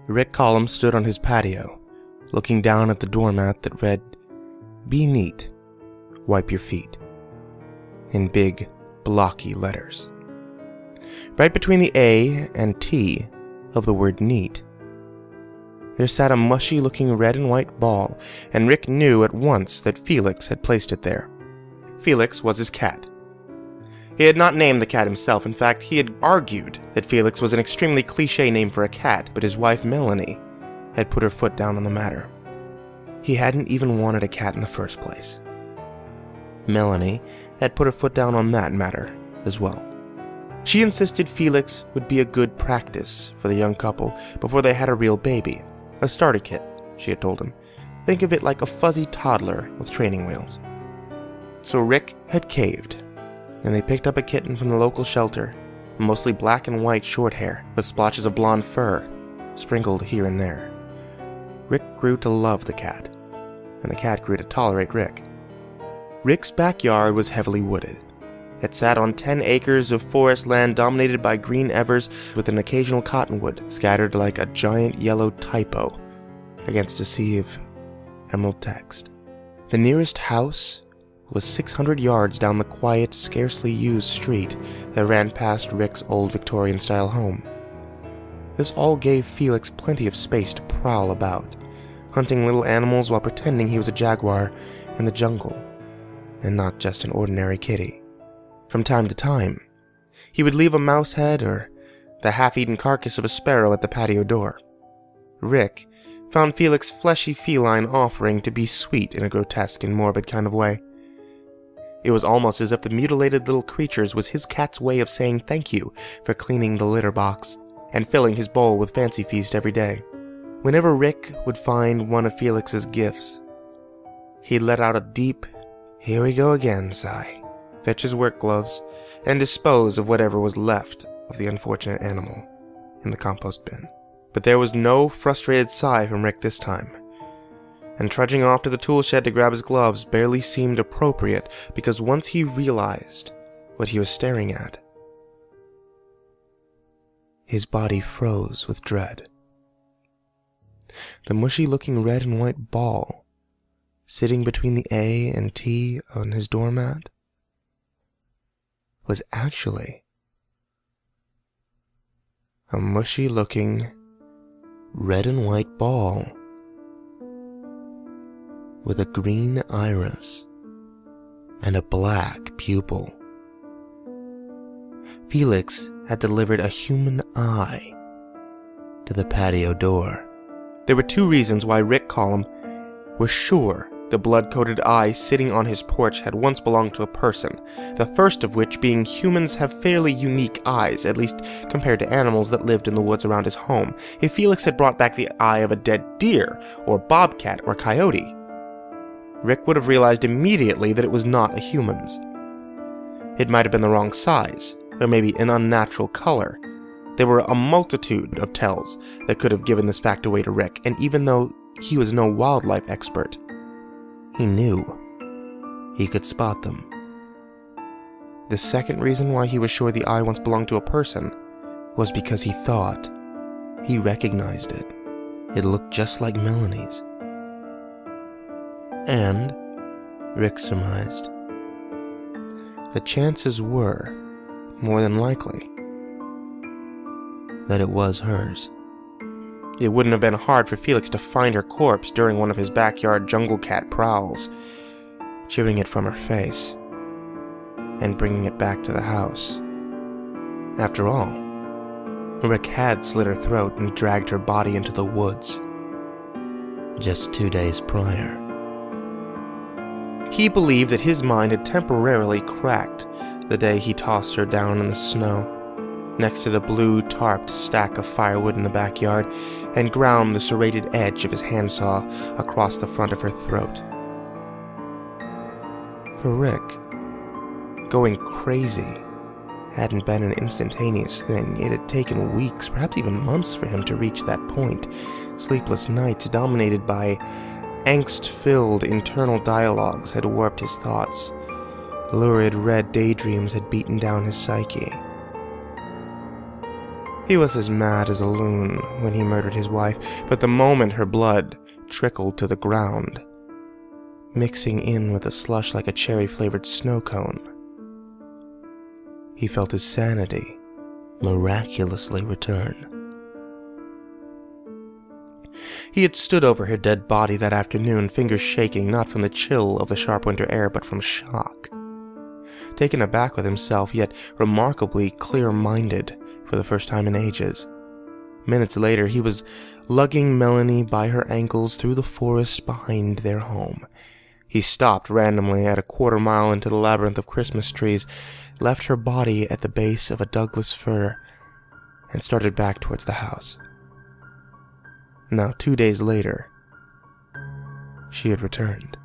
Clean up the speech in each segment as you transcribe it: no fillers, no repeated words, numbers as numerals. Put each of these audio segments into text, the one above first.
Rick Collum stood on his patio, looking down at the doormat that read, "Be neat, wipe your feet," in big, blocky letters. Right between the A and T of the word neat, there sat a mushy-looking red and white ball, and Rick knew at once that Felix had placed it there. Felix was his cat. He had not named the cat himself. In fact, he had argued that Felix was an extremely cliché name for a cat, but his wife Melanie had put her foot down on the matter. He hadn't even wanted a cat in the first place. Melanie had put her foot down on that matter as well. She insisted Felix would be a good practice for the young couple before they had a real baby. A starter kit, she had told him. Think of it like a fuzzy toddler with training wheels. So Rick had caved, and they picked up a kitten from the local shelter, mostly black and white short hair with splotches of blonde fur sprinkled here and there. Rick grew to love the cat, and the cat grew to tolerate Rick. Rick's backyard was heavily wooded. It sat on 10 acres of forest land dominated by green evers with an occasional cottonwood scattered like a giant yellow typo against a sea of emerald text. The nearest house was 600 yards down the quiet, scarcely used street that ran past Rick's old Victorian-style home. This all gave Felix plenty of space to prowl about, hunting little animals while pretending he was a jaguar in the jungle, and not just an ordinary kitty. From time to time, he would leave a mouse head or the half-eaten carcass of a sparrow at the patio door. Rick found Felix's fleshy feline offering to be sweet in a grotesque and morbid kind of way. It was almost as if the mutilated little creatures was his cat's way of saying thank you for cleaning the litter box and filling his bowl with Fancy Feast every day. Whenever Rick would find one of Felix's gifts, he'd let out a deep, "Here we go again" sigh, fetch his work gloves, and dispose of whatever was left of the unfortunate animal in the compost bin. But there was no frustrated sigh from Rick this time, and trudging off to the tool shed to grab his gloves barely seemed appropriate because once he realized what he was staring at, his body froze with dread. The mushy-looking red and white ball sitting between the A and T on his doormat was actually a mushy-looking red and white ball with a green iris and a black pupil. Felix had delivered a human eye to the patio door. There were two reasons why Rick Collum was sure the blood-coated eye sitting on his porch had once belonged to a person, the first of which being humans have fairly unique eyes, at least compared to animals that lived in the woods around his home. If Felix had brought back the eye of a dead deer, or bobcat, or coyote, Rick would have realized immediately that it was not a human's. It might have been the wrong size, or maybe an unnatural color. There were a multitude of tells that could have given this fact away to Rick, and even though he was no wildlife expert, he knew he could spot them. The second reason why he was sure the eye once belonged to a person was because he thought he recognized it. It looked just like Melanie's. And, Rick surmised, the chances were, more than likely, that it was hers. It wouldn't have been hard for Felix to find her corpse during one of his backyard jungle cat prowls, chewing it from her face, and bringing it back to the house. After all, Rick had slit her throat and dragged her body into the woods just 2 days prior. He believed that his mind had temporarily cracked the day he tossed her down in the snow next to the blue tarped stack of firewood in the backyard and ground the serrated edge of his handsaw across the front of her throat. For Rick, going crazy hadn't been an instantaneous thing. It had taken weeks, perhaps even months for him to reach that point. Sleepless nights dominated by angst-filled internal dialogues had warped his thoughts. Lurid red daydreams had beaten down his psyche. He was as mad as a loon when he murdered his wife, but the moment her blood trickled to the ground, mixing in with the slush like a cherry-flavored snow cone, he felt his sanity miraculously return. He had stood over her dead body that afternoon, fingers shaking not from the chill of the sharp winter air, but from shock. Taken aback with himself, yet remarkably clear-minded for the first time in ages. Minutes later, he was lugging Melanie by her ankles through the forest behind their home. He stopped randomly at a quarter-mile into the labyrinth of Christmas trees, left her body at the base of a Douglas fir, and started back towards the house. Now, 2 days later, she had returned.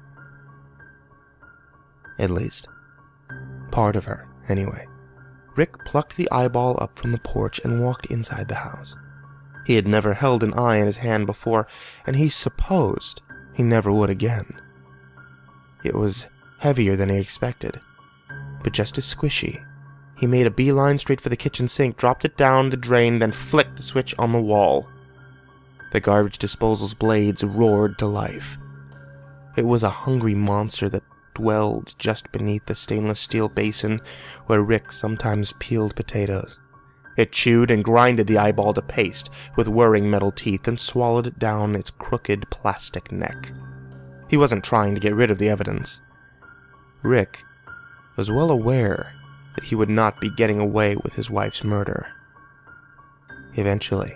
At least, part of her, anyway. Rick plucked the eyeball up from the porch and walked inside the house. He had never held an eye in his hand before, and he supposed he never would again. It was heavier than he expected, but just as squishy. He made a beeline straight for the kitchen sink, dropped it down the drain, then flicked the switch on the wall. The garbage disposal's blades roared to life. It was a hungry monster that dwelled just beneath the stainless steel basin where Rick sometimes peeled potatoes. It chewed and grinded the eyeball to paste with whirring metal teeth and swallowed it down its crooked plastic neck. He wasn't trying to get rid of the evidence. Rick was well aware that he would not be getting away with his wife's murder. Eventually,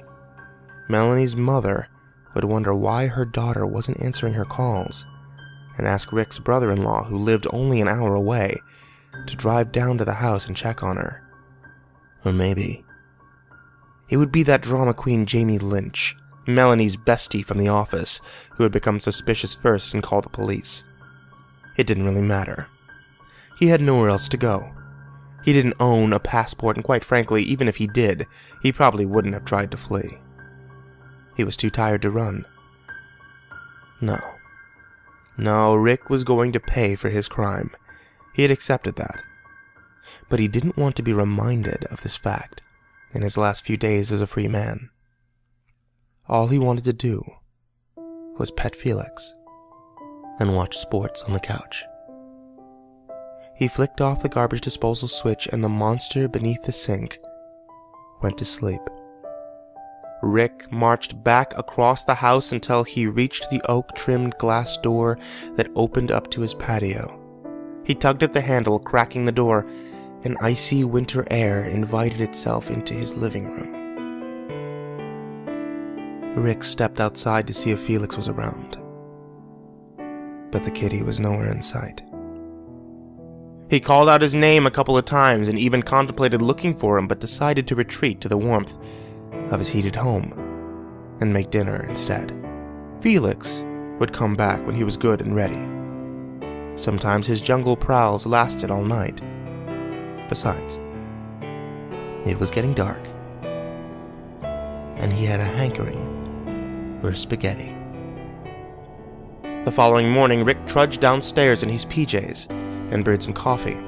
Melanie's mother would wonder why her daughter wasn't answering her calls, and ask Rick's brother-in-law, who lived only an hour away, to drive down to the house and check on her. Or maybe it would be that drama queen Jamie Lynch, Melanie's bestie from the office, who had become suspicious first and called the police. It didn't really matter. He had nowhere else to go. He didn't own a passport, and quite frankly, even if he did, he probably wouldn't have tried to flee. He was too tired to run. No, Rick was going to pay for his crime. He had accepted that. But he didn't want to be reminded of this fact in his last few days as a free man. All he wanted to do was pet Felix and watch sports on the couch. He flicked off the garbage disposal switch, and the monster beneath the sink went to sleep. Rick marched back across the house until he reached the oak-trimmed glass door that opened up to his patio. He tugged at the handle, cracking the door. An icy winter air invited itself into his living room. Rick stepped outside to see if Felix was around, but the kitty was nowhere in sight. He called out his name a couple of times and even contemplated looking for him, but decided to retreat to the warmth of his heated home and make dinner instead. Felix would come back when he was good and ready. Sometimes his jungle prowls lasted all night. Besides, it was getting dark, and he had a hankering for spaghetti. The following morning, Rick trudged downstairs in his PJs and brewed some coffee.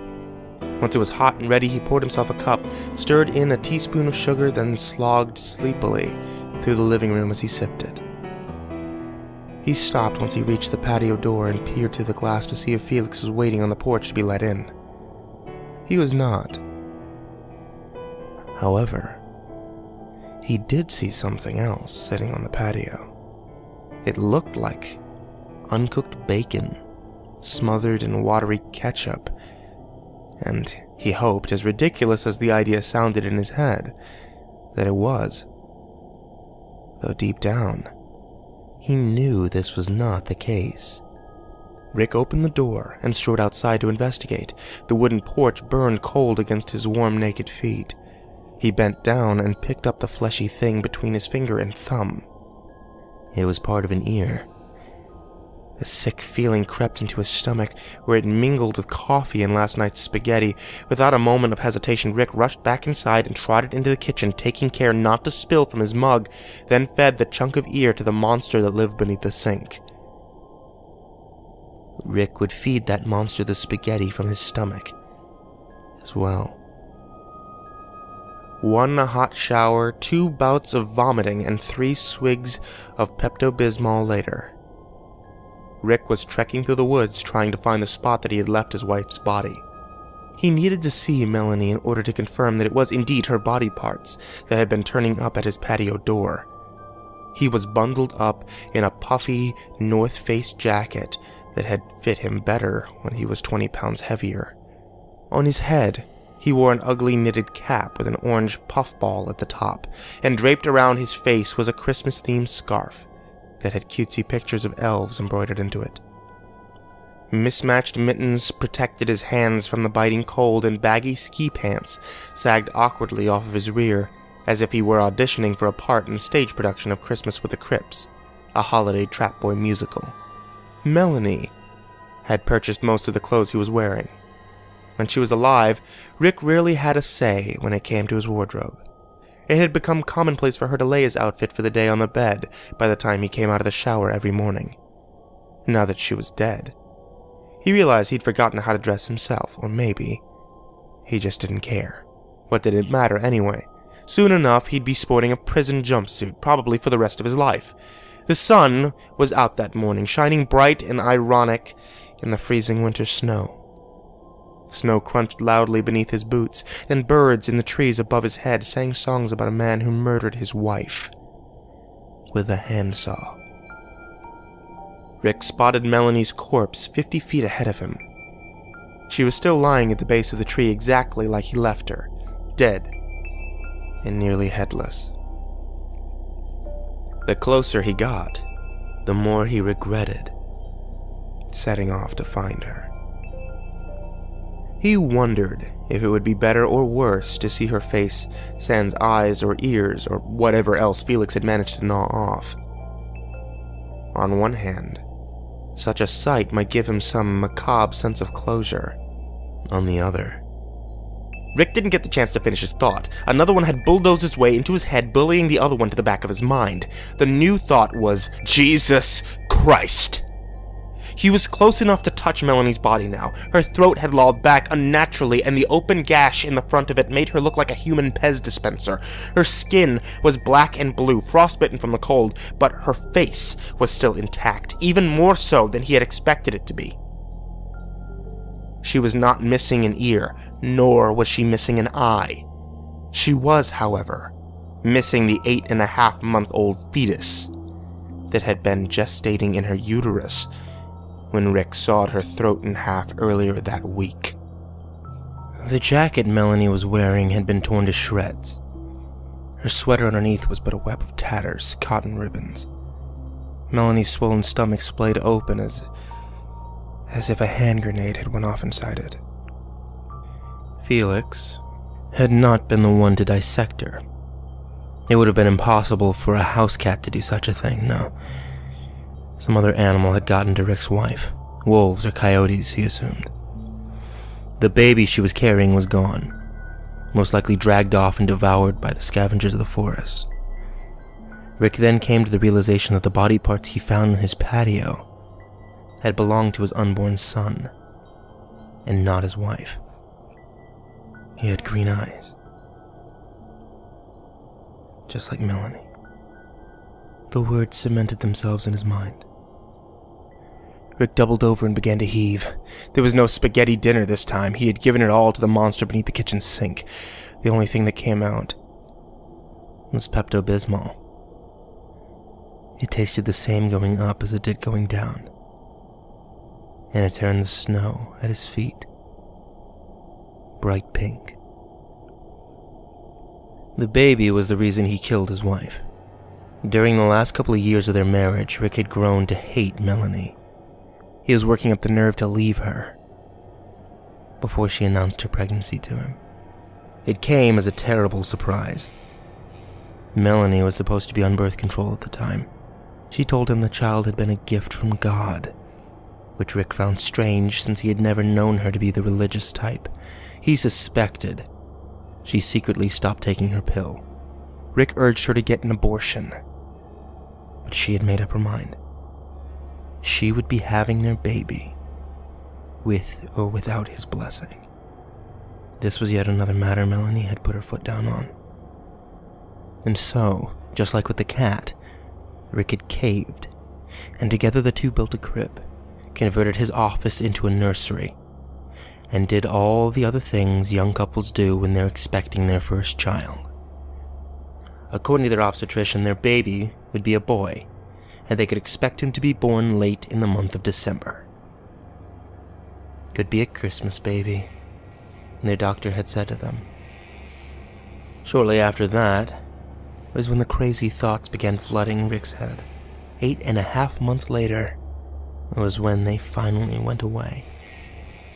Once it was hot and ready, he poured himself a cup, stirred in a teaspoon of sugar, then slogged sleepily through the living room as he sipped it. He stopped once he reached the patio door and peered through the glass to see if Felix was waiting on the porch to be let in. He was not. However, he did see something else sitting on the patio. It looked like uncooked bacon, smothered in watery ketchup, and he hoped, as ridiculous as the idea sounded in his head, that it was. Though deep down, he knew this was not the case. Rick opened the door and strode outside to investigate. The wooden porch burned cold against his warm, naked feet. He bent down and picked up the fleshy thing between his finger and thumb. It was part of an ear. A sick feeling crept into his stomach, where it mingled with coffee and last night's spaghetti. Without a moment of hesitation, Rick rushed back inside and trotted into the kitchen, taking care not to spill from his mug, then fed the chunk of ear to the monster that lived beneath the sink. Rick would feed that monster the spaghetti from his stomach as well. 1 hot shower, 2 bouts of vomiting, and 3 swigs of Pepto-Bismol later, Rick was trekking through the woods trying to find the spot that he had left his wife's body. He needed to see Melanie in order to confirm that it was indeed her body parts that had been turning up at his patio door. He was bundled up in a puffy North Face jacket that had fit him better when he was 20 pounds heavier. On his head, he wore an ugly knitted cap with an orange puffball at the top, and draped around his face was a Christmas-themed scarf that had cutesy pictures of elves embroidered into it. Mismatched mittens protected his hands from the biting cold, and baggy ski pants sagged awkwardly off of his rear, as if he were auditioning for a part in the stage production of Christmas with the Crips, a holiday trap boy musical. Melanie had purchased most of the clothes he was wearing. When she was alive, Rick rarely had a say when it came to his wardrobe. It had become commonplace for her to lay his outfit for the day on the bed by the time he came out of the shower every morning. Now that she was dead, he realized he'd forgotten how to dress himself, or maybe he just didn't care. What did it matter anyway? Soon enough, he'd be sporting a prison jumpsuit, probably for the rest of his life. The sun was out that morning, shining bright and ironic in the freezing winter snow. Snow crunched loudly beneath his boots, and birds in the trees above his head sang songs about a man who murdered his wife with a handsaw. Rick spotted Melanie's corpse 50 feet ahead of him. She was still lying at the base of the tree exactly like he left her, dead and nearly headless. The closer he got, the more he regretted setting off to find her. He wondered if it would be better or worse to see her face sans eyes or ears or whatever else Felix had managed to gnaw off. On one hand, such a sight might give him some macabre sense of closure. On the other, Rick didn't get the chance to finish his thought. Another one had bulldozed its way into his head, bullying the other one to the back of his mind. The new thought was, Jesus Christ! He was close enough to touch Melanie's body now. Her throat had lolled back unnaturally, and the open gash in the front of it made her look like a human Pez dispenser. Her skin was black and blue, frostbitten from the cold, but her face was still intact, even more so than he had expected it to be. She was not missing an ear, nor was she missing an eye. She was, however, missing the 8.5-month-old fetus that had been gestating in her uterus when Rick sawed her throat in half earlier that week. The jacket Melanie was wearing had been torn to shreds. Her sweater underneath was but a web of tatters, cotton ribbons. Melanie's swollen stomach splayed open as if a hand grenade had went off inside it. Felix had not been the one to dissect her. It would have been impossible for a house cat to do such a thing, no. Some other animal had gotten to Rick's wife. Wolves or coyotes, he assumed. The baby she was carrying was gone, most likely dragged off and devoured by the scavengers of the forest. Rick then came to the realization that the body parts he found in his patio had belonged to his unborn son, and not his wife. He had green eyes, just like Melanie. The words cemented themselves in his mind. Rick doubled over and began to heave. There was no spaghetti dinner this time. He had given it all to the monster beneath the kitchen sink. The only thing that came out was Pepto-Bismol. It tasted the same going up as it did going down, and it turned the snow at his feet bright pink. The baby was the reason he killed his wife. During the last couple of years of their marriage, Rick had grown to hate Melanie. He was working up the nerve to leave her before she announced her pregnancy to him. It came as a terrible surprise. Melanie was supposed to be on birth control at the time. She told him the child had been a gift from God, which Rick found strange since he had never known her to be the religious type. He suspected she secretly stopped taking her pill. Rick urged her to get an abortion, but she had made up her mind. She would be having their baby, with or without his blessing. This was yet another matter Melanie had put her foot down on. And so, just like with the cat, Rick had caved, and together the two built a crib, converted his office into a nursery, and did all the other things young couples do when they're expecting their first child. According to their obstetrician, their baby would be a boy, and they could expect him to be born late in the month of December. Could be a Christmas baby, their doctor had said to them. Shortly after that was when the crazy thoughts began flooding Rick's head. 8.5 months later was when they finally went away.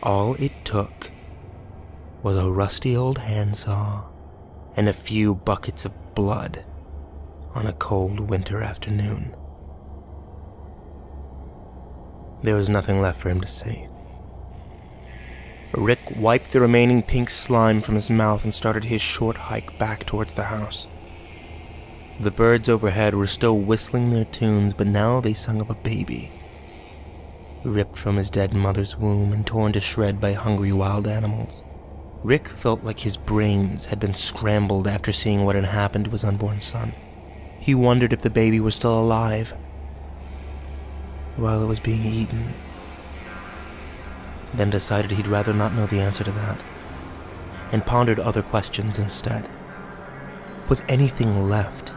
All it took was a rusty old handsaw and a few buckets of blood on a cold winter afternoon. There was nothing left for him to see. Rick wiped the remaining pink slime from his mouth and started his short hike back towards the house. The birds overhead were still whistling their tunes, but now they sung of a baby, ripped from his dead mother's womb and torn to shreds by hungry wild animals. Rick felt like his brains had been scrambled after seeing what had happened to his unborn son. He wondered if the baby was still alive while it was being eaten, then decided he'd rather not know the answer to that, and pondered other questions instead. Was anything left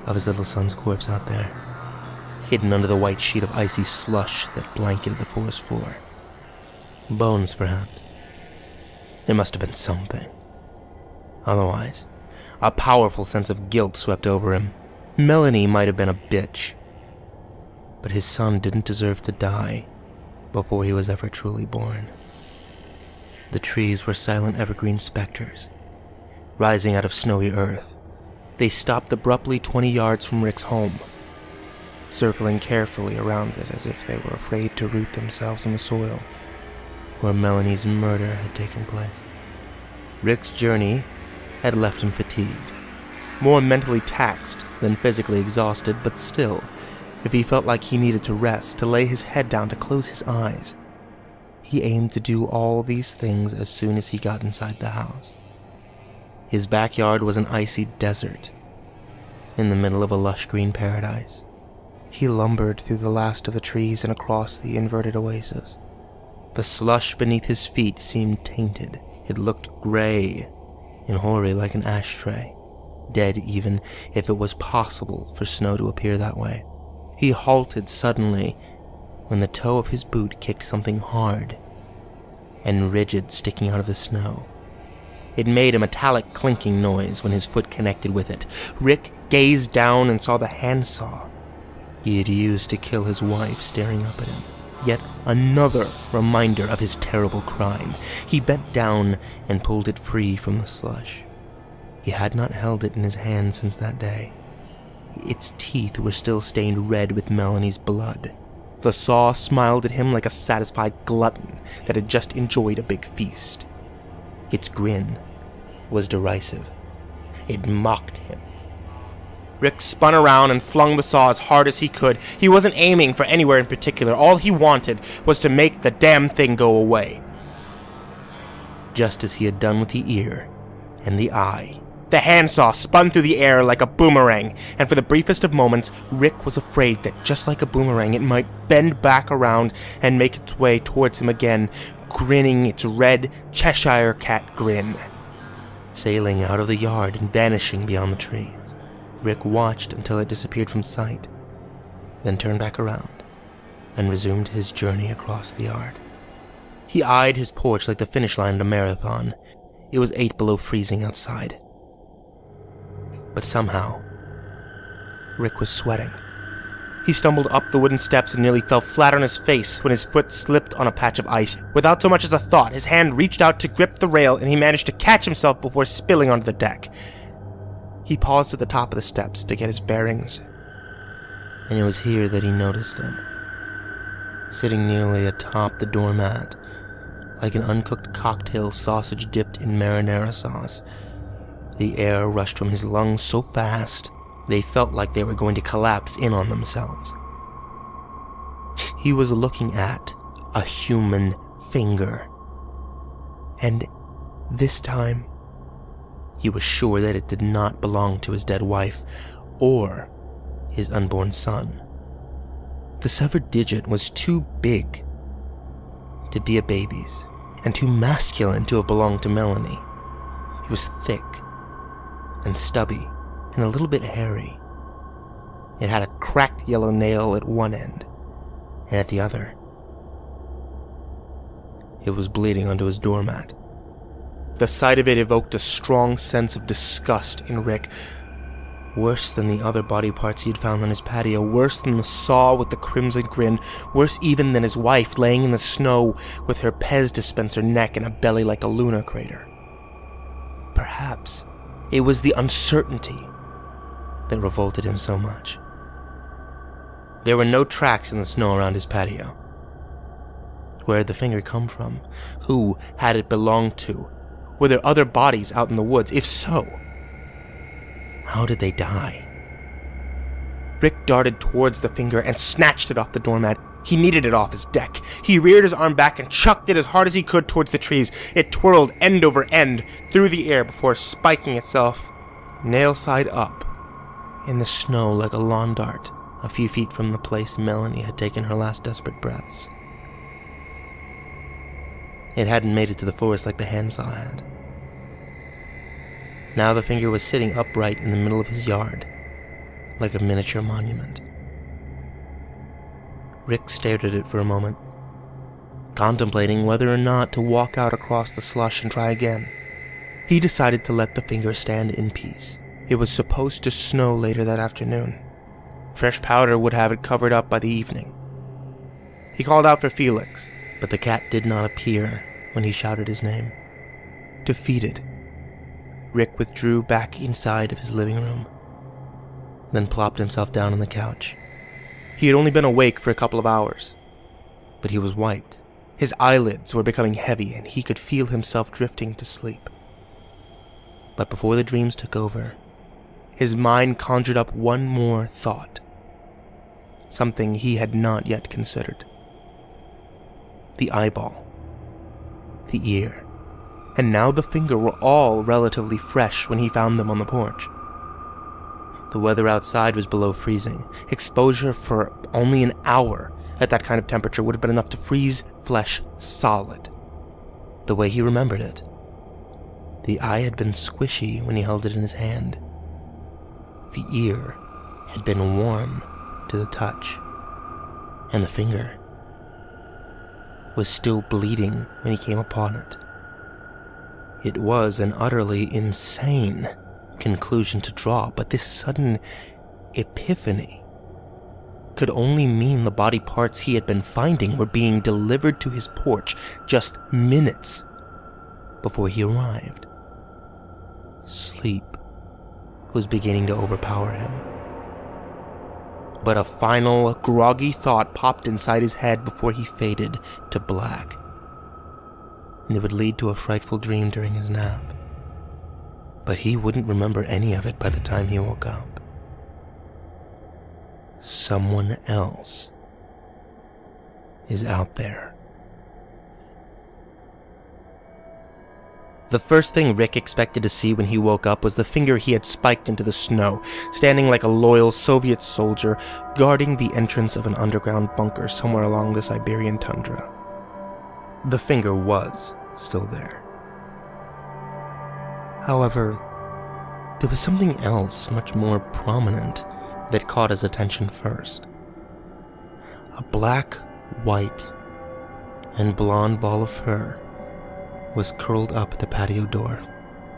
of his little son's corpse out there, hidden under the white sheet of icy slush that blanketed the forest floor? Bones, perhaps. There must have been something. Otherwise, a powerful sense of guilt swept over him. Melanie might have been a bitch, but his son didn't deserve to die before he was ever truly born. The trees were silent evergreen specters, rising out of snowy earth. They stopped abruptly 20 yards from Rick's home, circling carefully around it as if they were afraid to root themselves in the soil where Melanie's murder had taken place. Rick's journey had left him fatigued, more mentally taxed than physically exhausted, but still, if he felt like he needed to rest, to lay his head down, to close his eyes, he aimed to do all these things as soon as he got inside the house. His backyard was an icy desert in the middle of a lush green paradise. He lumbered through the last of the trees and across the inverted oasis. The slush beneath his feet seemed tainted. It looked gray and hoary like an ashtray, dead even if it was possible for snow to appear that way. He halted suddenly when the toe of his boot kicked something hard and rigid sticking out of the snow. It made a metallic clinking noise when his foot connected with it. Rick gazed down and saw the handsaw he had used to kill his wife staring up at him. Yet another reminder of his terrible crime. He bent down and pulled it free from the slush. He had not held it in his hand since that day. Its teeth were still stained red with Melanie's blood. The saw smiled at him like a satisfied glutton that had just enjoyed a big feast. Its grin was derisive. It mocked him. Rick spun around and flung the saw as hard as he could. He wasn't aiming for anywhere in particular. All he wanted was to make the damn thing go away. Just as he had done with the ear and the eye, the handsaw spun through the air like a boomerang, and for the briefest of moments, Rick was afraid that just like a boomerang, it might bend back around and make its way towards him again, grinning its red Cheshire cat grin, sailing out of the yard and vanishing beyond the trees. Rick watched until it disappeared from sight, then turned back around and resumed his journey across the yard. He eyed his porch like the finish line of a marathon. It was 8 below freezing outside. But somehow, Rick was sweating. He stumbled up the wooden steps and nearly fell flat on his face when his foot slipped on a patch of ice. Without so much as a thought, his hand reached out to grip the rail, and he managed to catch himself before spilling onto the deck. He paused at the top of the steps to get his bearings, and it was here that he noticed it. Sitting nearly atop the doormat, like an uncooked cocktail sausage dipped in marinara sauce, the air rushed from his lungs so fast they felt like they were going to collapse in on themselves. He was looking at a human finger, and this time He was sure that it did not belong to his dead wife or his unborn son. The severed digit was too big to be a baby's and too masculine to have belonged to Melanie. It was thick and stubby and a little bit hairy. It had a cracked yellow nail at one end, and at the other, it was bleeding onto his doormat. The sight of it evoked a strong sense of disgust in Rick. Worse than the other body parts he had found on his patio, worse than the saw with the crimson grin, worse even than his wife laying in the snow with her Pez dispenser neck and a belly like a lunar crater. Perhaps it was the uncertainty that revolted him so much. There were no tracks in the snow around his patio. Where had the finger come from? Who had it belonged to? Were there other bodies out in the woods? If so, how did they die? Rick darted towards the finger and snatched it off the doormat. He needed it off his deck. He reared his arm back and chucked it as hard as he could towards the trees. It twirled end over end through the air before spiking itself, nail side up, in the snow like a lawn dart, a few feet from the place Melanie had taken her last desperate breaths. It hadn't made it to the forest like the handsaw had. Now the finger was sitting upright in the middle of his yard, like a miniature monument. Rick stared at it for a moment, contemplating whether or not to walk out across the slush and try again. He decided to let the finger stand in peace. It was supposed to snow later that afternoon. Fresh powder would have it covered up by the evening. He called out for Felix, but the cat did not appear when he shouted his name. Defeated, Rick withdrew back inside of his living room, then plopped himself down on the couch. He had only been awake for a couple of hours, but he was wiped. His eyelids were becoming heavy and he could feel himself drifting to sleep. But before the dreams took over, his mind conjured up one more thought, something he had not yet considered. The eyeball, the ear, and now the finger were all relatively fresh when he found them on the porch. The weather outside was below freezing. Exposure for only an hour at that kind of temperature would have been enough to freeze flesh solid, the way he remembered it. The eye had been squishy when he held it in his hand. The ear had been warm to the touch, and the finger was still bleeding when he came upon it. It was an utterly insane conclusion to draw, but this sudden epiphany could only mean the body parts he had been finding were being delivered to his porch just minutes before he arrived. Sleep was beginning to overpower him. But a final, groggy thought popped inside his head before he faded to black. It would lead to a frightful dream during his nap. But he wouldn't remember any of it by the time he woke up. Someone else is out there. The first thing Rick expected to see when he woke up was the finger he had spiked into the snow, standing like a loyal Soviet soldier guarding the entrance of an underground bunker somewhere along the Siberian tundra. The finger was still there. However, there was something else much more prominent that caught his attention first. A black, white, and blonde ball of fur was curled up at the patio door.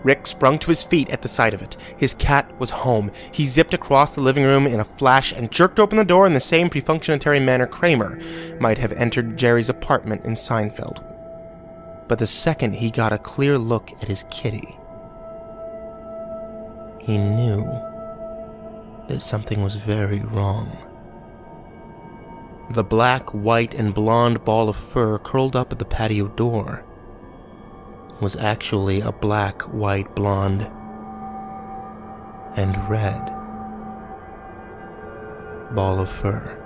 Rick sprung to his feet at the sight of it. His cat was home. He zipped across the living room in a flash and jerked open the door in the same prefunctionatory manner Kramer might have entered Jerry's apartment in Seinfeld. But the second he got a clear look at his kitty, he knew that something was very wrong. The black, white, and blonde ball of fur curled up at the patio door was actually a black, white, blonde, and red ball of fur.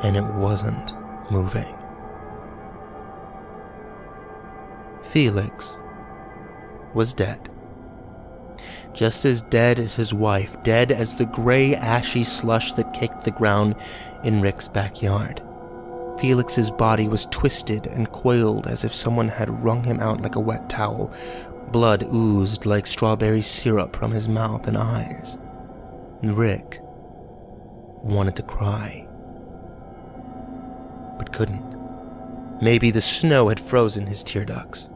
And it wasn't moving. Felix was dead. Just as dead as his wife, dead as the gray, ashy slush that caked the ground in Rick's backyard. Felix's body was twisted and coiled as if someone had wrung him out like a wet towel. Blood oozed like strawberry syrup from his mouth and eyes. Rick wanted to cry, but couldn't. Maybe the snow had frozen his tear ducts.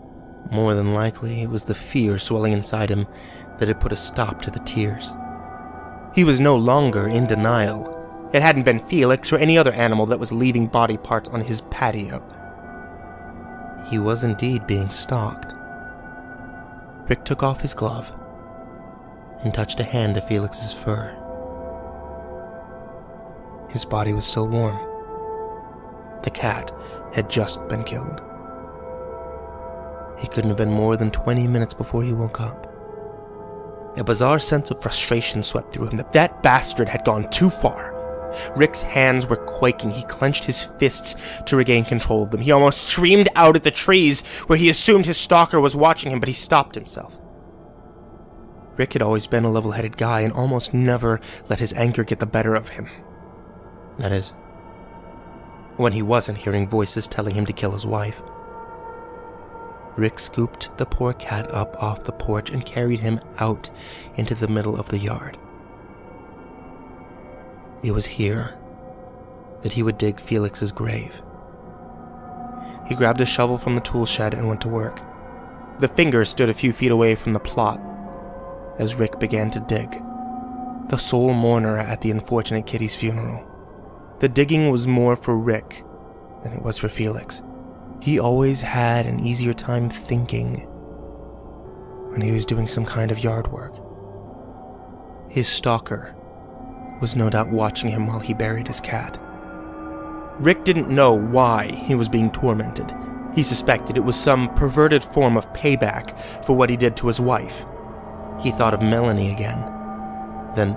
More than likely, it was the fear swelling inside him that had put a stop to the tears. He was no longer in denial. It hadn't been Felix or any other animal that was leaving body parts on his patio. He was indeed being stalked. Rick took off his glove and touched a hand to Felix's fur. His body was still warm. The cat had just been killed. It couldn't have been more than 20 minutes before he woke up. A bizarre sense of frustration swept through him that bastard had gone too far. Rick's hands were quaking. He clenched his fists to regain control of them. He almost screamed out at the trees where he assumed his stalker was watching him, but he stopped himself. Rick had always been a level-headed guy and almost never let his anger get the better of him. That is, when he wasn't hearing voices telling him to kill his wife. Rick scooped the poor cat up off the porch and carried him out into the middle of the yard. It was here that he would dig Felix's grave. He grabbed a shovel from the tool shed and went to work. The finger stood a few feet away from the plot as Rick began to dig, the sole mourner at the unfortunate kitty's funeral. The digging was more for Rick than it was for Felix. He always had an easier time thinking when he was doing some kind of yard work. His stalker was no doubt watching him while he buried his cat. Rick didn't know why he was being tormented. He suspected it was some perverted form of payback for what he did to his wife. He thought of Melanie again. Then,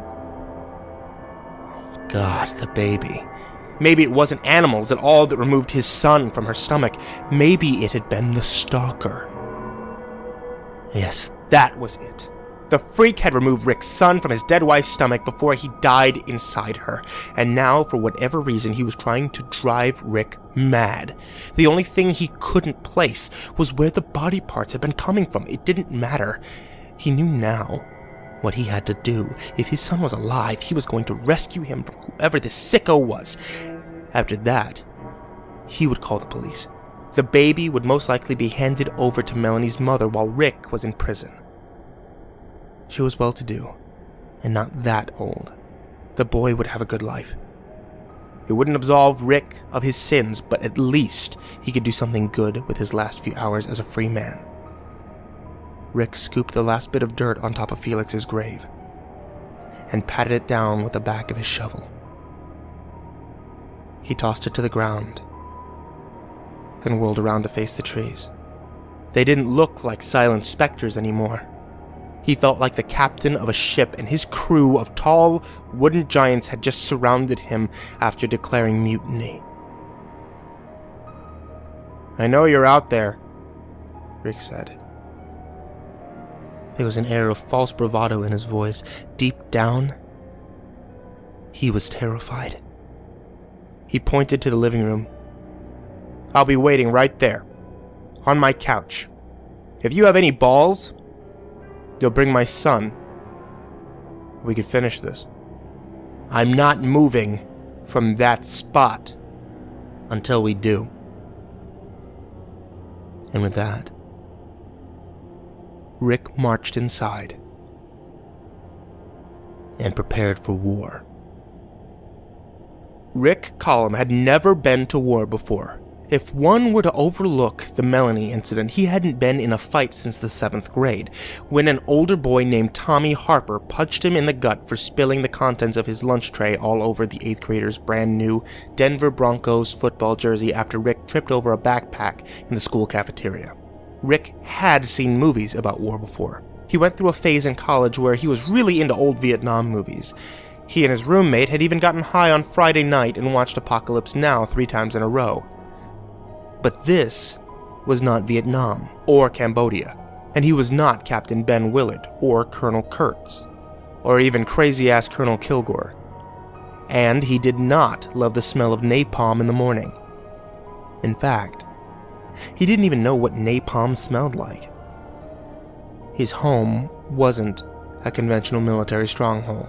oh God, the baby. Maybe it wasn't animals at all that removed his son from her stomach. Maybe it had been the stalker. Yes, that was it. The freak had removed Rick's son from his dead wife's stomach before he died inside her. And now, for whatever reason, he was trying to drive Rick mad. The only thing he couldn't place was where the body parts had been coming from. It didn't matter. He knew now what he had to do. If his son was alive, he was going to rescue him from whoever this sicko was. After that, he would call the police. The baby would most likely be handed over to Melanie's mother while Rick was in prison. She was well-to-do, and not that old. The boy would have a good life. It wouldn't absolve Rick of his sins, but at least he could do something good with his last few hours as a free man. Rick scooped the last bit of dirt on top of Felix's grave and patted it down with the back of his shovel. He tossed it to the ground, then whirled around to face the trees. They didn't look like silent specters anymore. He felt like the captain of a ship, and his crew of tall, wooden giants had just surrounded him after declaring mutiny. "I know you're out there," Rick said. There was an air of false bravado in his voice. Deep down, he was terrified. He pointed to the living room. "I'll be waiting right there, on my couch. If you have any balls, you'll bring my son. We could finish this. I'm not moving from that spot until we do." And with that, Rick marched inside and prepared for war. Rick Collum had never been to war before. If one were to overlook the Melanie incident, he hadn't been in a fight since the 7th grade, when an older boy named Tommy Harper punched him in the gut for spilling the contents of his lunch tray all over the 8th grader's brand new Denver Broncos football jersey after Rick tripped over a backpack in the school cafeteria. Rick had seen movies about war before. He went through a phase in college where he was really into old Vietnam movies. He and his roommate had even gotten high on Friday night and watched Apocalypse Now 3 times in a row. But this was not Vietnam or Cambodia. And he was not Captain Ben Willard, or Colonel Kurtz, or even crazy-ass Colonel Kilgore. And he did not love the smell of napalm in the morning. In fact, he didn't even know what napalm smelled like. His home wasn't a conventional military stronghold.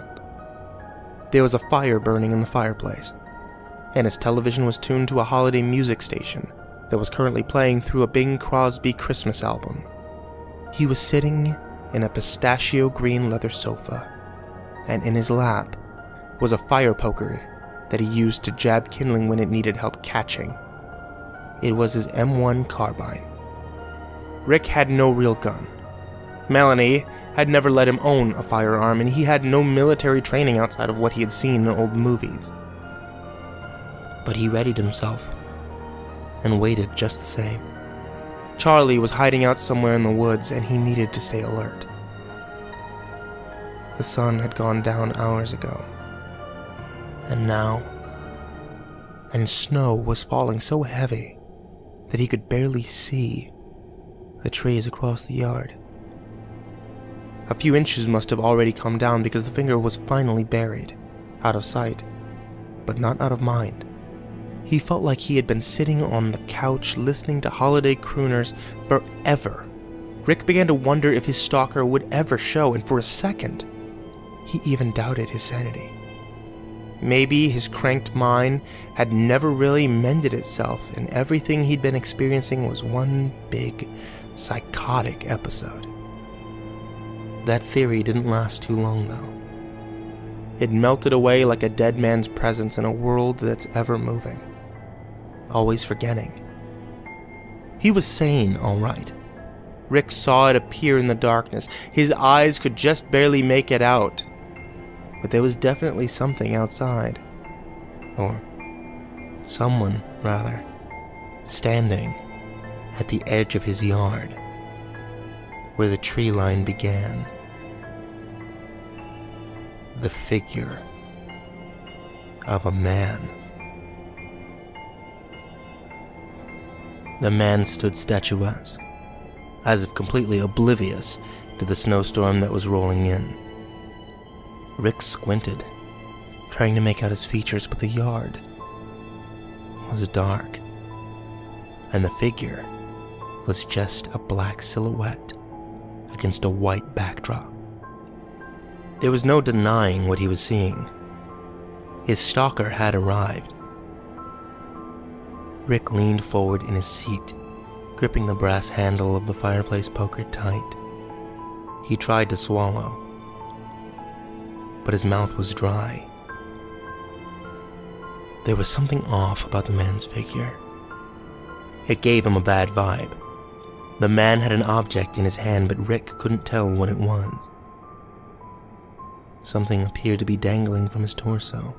There was a fire burning in the fireplace, and his television was tuned to a holiday music station that was currently playing through a Bing Crosby Christmas album. He was sitting in a pistachio green leather sofa, and in his lap was a fire poker that he used to jab kindling when it needed help catching. It was his M1 carbine. Rick had no real gun. Melanie had never let him own a firearm, and he had no military training outside of what he had seen in old movies. But he readied himself and waited just the same. Charlie was hiding out somewhere in the woods, and he needed to stay alert. The sun had gone down hours ago, and snow was falling so heavy that he could barely see the trees across the yard. A few inches must have already come down because the finger was finally buried, out of sight, but not out of mind. He felt like he had been sitting on the couch listening to holiday crooners forever. Rick began to wonder if his stalker would ever show, and for a second, he even doubted his sanity. Maybe his cranked mind had never really mended itself, and everything he'd been experiencing was one big, psychotic episode. That theory didn't last too long, though. It melted away like a dead man's presence in a world that's ever moving, always forgetting. He was sane, all right. Rick saw it appear in the darkness. His eyes could just barely make it out. But there was definitely something outside. Or someone, rather, standing at the edge of his yard, where the tree line began. The figure of a man. The man stood statuesque, as if completely oblivious to the snowstorm that was rolling in. Rick squinted, trying to make out his features, but the yard was dark, and the figure was just a black silhouette against a white backdrop. There was no denying what he was seeing. His stalker had arrived. Rick leaned forward in his seat, gripping the brass handle of the fireplace poker tight. He tried to swallow, but his mouth was dry. There was something off about the man's figure. It gave him a bad vibe. The man had an object in his hand, but Rick couldn't tell what it was. Something appeared to be dangling from his torso.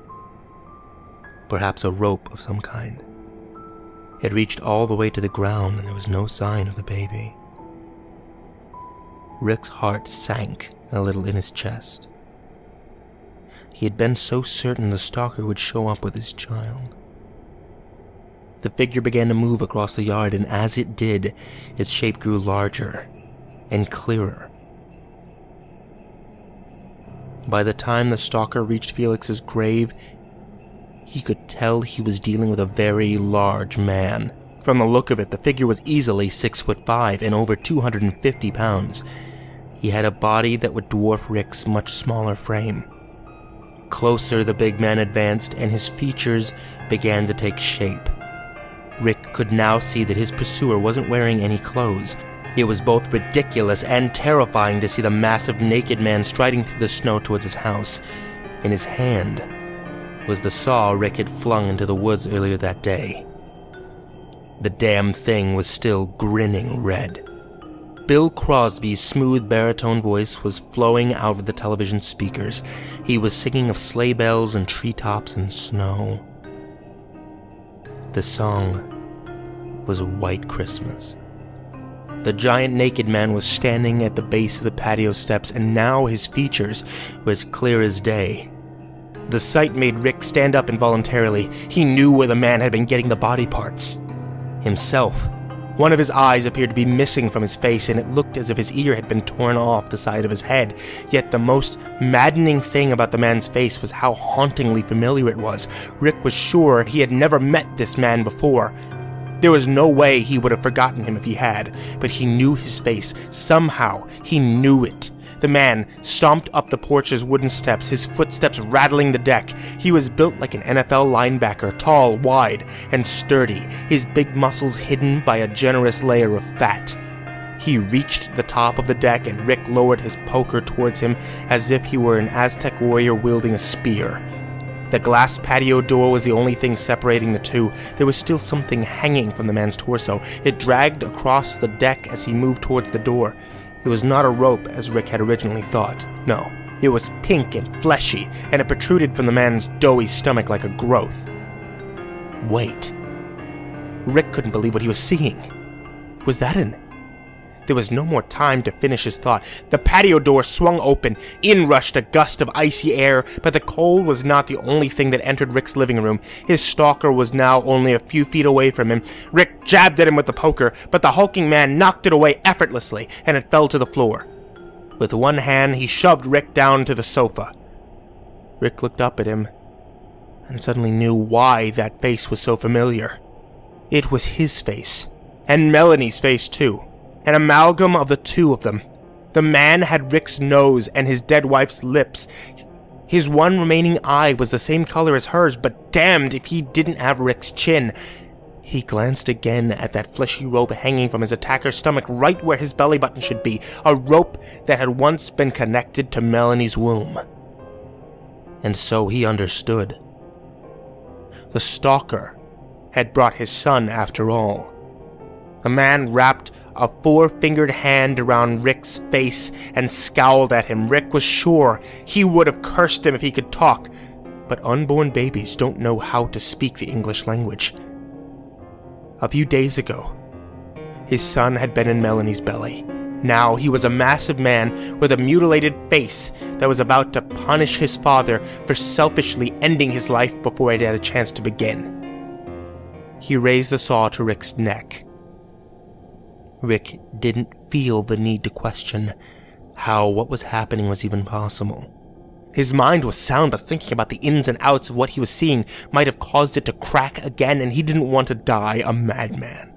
Perhaps a rope of some kind. It reached all the way to the ground, and there was no sign of the baby. Rick's heart sank a little in his chest. He had been so certain the stalker would show up with his child. The figure began to move across the yard, and as it did, its shape grew larger and clearer. By the time the stalker reached Felix's grave, he could tell he was dealing with a very large man. From the look of it, the figure was easily 6'5" and over 250 pounds. He had a body that would dwarf Rick's much smaller frame. Closer the big man advanced, and his features began to take shape. Rick could now see that his pursuer wasn't wearing any clothes. It was both ridiculous and terrifying to see the massive naked man striding through the snow towards his house. In his hand was the saw Rick had flung into the woods earlier that day. The damn thing was still grinning red. Bill Crosby's smooth baritone voice was flowing out of the television speakers. He was singing of sleigh bells and treetops and snow. The song was White Christmas. The giant naked man was standing at the base of the patio steps, and now his features were as clear as day. The sight made Rick stand up involuntarily. He knew where the man had been getting the body parts. Himself. One of his eyes appeared to be missing from his face, and it looked as if his ear had been torn off the side of his head. Yet the most maddening thing about the man's face was how hauntingly familiar it was. Rick was sure he had never met this man before. There was no way he would have forgotten him if he had, but he knew his face. Somehow, he knew it. The man stomped up the porch's wooden steps, his footsteps rattling the deck. He was built like an NFL linebacker, tall, wide, and sturdy, his big muscles hidden by a generous layer of fat. He reached the top of the deck, and Rick lowered his poker towards him as if he were an Aztec warrior wielding a spear. The glass patio door was the only thing separating the two. There was still something hanging from the man's torso. It dragged across the deck as he moved towards the door. It was not a rope as Rick had originally thought. No, it was pink and fleshy, and it protruded from the man's doughy stomach like a growth. Wait. Rick couldn't believe what he was seeing. Was that an... There was no more time to finish his thought. The patio door swung open. In rushed a gust of icy air, but the cold was not the only thing that entered Rick's living room. His stalker was now only a few feet away from him. Rick jabbed at him with the poker, but the hulking man knocked it away effortlessly, and it fell to the floor. With one hand, he shoved Rick down to the sofa. Rick looked up at him, and suddenly knew why that face was so familiar. It was his face, and Melanie's face too. An amalgam of the two of them. The man had Rick's nose and his dead wife's lips. His one remaining eye was the same color as hers, but damned if he didn't have Rick's chin. He glanced again at that fleshy rope hanging from his attacker's stomach right where his belly button should be, a rope that had once been connected to Melanie's womb. And so he understood. The stalker had brought his son after all. The man wrapped a four-fingered hand around Rick's face and scowled at him. Rick was sure he would have cursed him if he could talk, but unborn babies don't know how to speak the English language. A few days ago, his son had been in Melanie's belly. Now he was a massive man with a mutilated face that was about to punish his father for selfishly ending his life before it had a chance to begin. He raised the saw to Rick's neck. Rick didn't feel the need to question how what was happening was even possible. His mind was sound, but thinking about the ins and outs of what he was seeing might have caused it to crack again, and he didn't want to die a madman.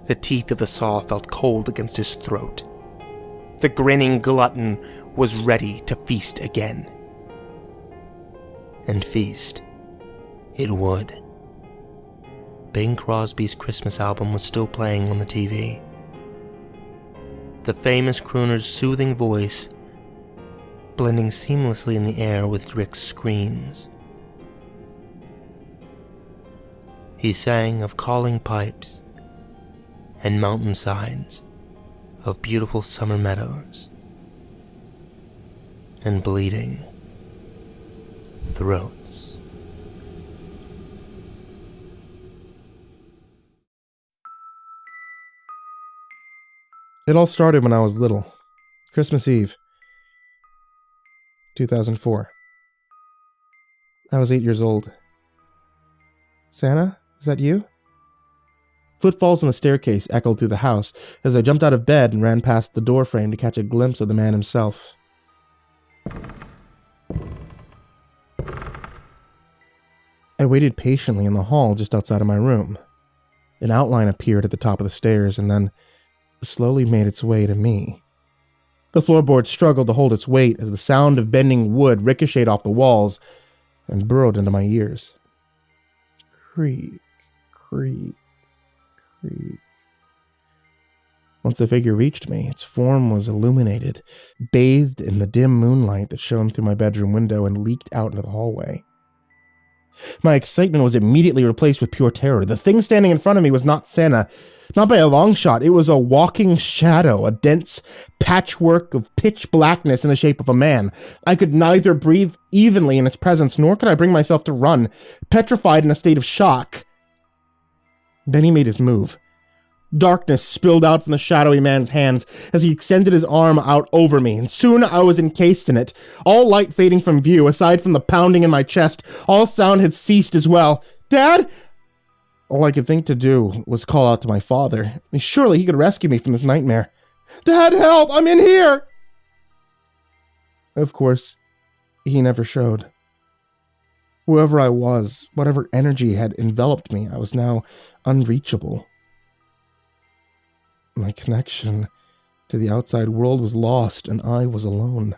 The teeth of the saw felt cold against his throat. The grinning glutton was ready to feast again. And feast it would. Bing Crosby's Christmas album was still playing on the TV. The famous crooner's soothing voice blending seamlessly in the air with Rick's screams. He sang of calling pipes and mountainsides, of beautiful summer meadows and bleeding throats. It all started when I was little. Christmas Eve, 2004. I was 8 years old. Santa, is that you? Footfalls on the staircase echoed through the house as I jumped out of bed and ran past the doorframe to catch a glimpse of the man himself. I waited patiently in the hall just outside of my room. An outline appeared at the top of the stairs and then slowly made its way to me. The floorboard struggled to hold its weight as the sound of bending wood ricocheted off the walls and burrowed into my ears. Creak, creak, creak. Once the figure reached me, its form was illuminated, bathed in the dim moonlight that shone through my bedroom window and leaked out into the hallway. My excitement was immediately replaced with pure terror. The thing standing in front of me was not Santa. Not by a long shot. It was a walking shadow, a dense patchwork of pitch blackness in the shape of a man. I could neither breathe evenly in its presence, nor could I bring myself to run, petrified in a state of shock. Then he made his move. Darkness spilled out from the shadowy man's hands as he extended his arm out over me, and soon I was encased in it. All light fading from view, aside from the pounding in my chest, all sound had ceased as well. Dad? All I could think to do was call out to my father. Surely he could rescue me from this nightmare. Dad, help! I'm in here! Of course, he never showed. Whoever I was, whatever energy had enveloped me, I was now unreachable. My connection to the outside world was lost, and I was alone.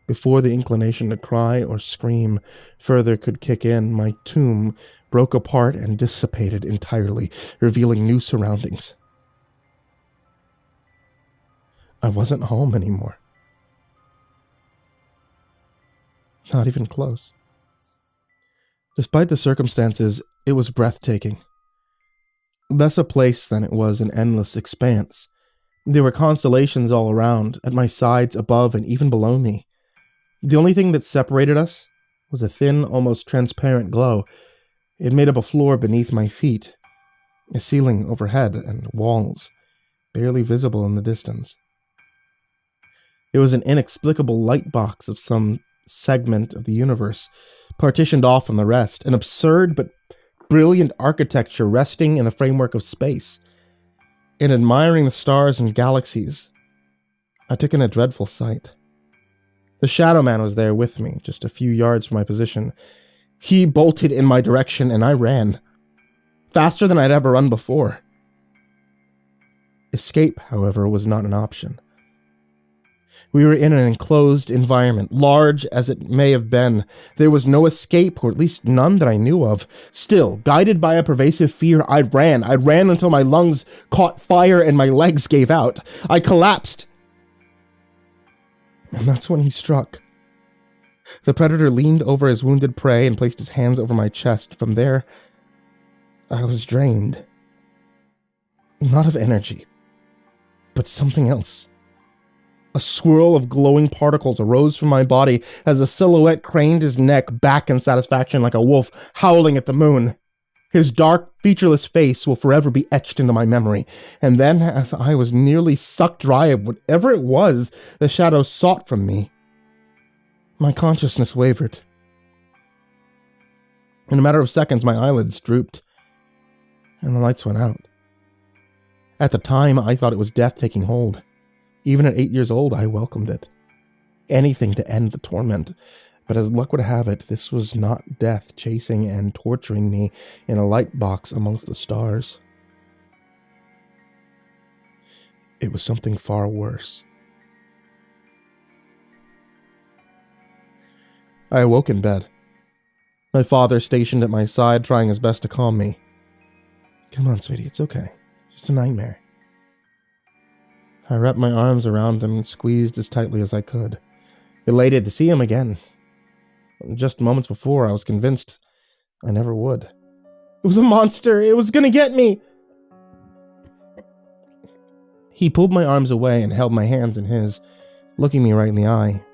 Before the inclination to cry or scream further could kick in, my tomb broke apart and dissipated entirely, revealing new surroundings. I wasn't home anymore. Not even close. Despite the circumstances, it was breathtaking. Less a place than it was an endless expanse. There were constellations all around, at my sides, above, and even below me. The only thing that separated us was a thin, almost transparent glow. It made up a floor beneath my feet, a ceiling overhead, and walls, barely visible in the distance. It was an inexplicable light box of some segment of the universe, partitioned off from the rest, an absurd but brilliant architecture resting in the framework of space. In admiring the stars and galaxies, I took in a dreadful sight. The Shadow Man was there with me, just a few yards from my position. He bolted in my direction, and I ran. Faster than I'd ever run before. Escape, however, was not an option. We were in an enclosed environment, large as it may have been. There was no escape, or at least none that I knew of. Still, guided by a pervasive fear, I ran. I ran until my lungs caught fire and my legs gave out. I collapsed. And that's when he struck. The predator leaned over his wounded prey and placed his hands over my chest. From there, I was drained. Not of energy, but something else. A swirl of glowing particles arose from my body as a silhouette craned his neck back in satisfaction like a wolf howling at the moon. His dark, featureless face will forever be etched into my memory. And then, as I was nearly sucked dry of whatever it was the shadow sought from me, my consciousness wavered. In a matter of seconds, my eyelids drooped, and the lights went out. At the time, I thought it was death taking hold. Even at 8 years old, I welcomed it. Anything to end the torment. But as luck would have it, this was not death chasing and torturing me in a light box amongst the stars. It was something far worse. I awoke in bed. My father stationed at my side, trying his best to calm me. Come on, sweetie, it's okay. It's just a nightmare. I wrapped my arms around him and squeezed as tightly as I could, elated to see him again. Just moments before, I was convinced I never would. It was a monster! It was gonna get me! He pulled my arms away and held my hands in his, looking me right in the eye.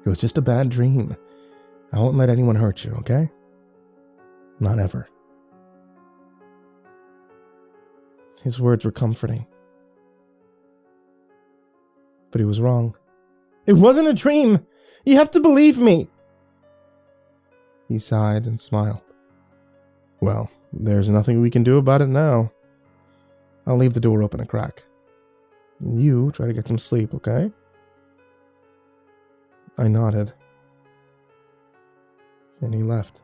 It was just a bad dream. I won't let anyone hurt you, okay? Not ever. His words were comforting. But he was wrong. It wasn't a dream! You have to believe me! He sighed and smiled. Well, there's nothing we can do about it now. I'll leave the door open a crack. You try to get some sleep, okay? I nodded. And he left.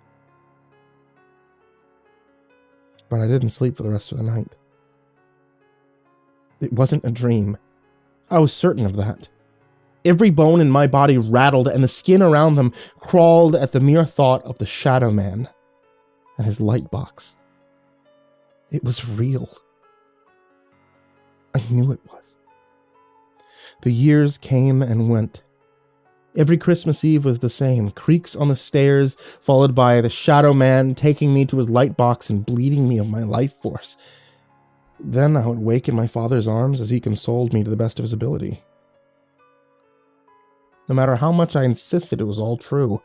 But I didn't sleep for the rest of the night. It wasn't a dream. I was certain of that. Every bone in my body rattled, and the skin around them crawled at the mere thought of the Shadow Man and his light box. It was real. I knew it was. The years came and went. Every Christmas Eve was the same. Creaks on the stairs, followed by the Shadow Man taking me to his light box and bleeding me of my life force. Then I would wake in my father's arms as he consoled me to the best of his ability. No matter how much I insisted it was all true,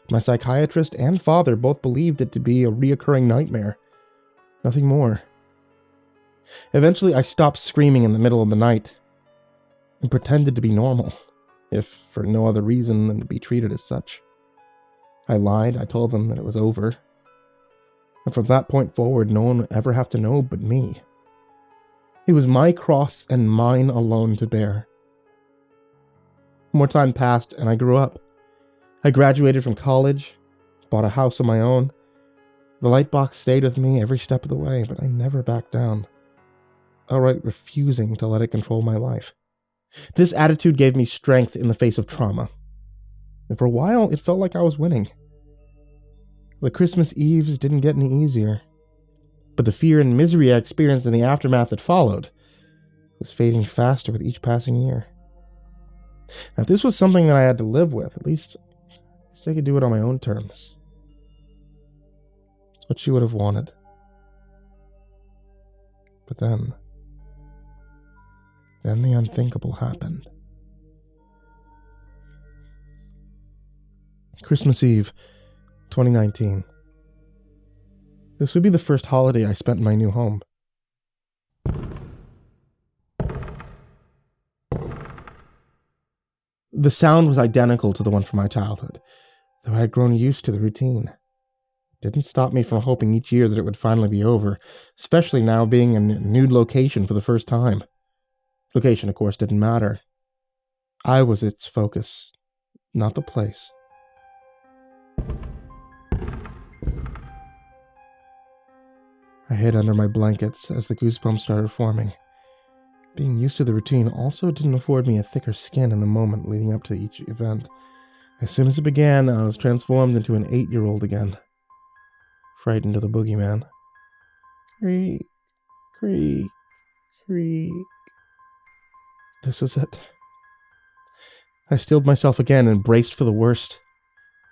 my psychiatrist and father both believed it to be a reoccurring nightmare. Nothing more. Eventually, I stopped screaming in the middle of the night and pretended to be normal, if for no other reason than to be treated as such. I lied. I told them that it was over. And from that point forward, no one would ever have to know but me. It was my cross and mine alone to bear. More time passed, and I grew up. I graduated from college, bought a house of my own. The light box stayed with me every step of the way, but I never backed down, outright refusing to let it control my life. This attitude gave me strength in the face of trauma, and for a while it felt like I was winning. The Christmas Eves didn't get any easier, but the fear and misery I experienced in the aftermath that followed was fading faster with each passing year. Now, if this was something that I had to live with, at least I could do it on my own terms. It's what she would have wanted. But then the unthinkable happened. Christmas Eve, 2019. This would be the first holiday I spent in my new home. The sound was identical to the one from my childhood, though I had grown used to the routine. It didn't stop me from hoping each year that it would finally be over, especially now being in a new location for the first time. Location, of course, didn't matter. I was its focus, not the place. I hid under my blankets as the goosebumps started forming. Being used to the routine also didn't afford me a thicker skin in the moment leading up to each event. As soon as it began, I was transformed into an 8-year-old again, frightened of the boogeyman. Creak, creak, creak. This was it. I steeled myself again and braced for the worst.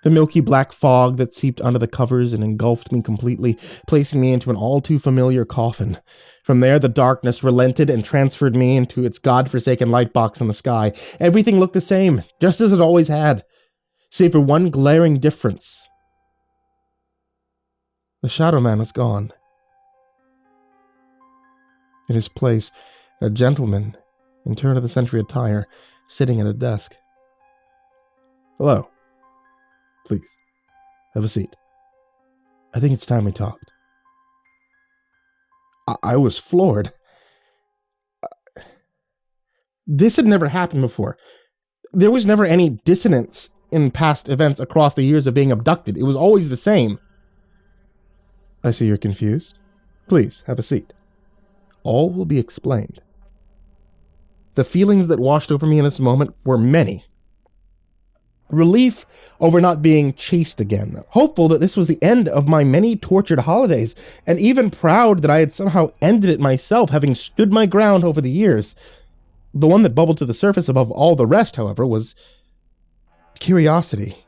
The milky black fog that seeped under the covers and engulfed me completely, placing me into an all-too-familiar coffin. From there, the darkness relented and transferred me into its godforsaken light box in the sky. Everything looked the same, just as it always had, save for one glaring difference. The Shadow Man was gone. In his place, a gentleman in turn-of-the-century attire, sitting at a desk. "Hello. Please, have a seat. I think it's time we talked." I was floored. This had never happened before. There was never any dissonance in past events across the years of being abducted. It was always the same. "I see you're confused. Please, have a seat. All will be explained." The feelings that washed over me in this moment were many. Relief over not being chased again, hopeful that this was the end of my many tortured holidays, and even proud that I had somehow ended it myself, having stood my ground over the years. The one that bubbled to the surface above all the rest, however, was curiosity.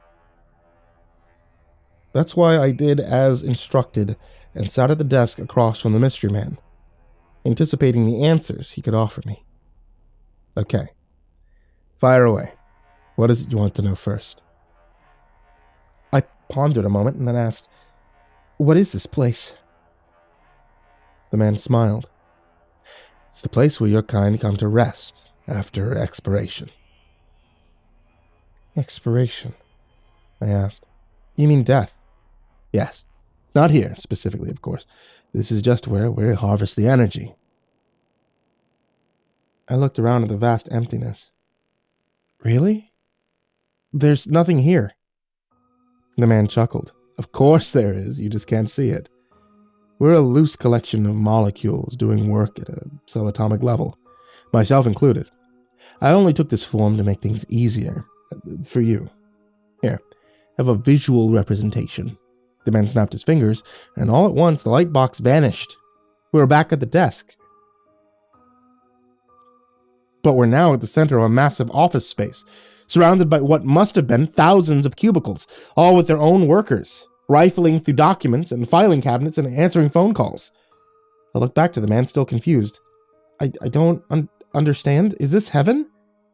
That's why I did as instructed and sat at the desk across from the mystery man, anticipating the answers he could offer me. "Okay, fire away. What is it you want to know first?" I pondered a moment and then asked, "What is this place?" The man smiled. "It's the place where your kind come to rest after expiration." "Expiration?" I asked. "You mean death?" "Yes. Not here, specifically, of course. This is just where we harvest the energy." I looked around at the vast emptiness. "Really? There's nothing here." The man chuckled. "Of course there is, you just can't see it. We're a loose collection of molecules doing work at a subatomic level, myself included. I only took this form to make things easier for you. Here, have a visual representation." The man snapped his fingers, and all at once the light box vanished. We were back at the desk. But we're now at the center of a massive office space, surrounded by what must have been thousands of cubicles, all with their own workers, rifling through documents and filing cabinets and answering phone calls. I looked back to the man, still confused. I don't understand. Is this heaven?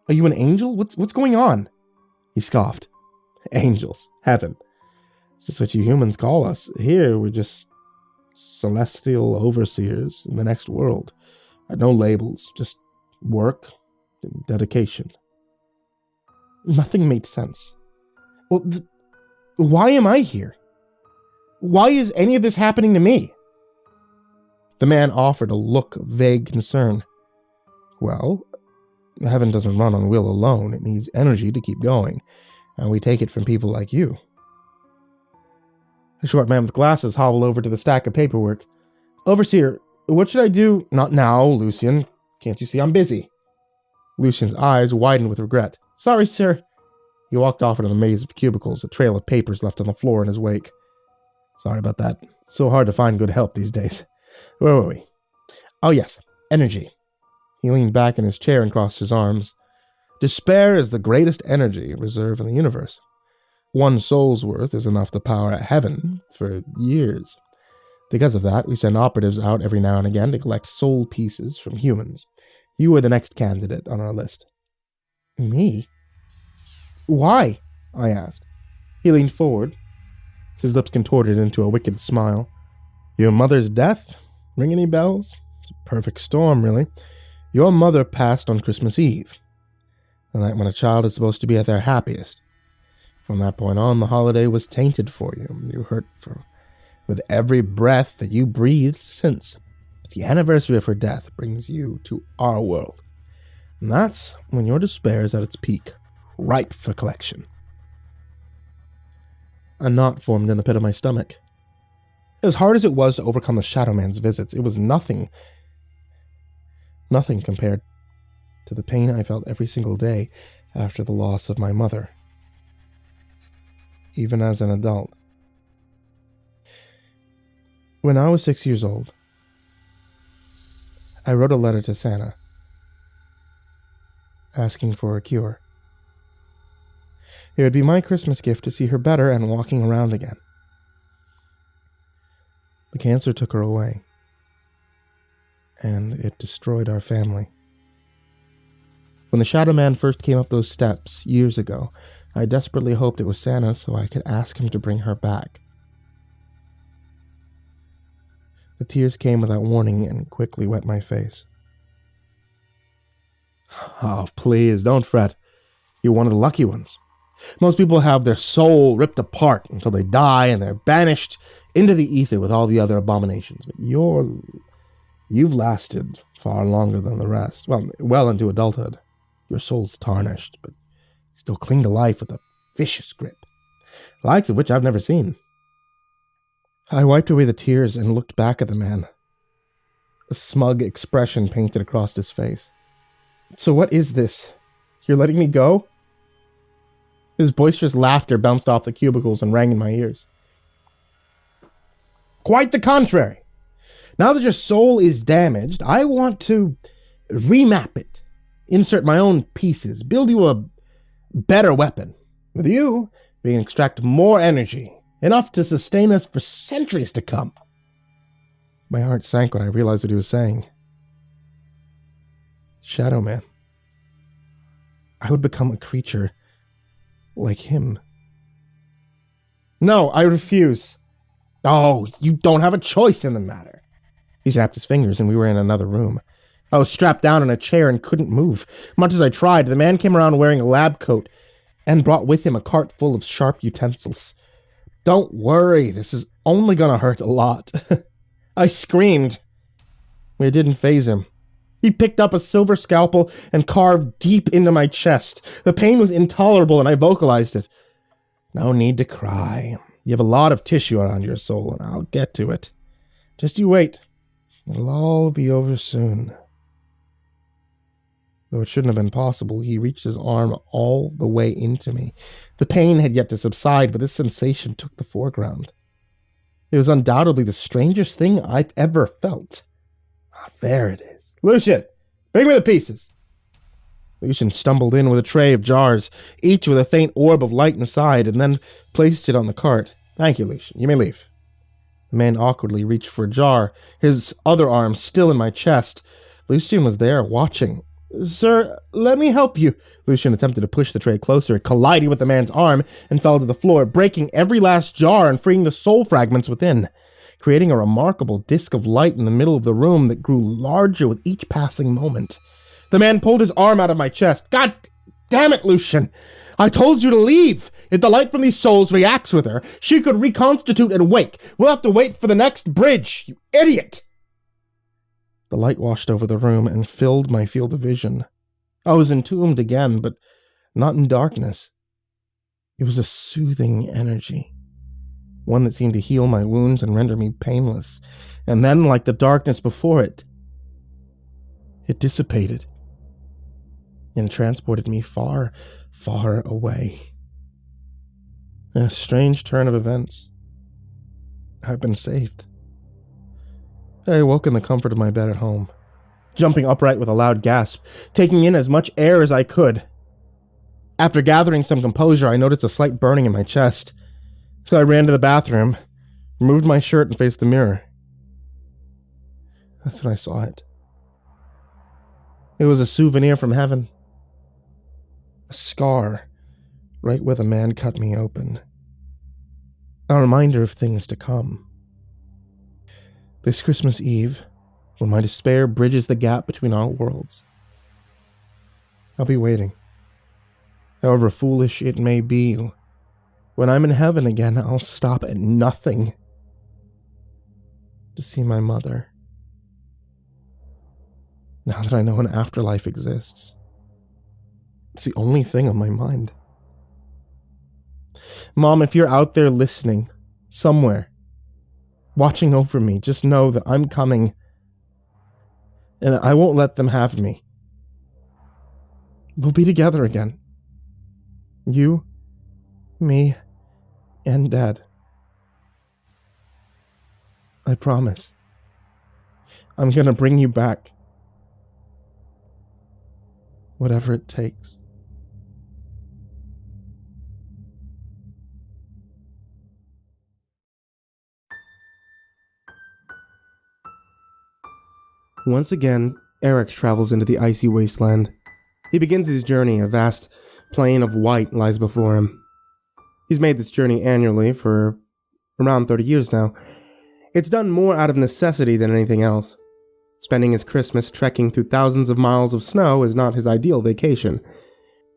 Are you an angel? What's going on?" He scoffed. "Angels. Heaven. It's just what you humans call us. Here, we're just celestial overseers in the next world. No labels, just work and dedication." Nothing made sense. Well, Why am I here? Why is any of this happening to me? The man offered a look of vague concern. Well, heaven doesn't run on will alone. It needs energy to keep going, and we take it from people like you. The short man with glasses hobbled over to the stack of paperwork. Overseer, what should I do? Not now, Lucian. Can't you see I'm busy? Lucian's eyes widened with regret. Sorry, sir. He walked off into the maze of cubicles, a trail of papers left on the floor in his wake. Sorry about that. So hard to find good help these days. Where were we? Oh yes, energy. He leaned back in his chair and crossed his arms. Despair is the greatest energy reserve in the universe. One soul's worth is enough to power heaven for years. Because of that, we send operatives out every now and again to collect soul pieces from humans. You are the next candidate on our list. Me? Why? I asked. He leaned forward. His lips contorted into a wicked smile. Your mother's death? Ring any bells? It's a perfect storm, really. Your mother passed on Christmas Eve, the night when a child is supposed to be at their happiest. From that point on, the holiday was tainted for you. You hurt with every breath that you breathed since. The anniversary of her death brings you to our world. And that's when your despair is at its peak, ripe for collection. A knot formed in the pit of my stomach. As hard as it was to overcome the Shadow Man's visits, it was nothing compared to the pain I felt every single day after the loss of my mother. Even as an adult. When I was 6 years old, I wrote a letter to Santa, asking for a cure. It would be my Christmas gift to see her better and walking around again. The cancer took her away, and it destroyed our family. When the Shadow Man first came up those steps years ago, I desperately hoped it was Santa so I could ask him to bring her back. The tears came without warning and quickly wet my face. Oh, please, don't fret. You're one of the lucky ones. Most people have their soul ripped apart until they die and they're banished into the ether with all the other abominations. But you've lasted far longer than the rest. Well into adulthood. Your soul's tarnished, but you still cling to life with a vicious grip, the likes of which I've never seen. I wiped away the tears and looked back at the man. A smug expression painted across his face. So what is this? You're letting me go? His boisterous laughter bounced off the cubicles and rang in my ears. Quite the contrary. Now that your soul is damaged, I want to remap it, insert my own pieces, build you a better weapon. With you, we can extract more energy, enough to sustain us for centuries to come. My heart sank when I realized what he was saying. Shadow Man. I would become a creature like him. No, I refuse. Oh, you don't have a choice in the matter. He snapped his fingers and we were in another room. I was strapped down in a chair and couldn't move. Much as I tried, the man came around wearing a lab coat and brought with him a cart full of sharp utensils. Don't worry, this is only gonna hurt a lot. I screamed. It didn't faze him. He picked up a silver scalpel and carved deep into my chest. The pain was intolerable and I vocalized it. No need to cry. You have a lot of tissue around your soul and I'll get to it. Just you wait. It'll all be over soon. Though it shouldn't have been possible, he reached his arm all the way into me. The pain had yet to subside, but this sensation took the foreground. It was undoubtedly the strangest thing I've ever felt. Ah, there it is. Lucian, bring me the pieces. Lucian stumbled in with a tray of jars, each with a faint orb of light inside, and then placed it on the cart. Thank you, Lucian. You may leave. The man awkwardly reached for a jar, his other arm still in my chest. Lucian was there, watching. Sir, let me help you. Lucian attempted to push the tray closer, colliding with the man's arm, and fell to the floor, breaking every last jar and freeing the soul fragments within, creating a remarkable disk of light in the middle of the room that grew larger with each passing moment. The man pulled his arm out of my chest. God Damn it, Lucian! I told you to leave! If the light from these souls reacts with her, she could reconstitute and wake. We'll have to wait for the next bridge, you idiot! The light washed over the room and filled my field of vision. I was entombed again, but not in darkness. It was a soothing energy, one that seemed to heal my wounds and render me painless. And then, like the darkness before it, it dissipated and transported me far, far away. In a strange turn of events, I've been saved. I awoke in the comfort of my bed at home, jumping upright with a loud gasp, taking in as much air as I could. After gathering some composure, I noticed a slight burning in my chest, so I ran to the bathroom, removed my shirt, and faced the mirror. That's when I saw it. It was a souvenir from heaven. A scar right where the man cut me open. A reminder of things to come. This Christmas Eve, when my despair bridges the gap between our worlds, I'll be waiting. However foolish it may be, when I'm in heaven again, I'll stop at nothing to see my mother. Now that I know an afterlife exists, it's the only thing on my mind. Mom, if you're out there listening, somewhere, watching over me, just know that I'm coming, and I won't let them have me. We'll be together again. You, me, and Dad. I promise. I'm gonna bring you back. Whatever it takes. Once again, Eric travels into the icy wasteland. He begins his journey. A vast plain of white lies before him. He's made this journey annually for around 30 years now. It's done more out of necessity than anything else. Spending his Christmas trekking through thousands of miles of snow is not his ideal vacation.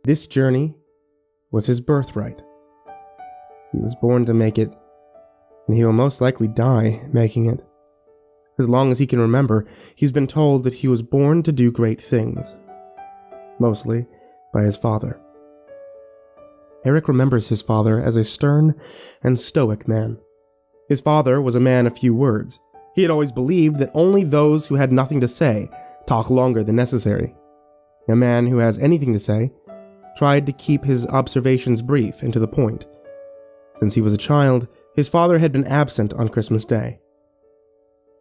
This journey was his birthright. He was born to make it, and he will most likely die making it. As long as he can remember, he's been told that he was born to do great things. Mostly by his father. Eric remembers his father as a stern and stoic man. His father was a man of few words. He had always believed that only those who had nothing to say talk longer than necessary. A man who has anything to say tried to keep his observations brief and to the point. Since he was a child, his father had been absent on Christmas Day.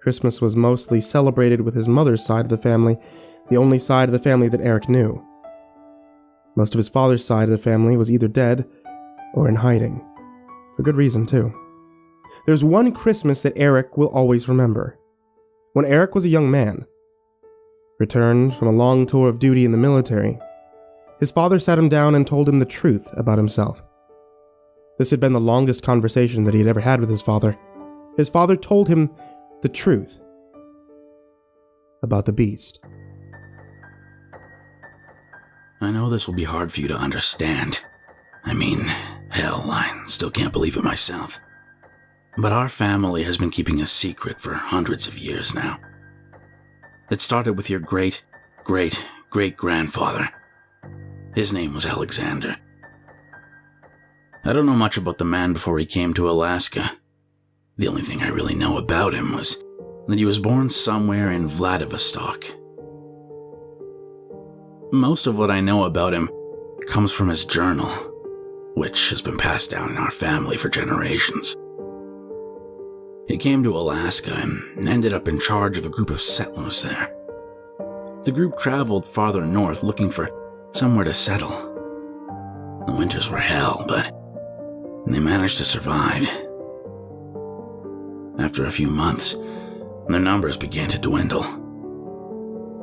Christmas was mostly celebrated with his mother's side of the family, the only side of the family that Eric knew. Most of his father's side of the family was either dead or in hiding. For good reason, too. There's one Christmas that Eric will always remember. When Eric was a young man, returned from a long tour of duty in the military, his father sat him down and told him the truth about himself. This had been the longest conversation that he had ever had with his father. His father told him the truth about the beast. I know this will be hard for you to understand. Hell, I still can't believe it myself. But our family has been keeping a secret for hundreds of years now. It started with your great-great-great-grandfather. His name was Alexander. I don't know much about the man before he came to Alaska. The only thing I really know about him was that he was born somewhere in Vladivostok. Most of what I know about him comes from his journal, which has been passed down in our family for generations. He came to Alaska and ended up in charge of a group of settlers there. The group traveled farther north looking for somewhere to settle. The winters were hell, but they managed to survive. After a few months, their numbers began to dwindle.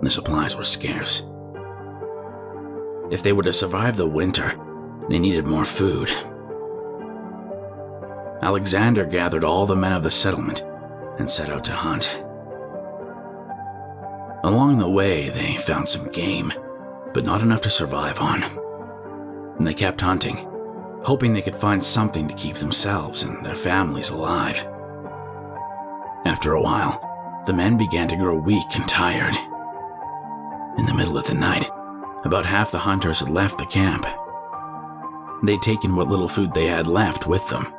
The supplies were scarce. If they were to survive the winter, they needed more food. Alexander gathered all the men of the settlement and set out to hunt. Along the way, they found some game, but not enough to survive on. and they kept hunting, hoping they could find something to keep themselves and their families alive. After a while, the men began to grow weak and tired. In the middle of the night, about half the hunters had left the camp. They'd taken what little food they had left with them.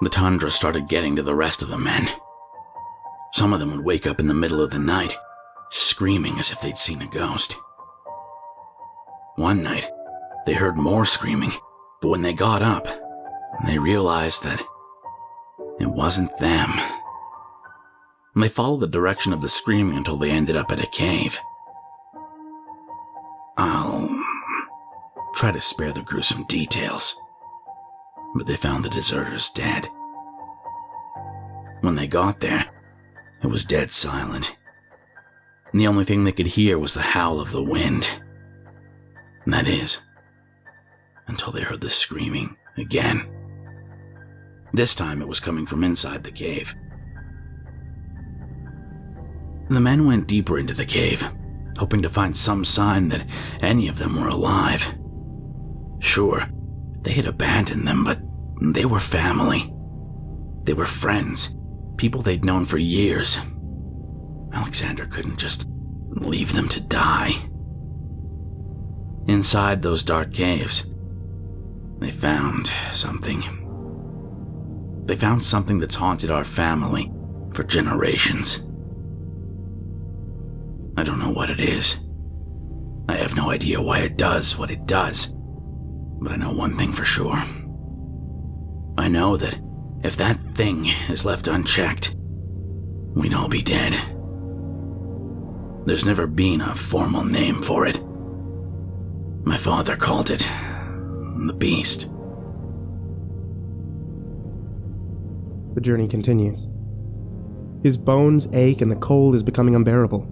The tundra started getting to the rest of the men. Some of them would wake up in the middle of the night, screaming as if they'd seen a ghost. One night, they heard more screaming, but when they got up, they realized that it wasn't them. They followed the direction of the screaming until they ended up at a cave. I'll try to spare the gruesome details, but they found the deserters dead. When they got there, it was dead silent. And the only thing they could hear was the howl of the wind. And that is, until they heard the screaming again. This time it was coming from inside the cave. The men went deeper into the cave, hoping to find some sign that any of them were alive. Sure, they had abandoned them, but they were family. They were friends, people they'd known for years. Alexander couldn't just leave them to die. Inside those dark caves, they found something. They found something that's haunted our family for generations. I don't know what it is. I have no idea why it does what it does, but I know one thing for sure. I know that if that thing is left unchecked, we'd all be dead. There's never been a formal name for it. My father called it the Beast. The journey continues. His bones ache and the cold is becoming unbearable.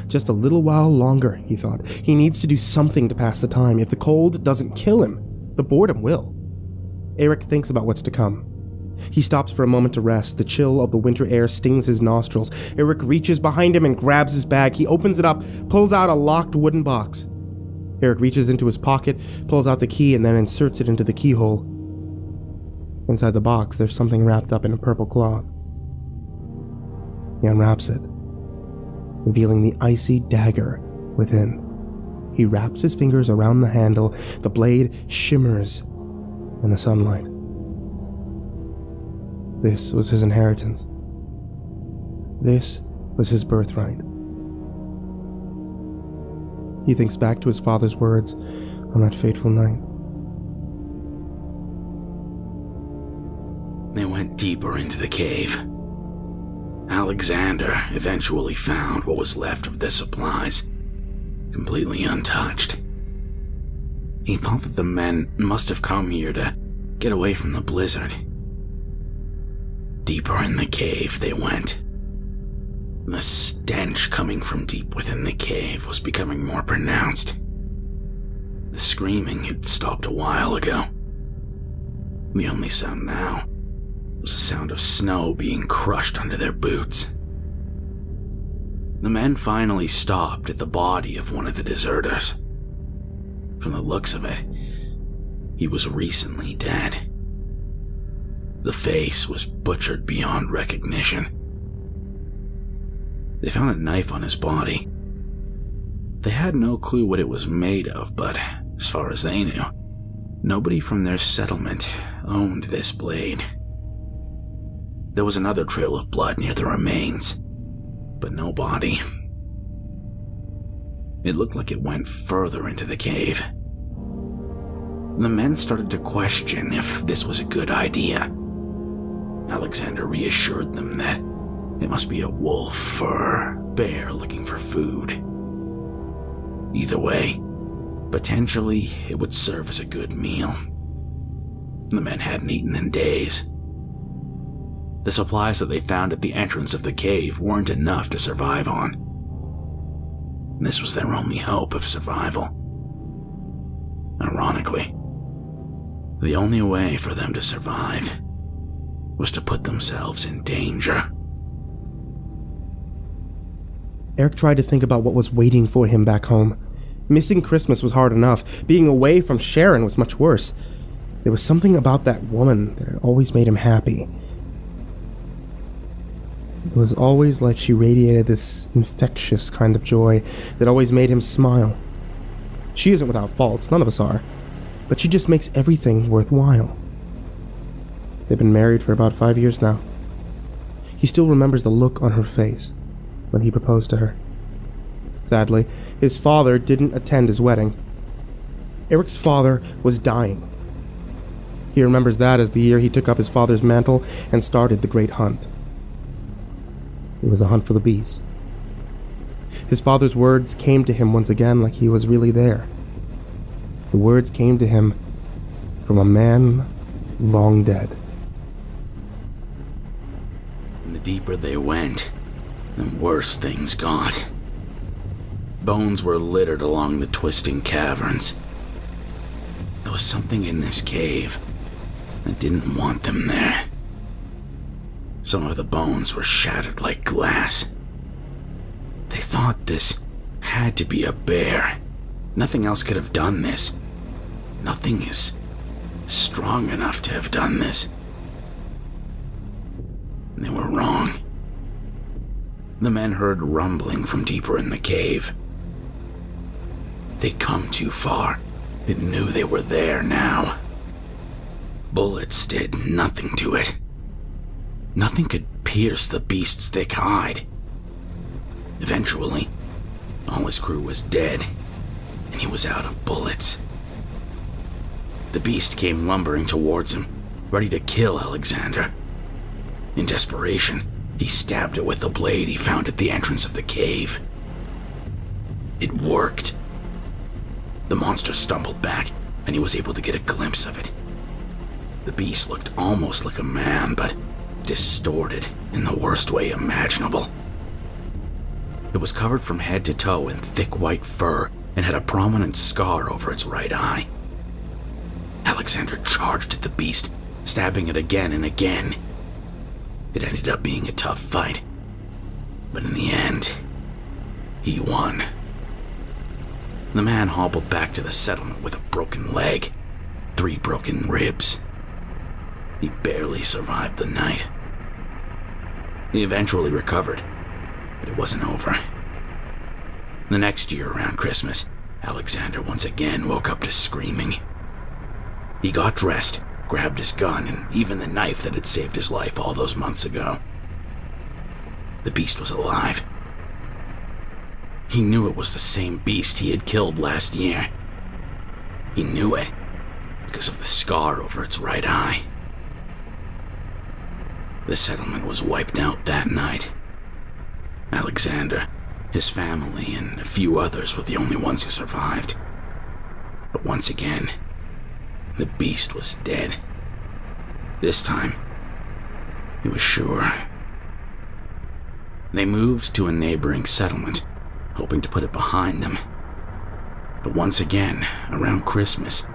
Just a little while longer, he thought. He needs to do something to pass the time. If the cold doesn't kill him, the boredom will. Eric thinks about what's to come. He stops for a moment to rest. The chill of the winter air stings his nostrils. Eric reaches behind him and grabs his bag. He opens it up, pulls out a locked wooden box. Eric reaches into his pocket, pulls out the key, and then inserts it into the keyhole. Inside the box, there's something wrapped up in a purple cloth. He unwraps it, revealing the icy dagger within. He wraps his fingers around the handle. The blade shimmers in the sunlight. This was his inheritance. This was his birthright. He thinks back to his father's words on that fateful night. They went deeper into the cave. Alexander eventually found what was left of their supplies, completely untouched. He thought that the men must have come here to get away from the blizzard. Deeper in the cave they went. The stench coming from deep within the cave was becoming more pronounced. The screaming had stopped a while ago. The only sound now was the sound of snow being crushed under their boots. The men finally stopped at the body of one of the deserters. From the looks of it, he was recently dead. The face was butchered beyond recognition. They found a knife on his body. They had no clue what it was made of, but as far as they knew, nobody from their settlement owned this blade. There was another trail of blood near the remains, but no body. It looked like it went further into the cave. The men started to question if this was a good idea. Alexander reassured them that it must be a wolf or bear looking for food. Either way, potentially it would serve as a good meal. The men hadn't eaten in days. The supplies that they found at the entrance of the cave weren't enough to survive on. This was their only hope of survival. Ironically, the only way for them to survive was to put themselves in danger. Eric tried to think about what was waiting for him back home. Missing Christmas was hard enough. Being away from Sharon was much worse. There was something about that woman that always made him happy. It was always like she radiated this infectious kind of joy that always made him smile. She isn't without faults, none of us are, but she just makes everything worthwhile. They've been married for about 5 years now. He still remembers the look on her face when he proposed to her. Sadly, his father didn't attend his wedding. Eric's father was dying. He remembers that as the year he took up his father's mantle and started the Great Hunt. It was a hunt for the beast. His father's words came to him once again like he was really there. The words came to him from a man long dead. And the deeper they went, the worse things got. Bones were littered along the twisting caverns. There was something in this cave that didn't want them there. Some of the bones were shattered like glass. They thought this had to be a bear. Nothing else could have done this. Nothing is strong enough to have done this. They were wrong. The men heard rumbling from deeper in the cave. They'd come too far. They knew they were there now. Bullets did nothing to it. Nothing could pierce the beast's thick hide. Eventually, all his crew was dead, and he was out of bullets. The beast came lumbering towards him, ready to kill Alexander. In desperation, he stabbed it with the blade he found at the entrance of the cave. It worked. The monster stumbled back, and he was able to get a glimpse of it. The beast looked almost like a man, but distorted in the worst way imaginable. It was covered from head to toe in thick white fur and had a prominent scar over its right eye. Alexander charged at the beast, stabbing it again and again. It ended up being a tough fight, but in the end, he won. The man hobbled back to the settlement with a broken leg, 3 broken ribs. He barely survived the night. He eventually recovered, but it wasn't over. The next year around Christmas, Alexander once again woke up to screaming. He got dressed, grabbed his gun, and even the knife that had saved his life all those months ago. The beast was alive. He knew it was the same beast he had killed last year. He knew it because of the scar over its right eye. The settlement was wiped out that night. Alexander, his family, and a few others were the only ones who survived. But once again, the beast was dead. This time, he was sure. They moved to a neighboring settlement, hoping to put it behind them. But once again, around Christmas,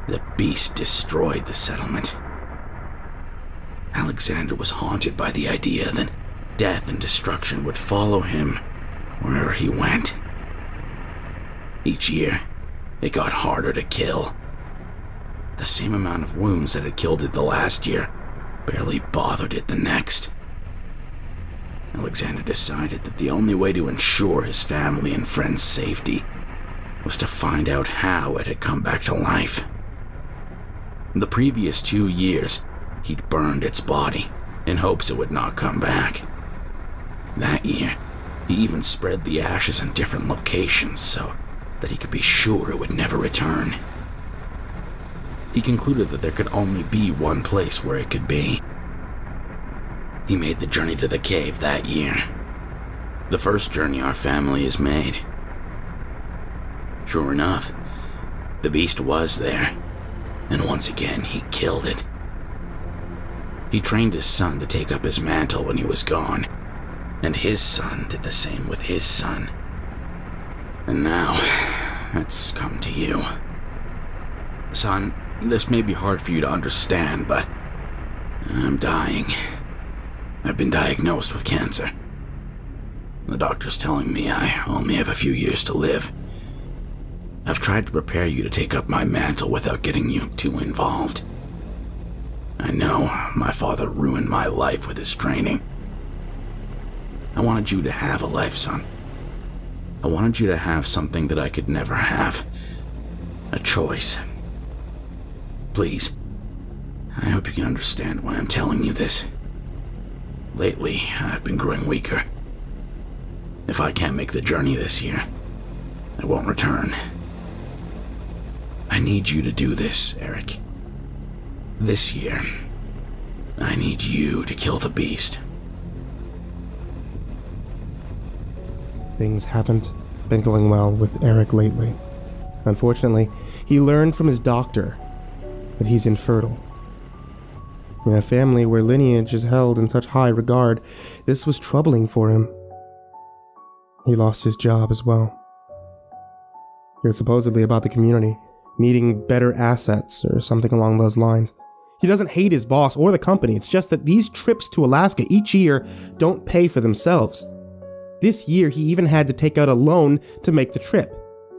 the beast destroyed the settlement. Alexander was haunted by the idea that death and destruction would follow him wherever he went. Each year, it got harder to kill. The same amount of wounds that had killed it the last year barely bothered it the next. Alexander decided that the only way to ensure his family and friends' safety was to find out how it had come back to life. The previous 2 years, he'd burned its body in hopes it would not come back. That year, he even spread the ashes in different locations so that he could be sure it would never return. He concluded that there could only be one place where it could be. He made the journey to the cave that year. The first journey our family has made. Sure enough, the beast was there, and once again he killed it. He trained his son to take up his mantle when he was gone, and his son did the same with his son. And now, it's come to you. Son, this may be hard for you to understand, but I'm dying. I've been diagnosed with cancer. The doctor's telling me I only have a few years to live. I've tried to prepare you to take up my mantle without getting you too involved. I know my father ruined my life with his training. I wanted you to have a life, son. I wanted you to have something that I could never have. A choice. Please, I hope you can understand why I'm telling you this. Lately, I've been growing weaker. If I can't make the journey this year, I won't return. I need you to do this, Eric. This year, I need you to kill the beast. Things haven't been going well with Eric lately. Unfortunately, he learned from his doctor that he's infertile. In a family where lineage is held in such high regard, this was troubling for him. He lost his job as well. It was supposedly about the community, needing better assets or something along those lines. He doesn't hate his boss or the company, it's just that these trips to Alaska each year don't pay for themselves. This year, he even had to take out a loan to make the trip.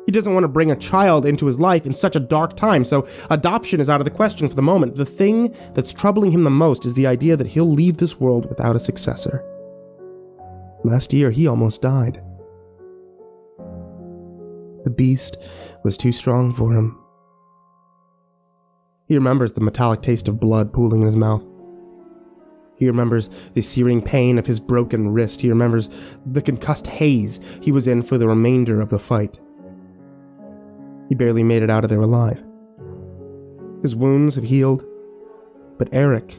He doesn't want to bring a child into his life in such a dark time, so adoption is out of the question for the moment. The thing that's troubling him the most is the idea that he'll leave this world without a successor. Last year, he almost died. The beast was too strong for him. He remembers the metallic taste of blood pooling in his mouth. He remembers the searing pain of his broken wrist. He remembers the concussed haze he was in for the remainder of the fight. He barely made it out of there alive. His wounds have healed, but Eric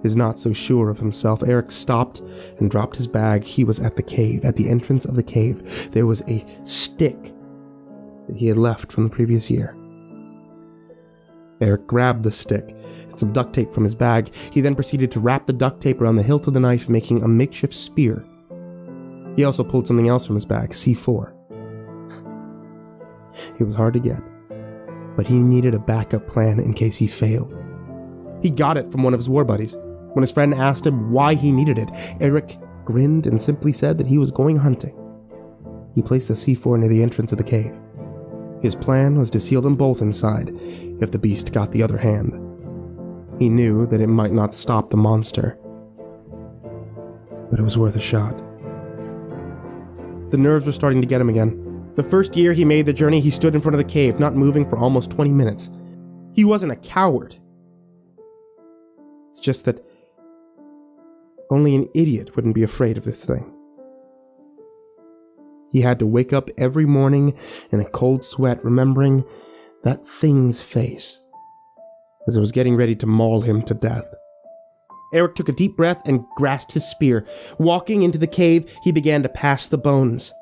is not so sure of himself. Eric stopped and dropped his bag. He was at the cave. At the entrance of the cave, there was a stick that he had left from the previous year. Eric grabbed the stick and some duct tape from his bag. He then proceeded to wrap the duct tape around the hilt of the knife, making a makeshift spear. He also pulled something else from his bag, C4. It was hard to get, but he needed a backup plan in case he failed. He got it from one of his war buddies. When his friend asked him why he needed it, Eric grinned and simply said that he was going hunting. He placed the C4 near the entrance of the cave. His plan was to seal them both inside if the beast got the other hand. He knew that it might not stop the monster, but it was worth a shot. The nerves were starting to get him again. The first year he made the journey, he stood in front of the cave, not moving for almost 20 minutes. He wasn't a coward. It's just that only an idiot wouldn't be afraid of this thing. He had to wake up every morning in a cold sweat, remembering that thing's face as it was getting ready to maul him to death. Eric took a deep breath and grasped his spear. Walking into the cave, he began to pass the bones.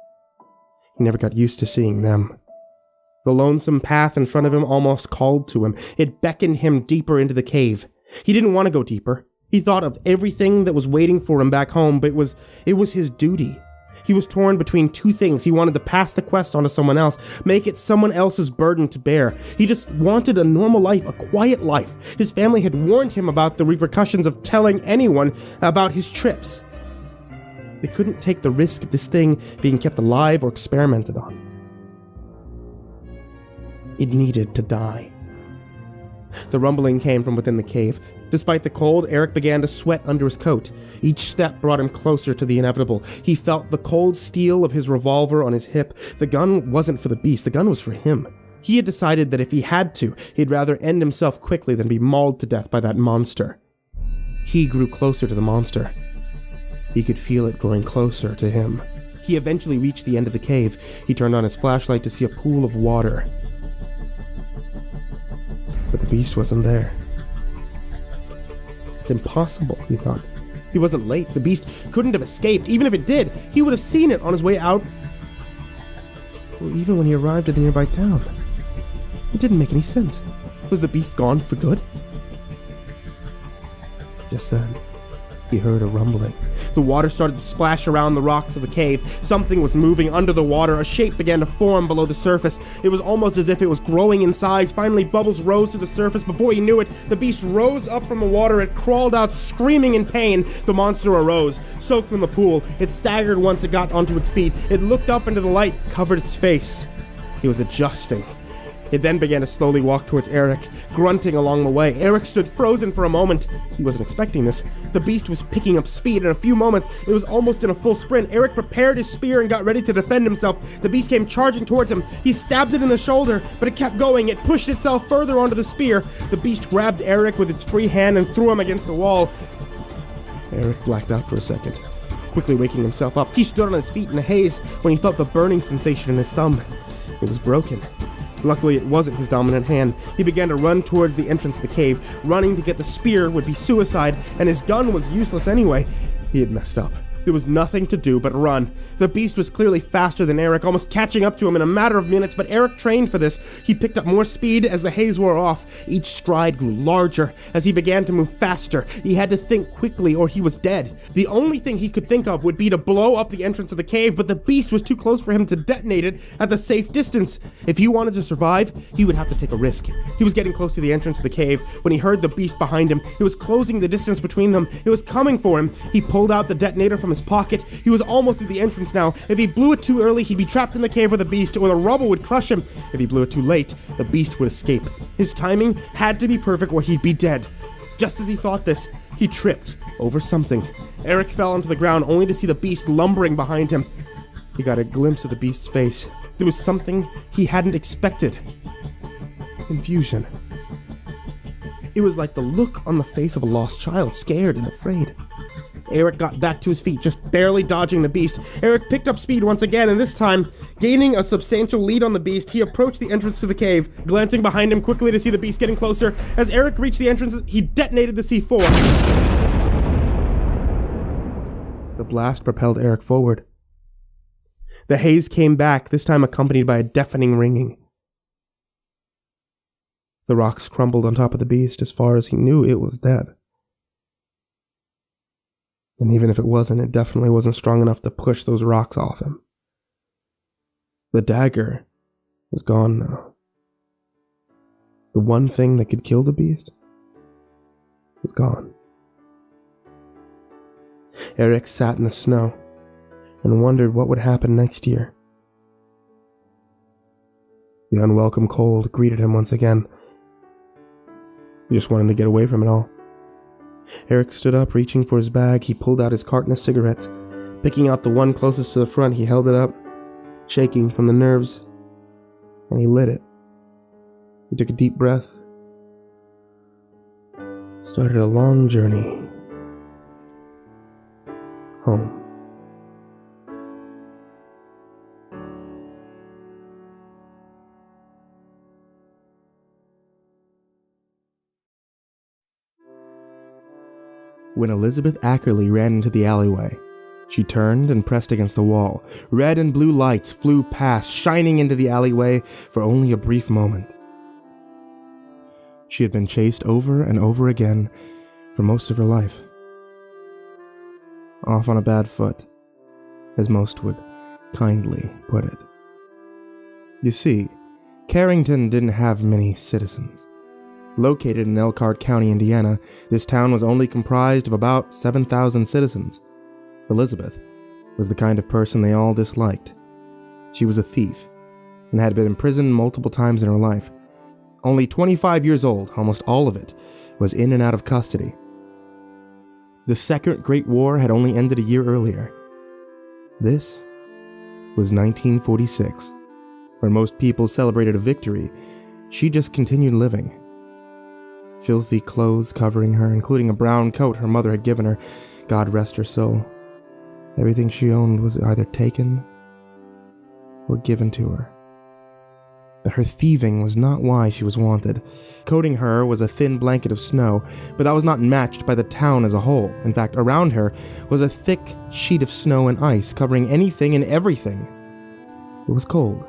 He never got used to seeing them. The lonesome path in front of him almost called to him. It beckoned him deeper into the cave. He didn't want to go deeper. He thought of everything that was waiting for him back home, but it was his duty. He was torn between two things. He wanted to pass the quest on to someone else, make it someone else's burden to bear. He just wanted a normal life, a quiet life. His family had warned him about the repercussions of telling anyone about his trips. They couldn't take the risk of this thing being kept alive or experimented on. It needed to die. The rumbling came from within the cave. Despite the cold, Eric began to sweat under his coat. Each step brought him closer to the inevitable. He felt the cold steel of his revolver on his hip. The gun wasn't for the beast, the gun was for him. He had decided that if he had to, he'd rather end himself quickly than be mauled to death by that monster. He grew closer to the monster. He could feel it growing closer to him. He eventually reached the end of the cave. He turned on his flashlight to see a pool of water. But the beast wasn't there. It's impossible, he thought. He wasn't late. The beast couldn't have escaped. Even if it did, he would have seen it on his way out. Or even when he arrived at the nearby town. It didn't make any sense. Was the beast gone for good? Just then, he heard a rumbling. The water started to splash around the rocks of the cave. Something was moving under the water. A shape began to form below the surface. It was almost as if it was growing in size. Finally, bubbles rose to the surface. Before he knew it, the beast rose up from the water. It crawled out, screaming in pain. The monster arose, soaked from the pool. It staggered once it got onto its feet. It looked up into the light, covered its face. He was adjusting. It then began to slowly walk towards Eric, grunting along the way. Eric stood frozen for a moment. He wasn't expecting this. The beast was picking up speed. In a few moments, it was almost in a full sprint. Eric prepared his spear and got ready to defend himself. The beast came charging towards him. He stabbed it in the shoulder, but it kept going. It pushed itself further onto the spear. The beast grabbed Eric with its free hand and threw him against the wall. Eric blacked out for a second, quickly waking himself up. He stood on his feet in the haze when he felt the burning sensation in his thumb. It was broken. Luckily, it wasn't his dominant hand. He began to run towards the entrance of the cave. Running to get the spear would be suicide, and his gun was useless anyway. He had messed up. There was nothing to do but run. The beast was clearly faster than Eric, almost catching up to him in a matter of minutes, but Eric trained for this. He picked up more speed as the haze wore off. Each stride grew larger as he began to move faster. He had to think quickly or he was dead. The only thing he could think of would be to blow up the entrance of the cave, but the beast was too close for him to detonate it at the safe distance. If he wanted to survive, he would have to take a risk. He was getting close to the entrance of the cave when he heard the beast behind him. It was closing the distance between them. It was coming for him. He pulled out the detonator from his pocket. He was almost at the entrance now. If he blew it too early, he'd be trapped in the cave with the beast, or the rubble would crush him. If he blew it too late, the beast would escape. His timing had to be perfect or he'd be dead. Just as he thought this, he tripped over something. Eric fell onto the ground only to see the beast lumbering behind him. He got a glimpse of the beast's face. There was something he hadn't expected. Confusion. It was like the look on the face of a lost child, scared and afraid. Eric got back to his feet, just barely dodging the beast. Eric picked up speed once again, and this time, gaining a substantial lead on the beast, he approached the entrance to the cave, glancing behind him quickly to see the beast getting closer. As Eric reached the entrance, he detonated the C4. The blast propelled Eric forward. The haze came back, this time accompanied by a deafening ringing. The rocks crumbled on top of the beast. As far as he knew, it was dead. And even if it wasn't, it definitely wasn't strong enough to push those rocks off him. The dagger was gone now. The one thing that could kill the beast was gone. Eric sat in the snow and wondered what would happen next year. The unwelcome cold greeted him once again. He just wanted to get away from it all. Eric stood up, reaching for his bag. He pulled out his carton of cigarettes. Picking out the one closest to the front, he held it up, shaking from the nerves, and he lit it. He took a deep breath. Started a long journey home. When Elizabeth Ackerley ran into the alleyway, she turned and pressed against the wall. Red and blue lights flew past, shining into the alleyway for only a brief moment. She had been chased over and over again for most of her life. Off on a bad foot, as most would kindly put it. You see, Carrington didn't have many citizens. Located in Elkhart County, Indiana, this town was only comprised of about 7,000 citizens. Elizabeth was the kind of person they all disliked. She was a thief and had been imprisoned multiple times in her life. Only 25 years old, almost all of it was in and out of custody. The Second Great War had only ended a year earlier. This was 1946, where most people celebrated a victory. She just continued living. Filthy clothes covering her, including a brown coat her mother had given her. God rest her soul. Everything she owned was either taken or given to her. But her thieving was not why she was wanted. Coating her was a thin blanket of snow, but that was not matched by the town as a whole. In fact, around her was a thick sheet of snow and ice covering anything and everything. It was cold.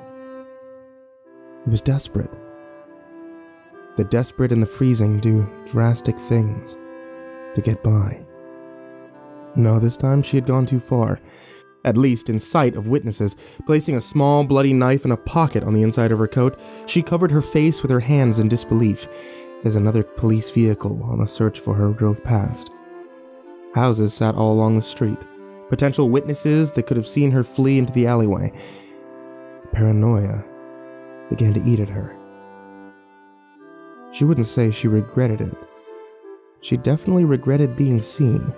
It was desperate. The desperate and the freezing do drastic things to get by. No, this time she had gone too far, at least in sight of witnesses. Placing a small bloody knife in a pocket on the inside of her coat, she covered her face with her hands in disbelief as another police vehicle on a search for her drove past. Houses sat all along the street, potential witnesses that could have seen her flee into the alleyway. Paranoia began to eat at her. She wouldn't say she regretted it. She definitely regretted being seen.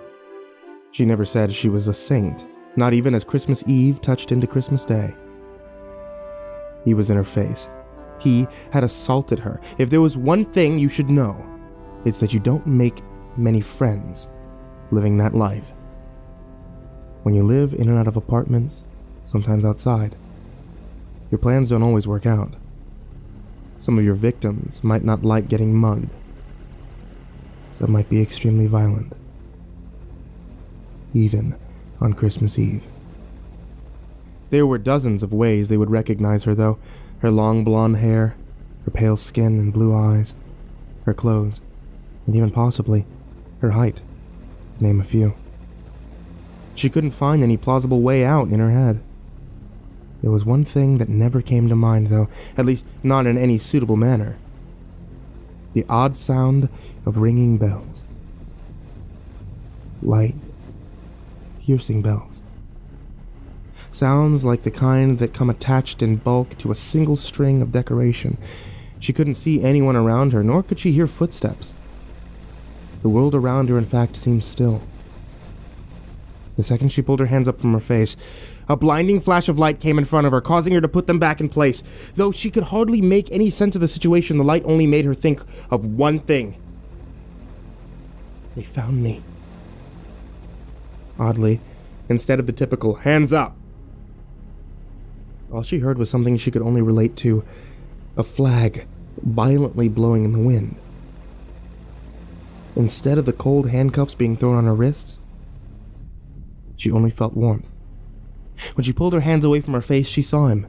She never said she was a saint, not even as Christmas Eve touched into Christmas Day. He was in her face. He had assaulted her. If there was one thing you should know, it's that you don't make many friends living that life. When you live in and out of apartments, sometimes outside, your plans don't always work out. Some of your victims might not like getting mugged. Some might be extremely violent. Even on Christmas Eve. There were dozens of ways they would recognize her, though. Her long blonde hair, her pale skin and blue eyes, her clothes, and even possibly her height, to name a few. She couldn't find any plausible way out in her head. There was one thing that never came to mind, though, at least not in any suitable manner. The odd sound of ringing bells. Light, piercing bells. Sounds like the kind that come attached in bulk to a single string of decoration. She couldn't see anyone around her, nor could she hear footsteps. The world around her, in fact, seemed still. The second she pulled her hands up from her face, a blinding flash of light came in front of her, causing her to put them back in place. Though she could hardly make any sense of the situation, the light only made her think of one thing. They found me. Oddly, instead of the typical, hands up, all she heard was something she could only relate to, a flag violently blowing in the wind. Instead of the cold handcuffs being thrown on her wrists, she only felt warmth. When she pulled her hands away from her face, she saw him.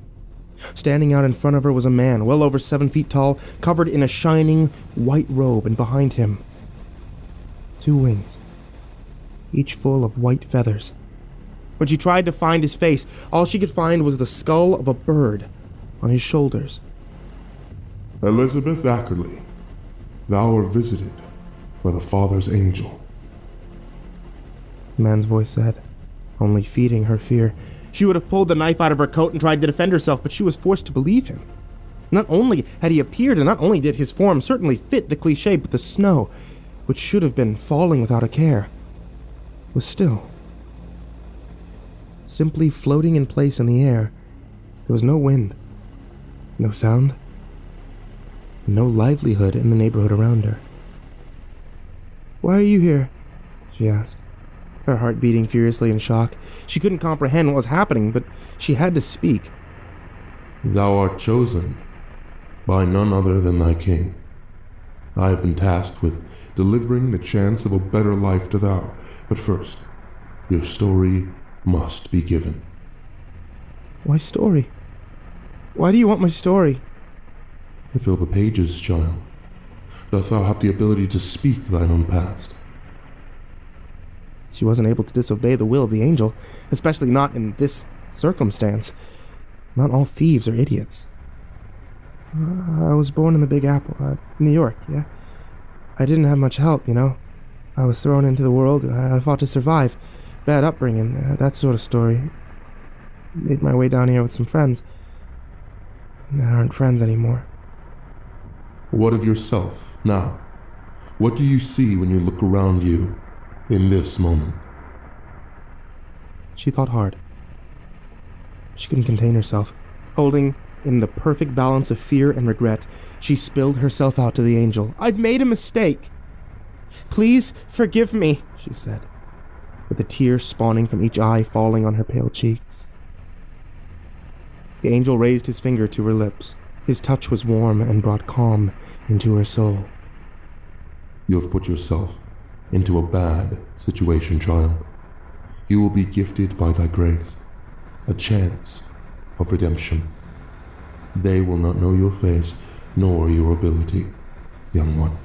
Standing out in front of her was a man, well over 7 feet tall, covered in a shining white robe, and behind him, 2 wings, each full of white feathers. When she tried to find his face, all she could find was the skull of a bird on his shoulders. Elizabeth Ackerley, thou art visited by the Father's angel. The man's voice said, only feeding her fear. She would have pulled the knife out of her coat and tried to defend herself, but she was forced to believe him. Not only had he appeared, and not only did his form certainly fit the cliché, but the snow, which should have been falling without a care, was still. Simply floating in place in the air. There was no wind, no sound, and no livelihood in the neighborhood around her. "Why are you here?" she asked, her heart beating furiously in shock. She couldn't comprehend what was happening, but she had to speak. Thou art chosen by none other than thy king. I have been tasked with delivering the chance of a better life to thou. But first, your story must be given. "Why story? Why do you want my story?" To fill the pages, child. Dost thou have the ability to speak thine own past? She wasn't able to disobey the will of the angel, especially not in this circumstance. Not all thieves are idiots. I was born in the Big Apple, New York, yeah. I didn't have much help, you know. I was thrown into the world, I fought to survive. Bad upbringing, that sort of story. Made my way down here with some friends that aren't friends anymore. What of yourself, now? What do you see when you look around you in this moment? She thought hard. She couldn't contain herself. Holding in the perfect balance of fear and regret, she spilled herself out to the angel. "I've made a mistake. Please forgive me," she said, with a tear spawning from each eye falling on her pale cheeks. The angel raised his finger to her lips. His touch was warm and brought calm into her soul. You have put yourself into a bad situation, child. You will be gifted by thy grace a chance of redemption. They will not know your face nor your ability, young one.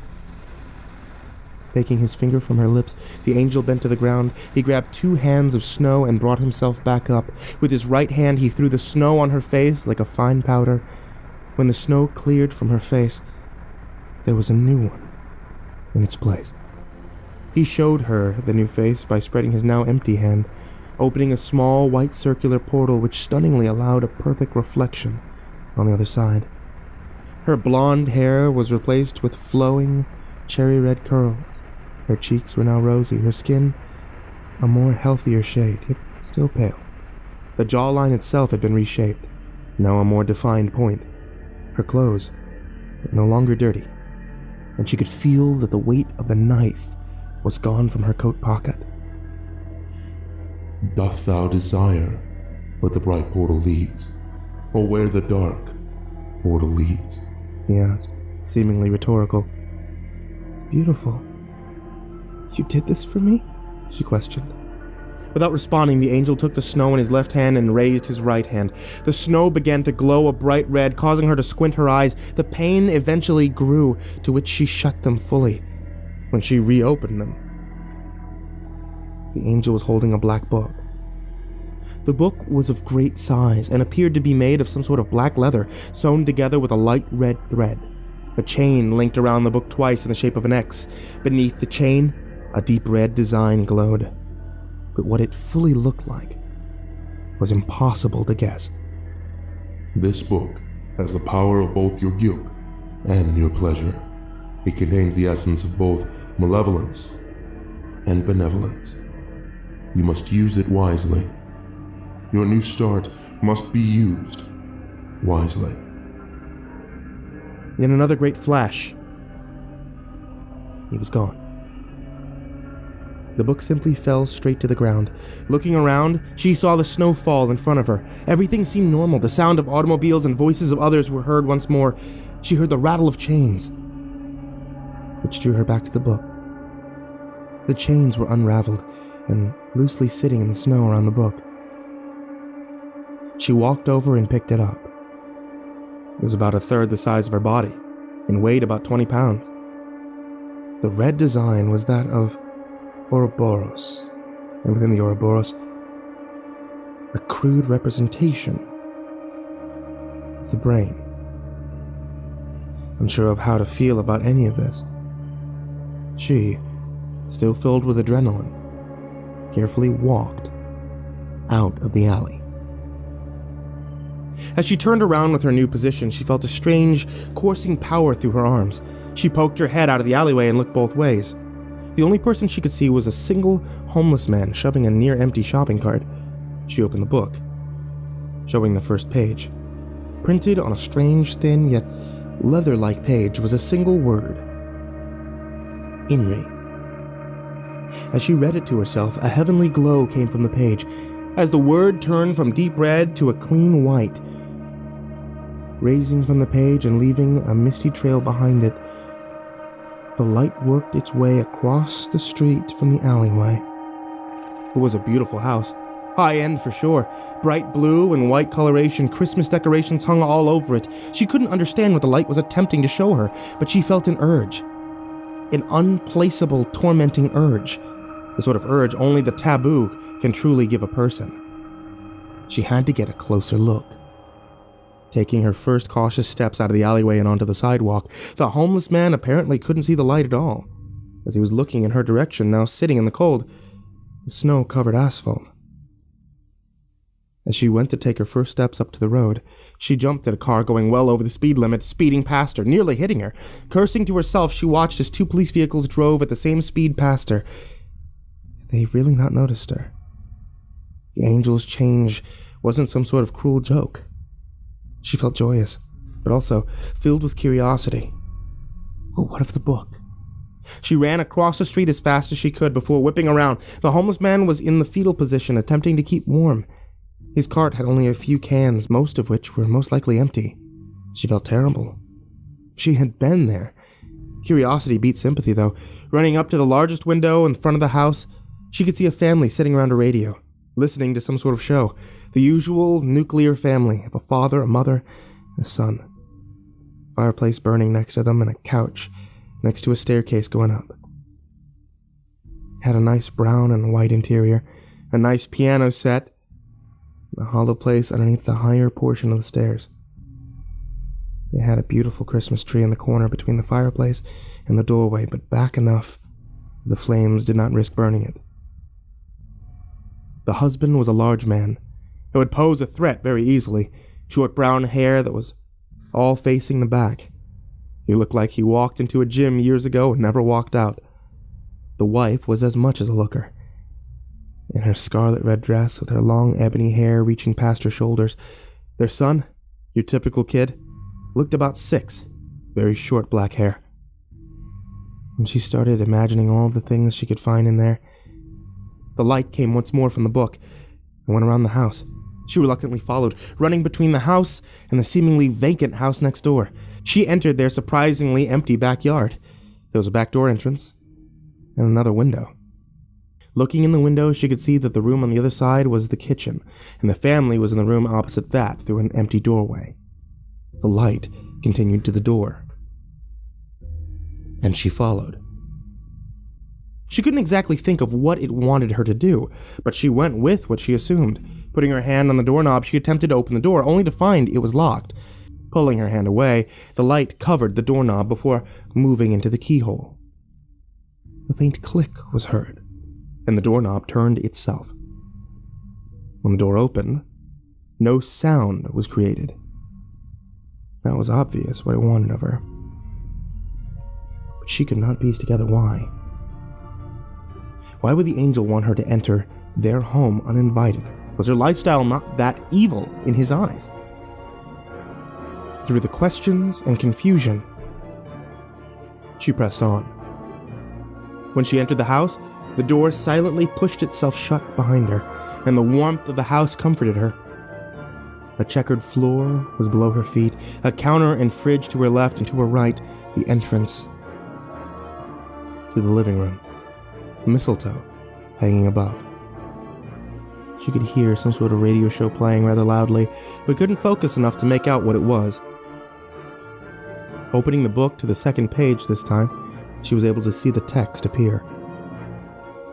Taking his finger from her lips, the angel bent to the ground. He grabbed 2 hands of snow and brought himself back up. With his right hand, he threw the snow on her face like a fine powder. When the snow cleared from her face, there was a new one in its place. He showed her the new face by spreading his now empty hand, opening a small white circular portal which stunningly allowed a perfect reflection on the other side. Her blonde hair was replaced with flowing, cherry-red curls. Her cheeks were now rosy, her skin a more healthier shade, yet still pale. The jawline itself had been reshaped, now a more defined point. Her clothes were no longer dirty, and she could feel that the weight of the knife was gone from her coat pocket. Doth thou desire where the bright portal leads, or where the dark portal leads? He asked, seemingly rhetorical. It's beautiful. You did this for me? She questioned. Without responding, the angel took the snow in his left hand and raised his right hand. The snow began to glow a bright red, causing her to squint her eyes. The pain eventually grew, to which she shut them fully. When she reopened them, the angel was holding a black book. The book was of great size and appeared to be made of some sort of black leather, sewn together with a light red thread. A chain linked around the book twice in the shape of an X. Beneath the chain, a deep red design glowed. But what it fully looked like was impossible to guess. This book has the power of both your guilt and your pleasure. It contains the essence of both malevolence and benevolence. You must use it wisely. Your new start must be used wisely. In another great flash, he was gone. The book simply fell straight to the ground. Looking around, she saw the snow fall in front of her. Everything seemed normal. The sound of automobiles and voices of others were heard once more. She heard the rattle of chains, which drew her back to the book. The chains were unraveled and loosely sitting in the snow around the book. She walked over and picked it up. It was about a third the size of her body and weighed about 20 pounds. The red design was that of Ouroboros, and within the Ouroboros, a crude representation of the brain. Unsure of how to feel about any of this, she, still filled with adrenaline, carefully walked out of the alley. As she turned around with her new position, she felt a strange, coursing power through her arms. She poked her head out of the alleyway and looked both ways. The only person she could see was a single homeless man shoving a near-empty shopping cart. She opened the book, showing the first page. Printed on a strange, thin, yet leather-like page was a single word: Inri. As she read it to herself, a heavenly glow came from the page, as the word turned from deep red to a clean white. Raising from the page and leaving a misty trail behind it, the light worked its way across the street from the alleyway. It was a beautiful house. High-end for sure. Bright blue and white coloration, Christmas decorations hung all over it. She couldn't understand what the light was attempting to show her, but she felt an urge. An unplaceable, tormenting urge. The sort of urge only the taboo can truly give a person. She had to get a closer look. Taking her first cautious steps out of the alleyway and onto the sidewalk, the homeless man apparently couldn't see the light at all. As he was looking in her direction, now sitting in the cold, the snow-covered asphalt. As she went to take her first steps up to the road, she jumped at a car going well over the speed limit, speeding past her, nearly hitting her. Cursing to herself, she watched as 2 police vehicles drove at the same speed past her. They really not noticed her. The angel's change wasn't some sort of cruel joke. She felt joyous, but also filled with curiosity. Oh, what of the book? She ran across the street as fast as she could before whipping around. The homeless man was in the fetal position, attempting to keep warm. His cart had only a few cans, most of which were most likely empty. She felt terrible. She had been there. Curiosity beat sympathy, though. Running up to the largest window in front of the house, she could see a family sitting around a radio, listening to some sort of show. The usual nuclear family of a father, a mother, and a son. Fireplace burning next to them and a couch next to a staircase going up. It had a nice brown and white interior, a nice piano set, and a hollow place underneath the higher portion of the stairs. They had a beautiful Christmas tree in the corner between the fireplace and the doorway, but back enough the flames did not risk burning it. The husband was a large man. It would pose a threat very easily. Short brown hair that was all facing the back. He looked like he walked into a gym years ago and never walked out. The wife was as much as a looker. In her scarlet red dress with her long ebony hair reaching past her shoulders. Their son, your typical kid, looked about 6, very short black hair. When she started imagining all the things she could find in there, the light came once more from the book and went around the house. She reluctantly followed, running between the house and the seemingly vacant house next door. She entered their surprisingly empty backyard. There was a back door entrance and another window. Looking in the window, she could see that the room on the other side was the kitchen, and the family was in the room opposite that through an empty doorway. The light continued to the door, and she followed. She couldn't exactly think of what it wanted her to do, but she went with what she assumed. Putting her hand on the doorknob, she attempted to open the door, only to find it was locked. Pulling her hand away, the light covered the doorknob before moving into the keyhole. A faint click was heard, and the doorknob turned itself. When the door opened, no sound was created. That was obvious what it wanted of her. But she could not piece together why. Why would the angel want her to enter their home uninvited? Was her lifestyle not that evil in his eyes? Through the questions and confusion, she pressed on. When she entered the house, the door silently pushed itself shut behind her, and the warmth of the house comforted her. A checkered floor was below her feet, a counter and fridge to her left, and to her right, the entrance to the living room. Mistletoe hanging above. She could hear some sort of radio show playing rather loudly, but couldn't focus enough to make out what it was. Opening the book to the second page this time, she was able to see the text appear,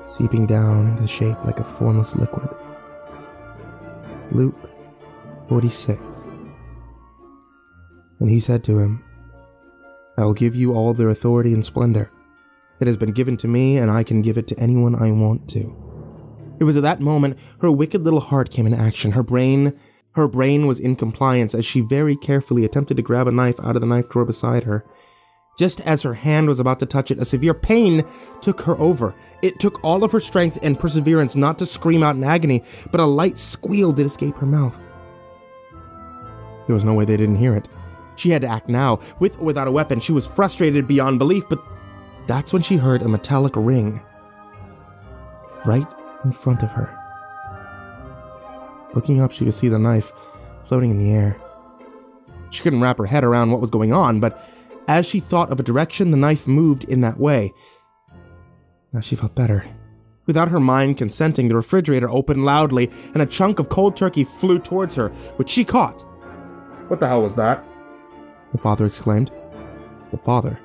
seeping down into shape like a formless liquid. Luke 46. And he said to him, I will give you all their authority and splendor. It has been given to me, and I can give it to anyone I want to. It was at that moment her wicked little heart came into action. Her brain was in compliance as she very carefully attempted to grab a knife out of the knife drawer beside her. Just as her hand was about to touch it, a severe pain took her over. It took all of her strength and perseverance not to scream out in agony, but a light squeal did escape her mouth. There was no way they didn't hear it. She had to act now. With or without a weapon, she was frustrated beyond belief, but that's when she heard a metallic ring right in front of her. Looking up, she could see the knife floating in the air. She couldn't wrap her head around what was going on, but as she thought of a direction, the knife moved in that way. Now she felt better. Without her mind consenting, the refrigerator opened loudly, and a chunk of cold turkey flew towards her, which she caught. What the hell was that? The father exclaimed. The father.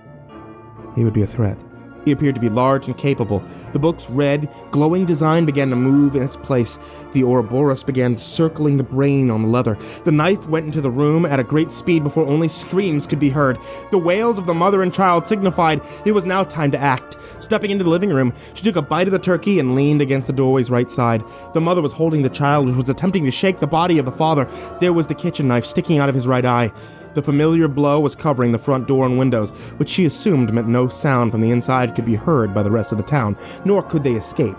He would be a threat. He appeared to be large and capable. The book's red, glowing design began to move in its place. The Ouroboros began circling the brain on the leather. The knife went into the room at a great speed before only screams could be heard. The wails of the mother and child signified it was now time to act. Stepping into the living room, she took a bite of the turkey and leaned against the doorway's right side. The mother was holding the child, which was attempting to shake the body of the father. There was the kitchen knife sticking out of his right eye. The familiar blow was covering the front door and windows, which she assumed meant no sound from the inside could be heard by the rest of the town, nor could they escape.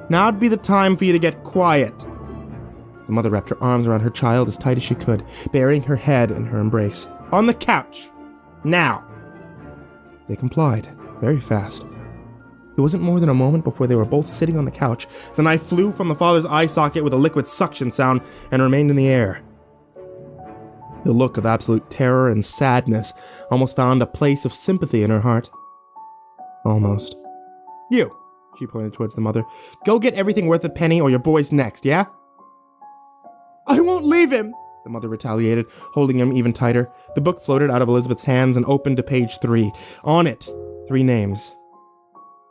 Now'd be the time for you to get quiet. The mother wrapped her arms around her child as tight as she could, burying her head in her embrace. On the couch! Now! They complied, very fast. It wasn't more than a moment before they were both sitting on the couch. The knife flew from the father's eye socket with a liquid suction sound and remained in the air. The look of absolute terror and sadness almost found a place of sympathy in her heart. Almost. You, she pointed towards the mother. Go get everything worth a penny or your boy's next, yeah? I won't leave him, the mother retaliated, holding him even tighter. The book floated out of Elizabeth's hands and opened to page 3. On it, 3 names.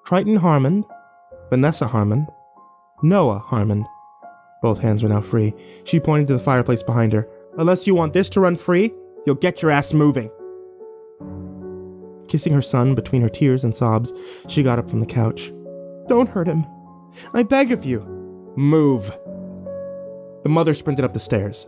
Triton Harmon, Vanessa Harmon, Noah Harmon. Both hands were now free. She pointed to the fireplace behind her. Unless you want this to run free, you'll get your ass moving. Kissing her son between her tears and sobs, she got up from the couch. Don't hurt him. I beg of you. Move. The mother sprinted up the stairs.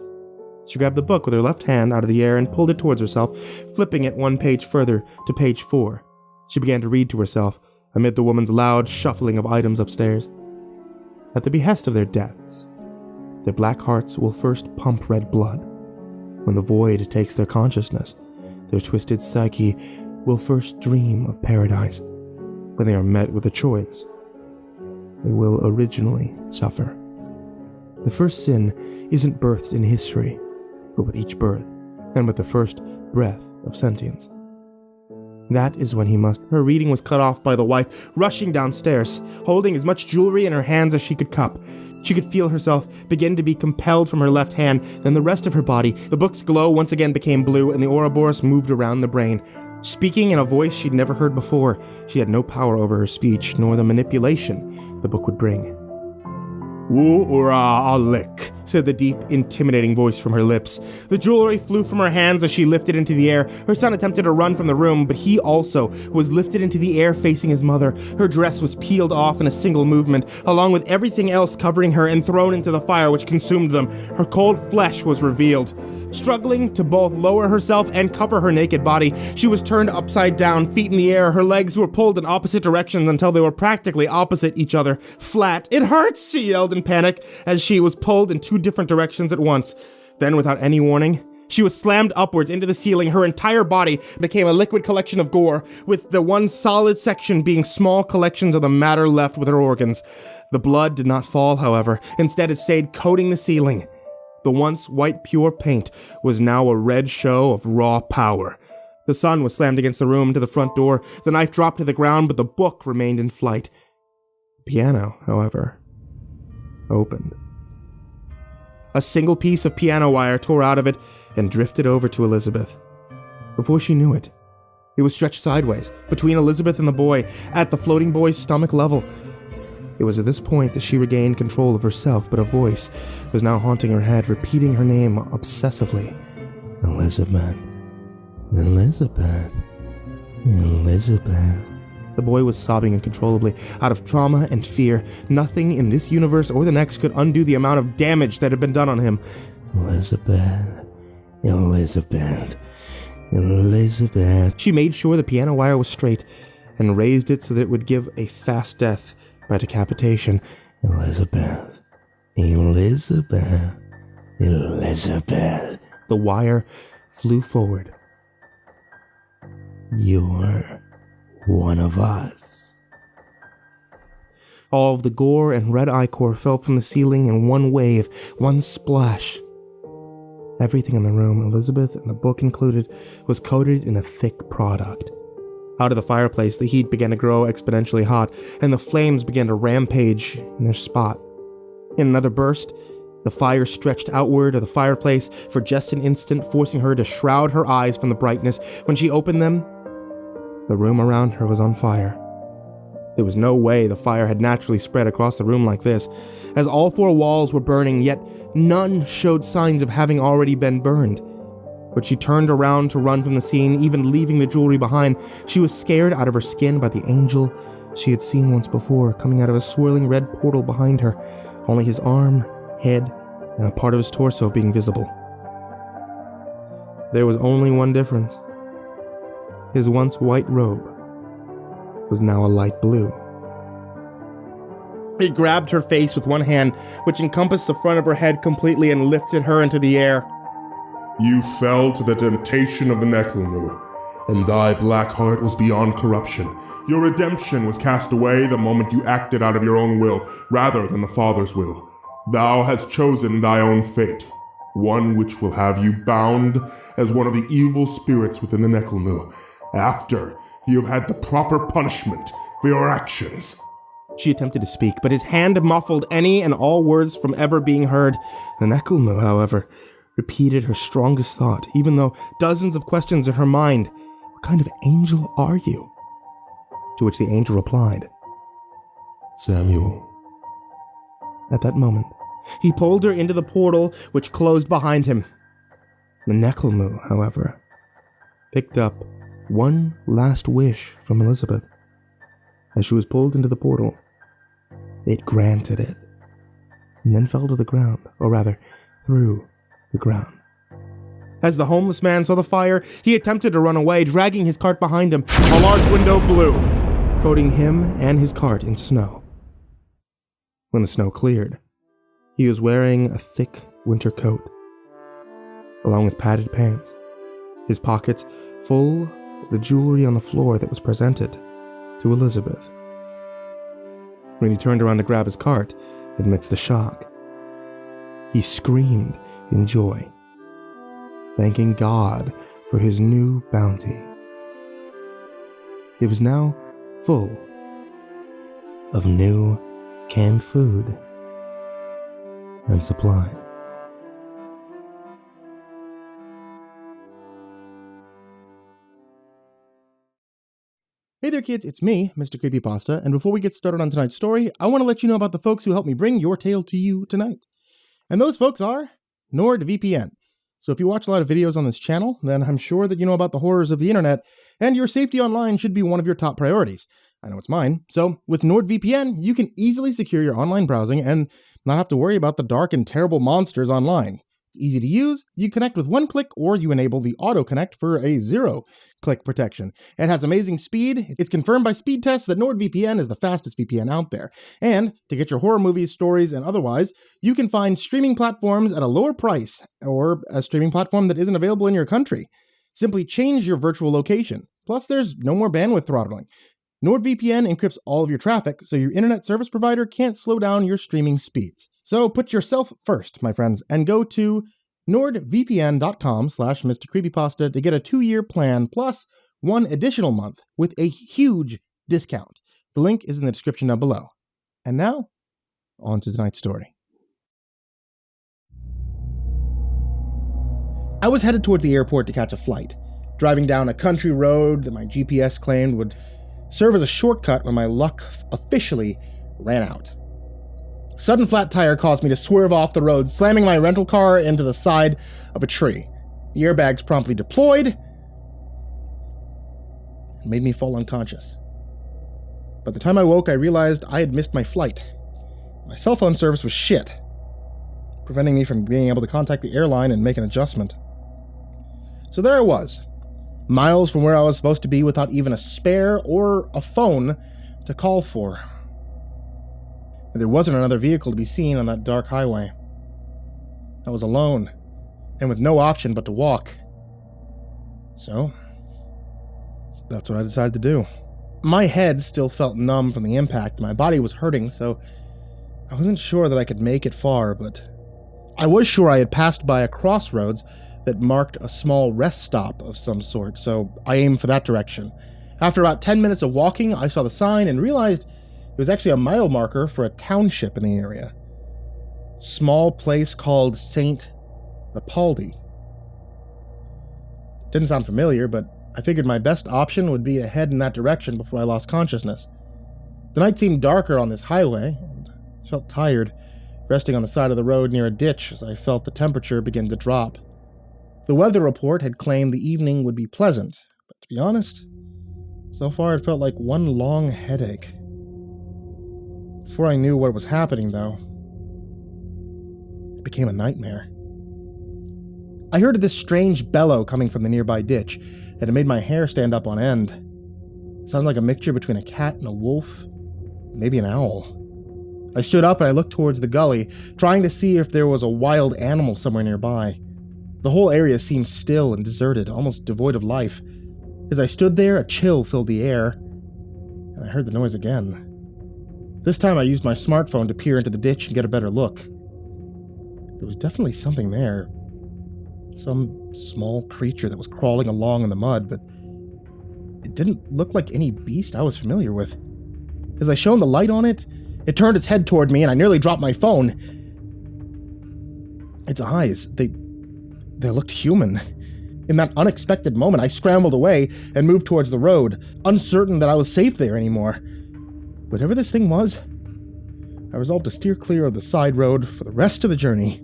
She grabbed the book with her left hand out of the air and pulled it towards herself, flipping it one page further to page 4. She began to read to herself, amid the woman's loud shuffling of items upstairs. At the behest of their deaths, their black hearts will first pump red blood. When the void takes their consciousness, their twisted psyche will first dream of paradise. When they are met with a choice, they will originally suffer. The first sin isn't birthed in history, but with each birth, and with the first breath of sentience. That is when he must. Her reading was cut off by the wife, rushing downstairs, holding as much jewelry in her hands as she could cup. She could feel herself begin to be compelled from her left hand, then the rest of her body. The book's glow once again became blue, and the Ouroboros moved around the brain. Speaking in a voice she'd never heard before, she had no power over her speech, nor the manipulation the book would bring. "Wu-ura-alik," said the deep, intimidating voice from her lips. The jewelry flew from her hands as she lifted into the air. Her son attempted to run from the room, but he also was lifted into the air facing his mother. Her dress was peeled off in a single movement, along with everything else covering her, and thrown into the fire which consumed them. Her cold flesh was revealed. Struggling to both lower herself and cover her naked body, she was turned upside down, feet in the air. Her legs were pulled in opposite directions until they were practically opposite each other, flat. "It hurts!" she yelled in panic as she was pulled in 2 different directions at once. Then, without any warning, she was slammed upwards into the ceiling. Her entire body became a liquid collection of gore, with the one solid section being small collections of the matter left with her organs. The blood did not fall, however. Instead, it stayed coating the ceiling. The once white pure paint was now a red show of raw power. The sun was slammed against the room to the front door. The knife dropped to the ground, but the book remained in flight. The piano, however, opened. A single piece of piano wire tore out of it and drifted over to Elizabeth. Before she knew it, it was stretched sideways between Elizabeth and the boy at the floating boy's stomach level. It was at this point that she regained control of herself, but a voice was now haunting her head, repeating her name obsessively. "Elizabeth. Elizabeth. Elizabeth." The boy was sobbing uncontrollably, out of trauma and fear. Nothing in this universe or the next could undo the amount of damage that had been done on him. "Elizabeth. Elizabeth. Elizabeth." She made sure the piano wire was straight and raised it so that it would give a fast death by decapitation. "Elizabeth. Elizabeth. Elizabeth." The wire flew forward. "You're one of us." All of the gore and red ichor fell from the ceiling in one wave, one splash. Everything in the room, Elizabeth and the book included, was coated in a thick product. Out of the fireplace, the heat began to grow exponentially hot, and the flames began to rampage in their spot. In another burst, the fire stretched outward of the fireplace for just an instant, forcing her to shroud her eyes from the brightness. When she opened them, the room around her was on fire. There was no way the fire had naturally spread across the room like this, as all 4 walls were burning, yet none showed signs of having already been burned. But she turned around to run from the scene, even leaving the jewelry behind. She was scared out of her skin by the angel she had seen once before, coming out of a swirling red portal behind her, only his arm, head, and a part of his torso being visible. There was only one difference. His once white robe was now a light blue. He grabbed her face with one hand, which encompassed the front of her head completely, and lifted her into the air. You fell to the temptation of the Necklamu, and thy black heart was beyond corruption. Your redemption was cast away the moment you acted out of your own will, rather than the Father's will. Thou hast chosen thy own fate, one which will have you bound as one of the evil spirits within the Necklamu, after you have had the proper punishment for your actions. She attempted to speak, but his hand muffled any and all words from ever being heard. The Necklamu, however, repeated her strongest thought, even though dozens of questions in her mind. "What kind of angel are you?" To which the angel replied, "Samuel." At that moment, he pulled her into the portal, which closed behind him. The Necklamu, however, picked up one last wish from Elizabeth. As she was pulled into the portal, it granted it, and then fell to the ground, or rather, through the ground. As the homeless man saw the fire, he attempted to run away, dragging his cart behind him. A large window blew, coating him and his cart in snow. When the snow cleared, he was wearing a thick winter coat, along with padded pants, his pockets full of the jewelry on the floor that was presented to Elizabeth. When he turned around to grab his cart, amidst the shock, he screamed in joy, thanking God for his new bounty. It was now full of new canned food and supplies. Hey there kids, it's me, MrCreepyPasta, and before we get started on tonight's story, I want to let you know about the folks who helped me bring your tale to you tonight. And those folks are NordVPN. So if you watch a lot of videos on this channel, then I'm sure that you know about the horrors of the internet, and your safety online should be one of your top priorities. I know it's mine. So with NordVPN, you can easily secure your online browsing and not have to worry about the dark and terrible monsters online. It's easy to use, you connect with one click, or you enable the auto connect for a 0-click protection. It has amazing speed. It's confirmed by speed tests that NordVPN is the fastest VPN out there. And to get your horror movies, stories, and otherwise, you can find streaming platforms at a lower price, or a streaming platform that isn't available in your country. Simply change your virtual location. Plus, there's no more bandwidth throttling. NordVPN encrypts all of your traffic, so your internet service provider can't slow down your streaming speeds. So put yourself first, my friends, and go to nordvpn.com/MrCreepyPasta to get a 2-year plan plus 1 additional month with a huge discount. The link is in the description down below. And now, on to tonight's story. I was headed towards the airport to catch a flight, driving down a country road that my GPS claimed would serve as a shortcut when my luck officially ran out. A sudden flat tire caused me to swerve off the road, slamming my rental car into the side of a tree. The airbags promptly deployed and made me fall unconscious. By the time I woke, I realized I had missed my flight. My cell phone service was shit, preventing me from being able to contact the airline and make an adjustment. So there I was, miles from where I was supposed to be without even a spare or a phone to call for. There wasn't another vehicle to be seen on that dark highway. I was alone, and with no option but to walk. So, that's what I decided to do. My head still felt numb from the impact, and my body was hurting, so I wasn't sure that I could make it far, but I was sure I had passed by a crossroads that marked a small rest stop of some sort, so I aimed for that direction. After about 10 minutes of walking, I saw the sign and realized it was actually a mile marker for a township in the area. A small place called St. Leopoldi. Didn't sound familiar, but I figured my best option would be to head in that direction before I lost consciousness. The night seemed darker on this highway, and I felt tired, resting on the side of the road near a ditch as I felt the temperature begin to drop. The weather report had claimed the evening would be pleasant, but to be honest, so far it felt like one long headache. Before I knew what was happening, though, it became a nightmare. I heard this strange bellow coming from the nearby ditch, and it made my hair stand up on end. It sounded like a mixture between a cat and a wolf, maybe an owl. I stood up and I looked towards the gully, trying to see if there was a wild animal somewhere nearby. The whole area seemed still and deserted, almost devoid of life. As I stood there, a chill filled the air, and I heard the noise again. This time I used my smartphone to peer into the ditch and get a better look. There was definitely something there. Some small creature that was crawling along in the mud, but it didn't look like any beast I was familiar with. As I shone the light on it, it turned its head toward me and I nearly dropped my phone. Its eyes, they looked human. In that unexpected moment, I scrambled away and moved towards the road, uncertain that I was safe there anymore. Whatever this thing was, I resolved to steer clear of the side road for the rest of the journey.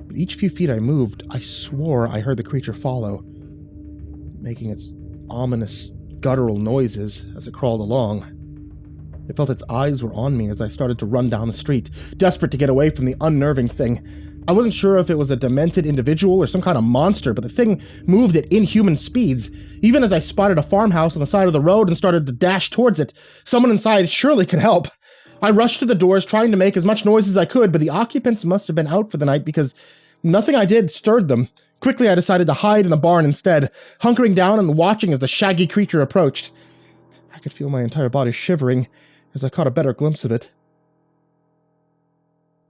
But each few feet I moved, I swore I heard the creature follow, making its ominous, guttural noises as it crawled along. I felt its eyes were on me as I started to run down the street, desperate to get away from the unnerving thing. I wasn't sure if it was a demented individual or some kind of monster, but the thing moved at inhuman speeds. Even as I spotted a farmhouse on the side of the road and started to dash towards it, someone inside surely could help. I rushed to the doors, trying to make as much noise as I could, but the occupants must have been out for the night because nothing I did stirred them. Quickly, I decided to hide in the barn instead, hunkering down and watching as the shaggy creature approached. I could feel my entire body shivering as I caught a better glimpse of it.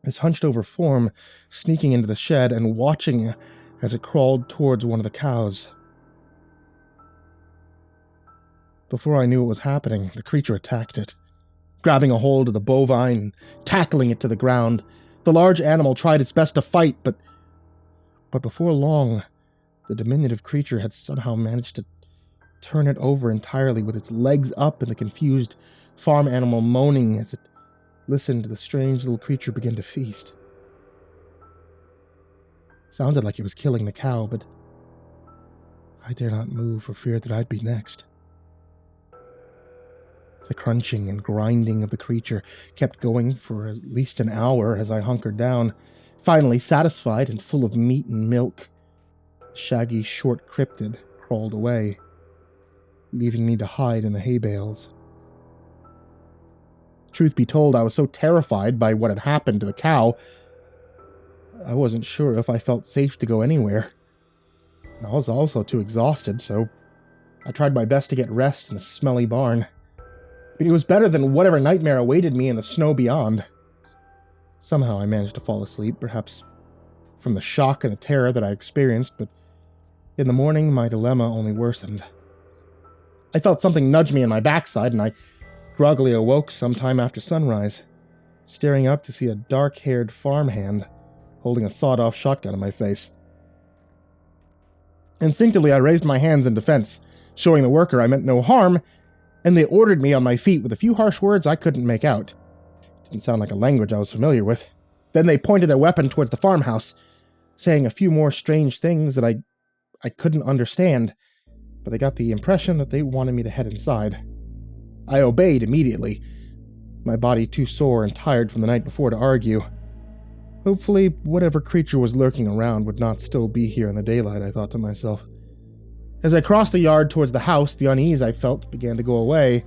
His hunched-over form sneaking into the shed and watching as it crawled towards one of the cows. Before I knew what was happening, the creature attacked it, grabbing a hold of the bovine and tackling it to the ground. The large animal tried its best to fight, but before long, the diminutive creature had somehow managed to turn it over entirely with its legs up and the confused farm animal moaning as it listened to the strange little creature begin to feast. Sounded like it was killing the cow, but I dare not move for fear that I'd be next. The crunching and grinding of the creature kept going for at least an hour as I hunkered down. Finally, satisfied and full of meat and milk, the shaggy, short cryptid crawled away, leaving me to hide in the hay bales. Truth be told, I was so terrified by what had happened to the cow, I wasn't sure if I felt safe to go anywhere. I was also too exhausted, so I tried my best to get rest in the smelly barn. But it was better than whatever nightmare awaited me in the snow beyond. Somehow I managed to fall asleep, perhaps from the shock and the terror that I experienced, but in the morning my dilemma only worsened. I felt something nudge me in my backside, and I groggily awoke sometime after sunrise, staring up to see a dark-haired farmhand holding a sawed-off shotgun in my face. Instinctively, I raised my hands in defense, showing the worker I meant no harm, and they ordered me on my feet with a few harsh words I couldn't make out. It didn't sound like a language I was familiar with. Then they pointed their weapon towards the farmhouse, saying a few more strange things that I couldn't understand, but I got the impression that they wanted me to head inside. I obeyed immediately, my body too sore and tired from the night before to argue. Hopefully, whatever creature was lurking around would not still be here in the daylight, I thought to myself. As I crossed the yard towards the house, the unease I felt began to go away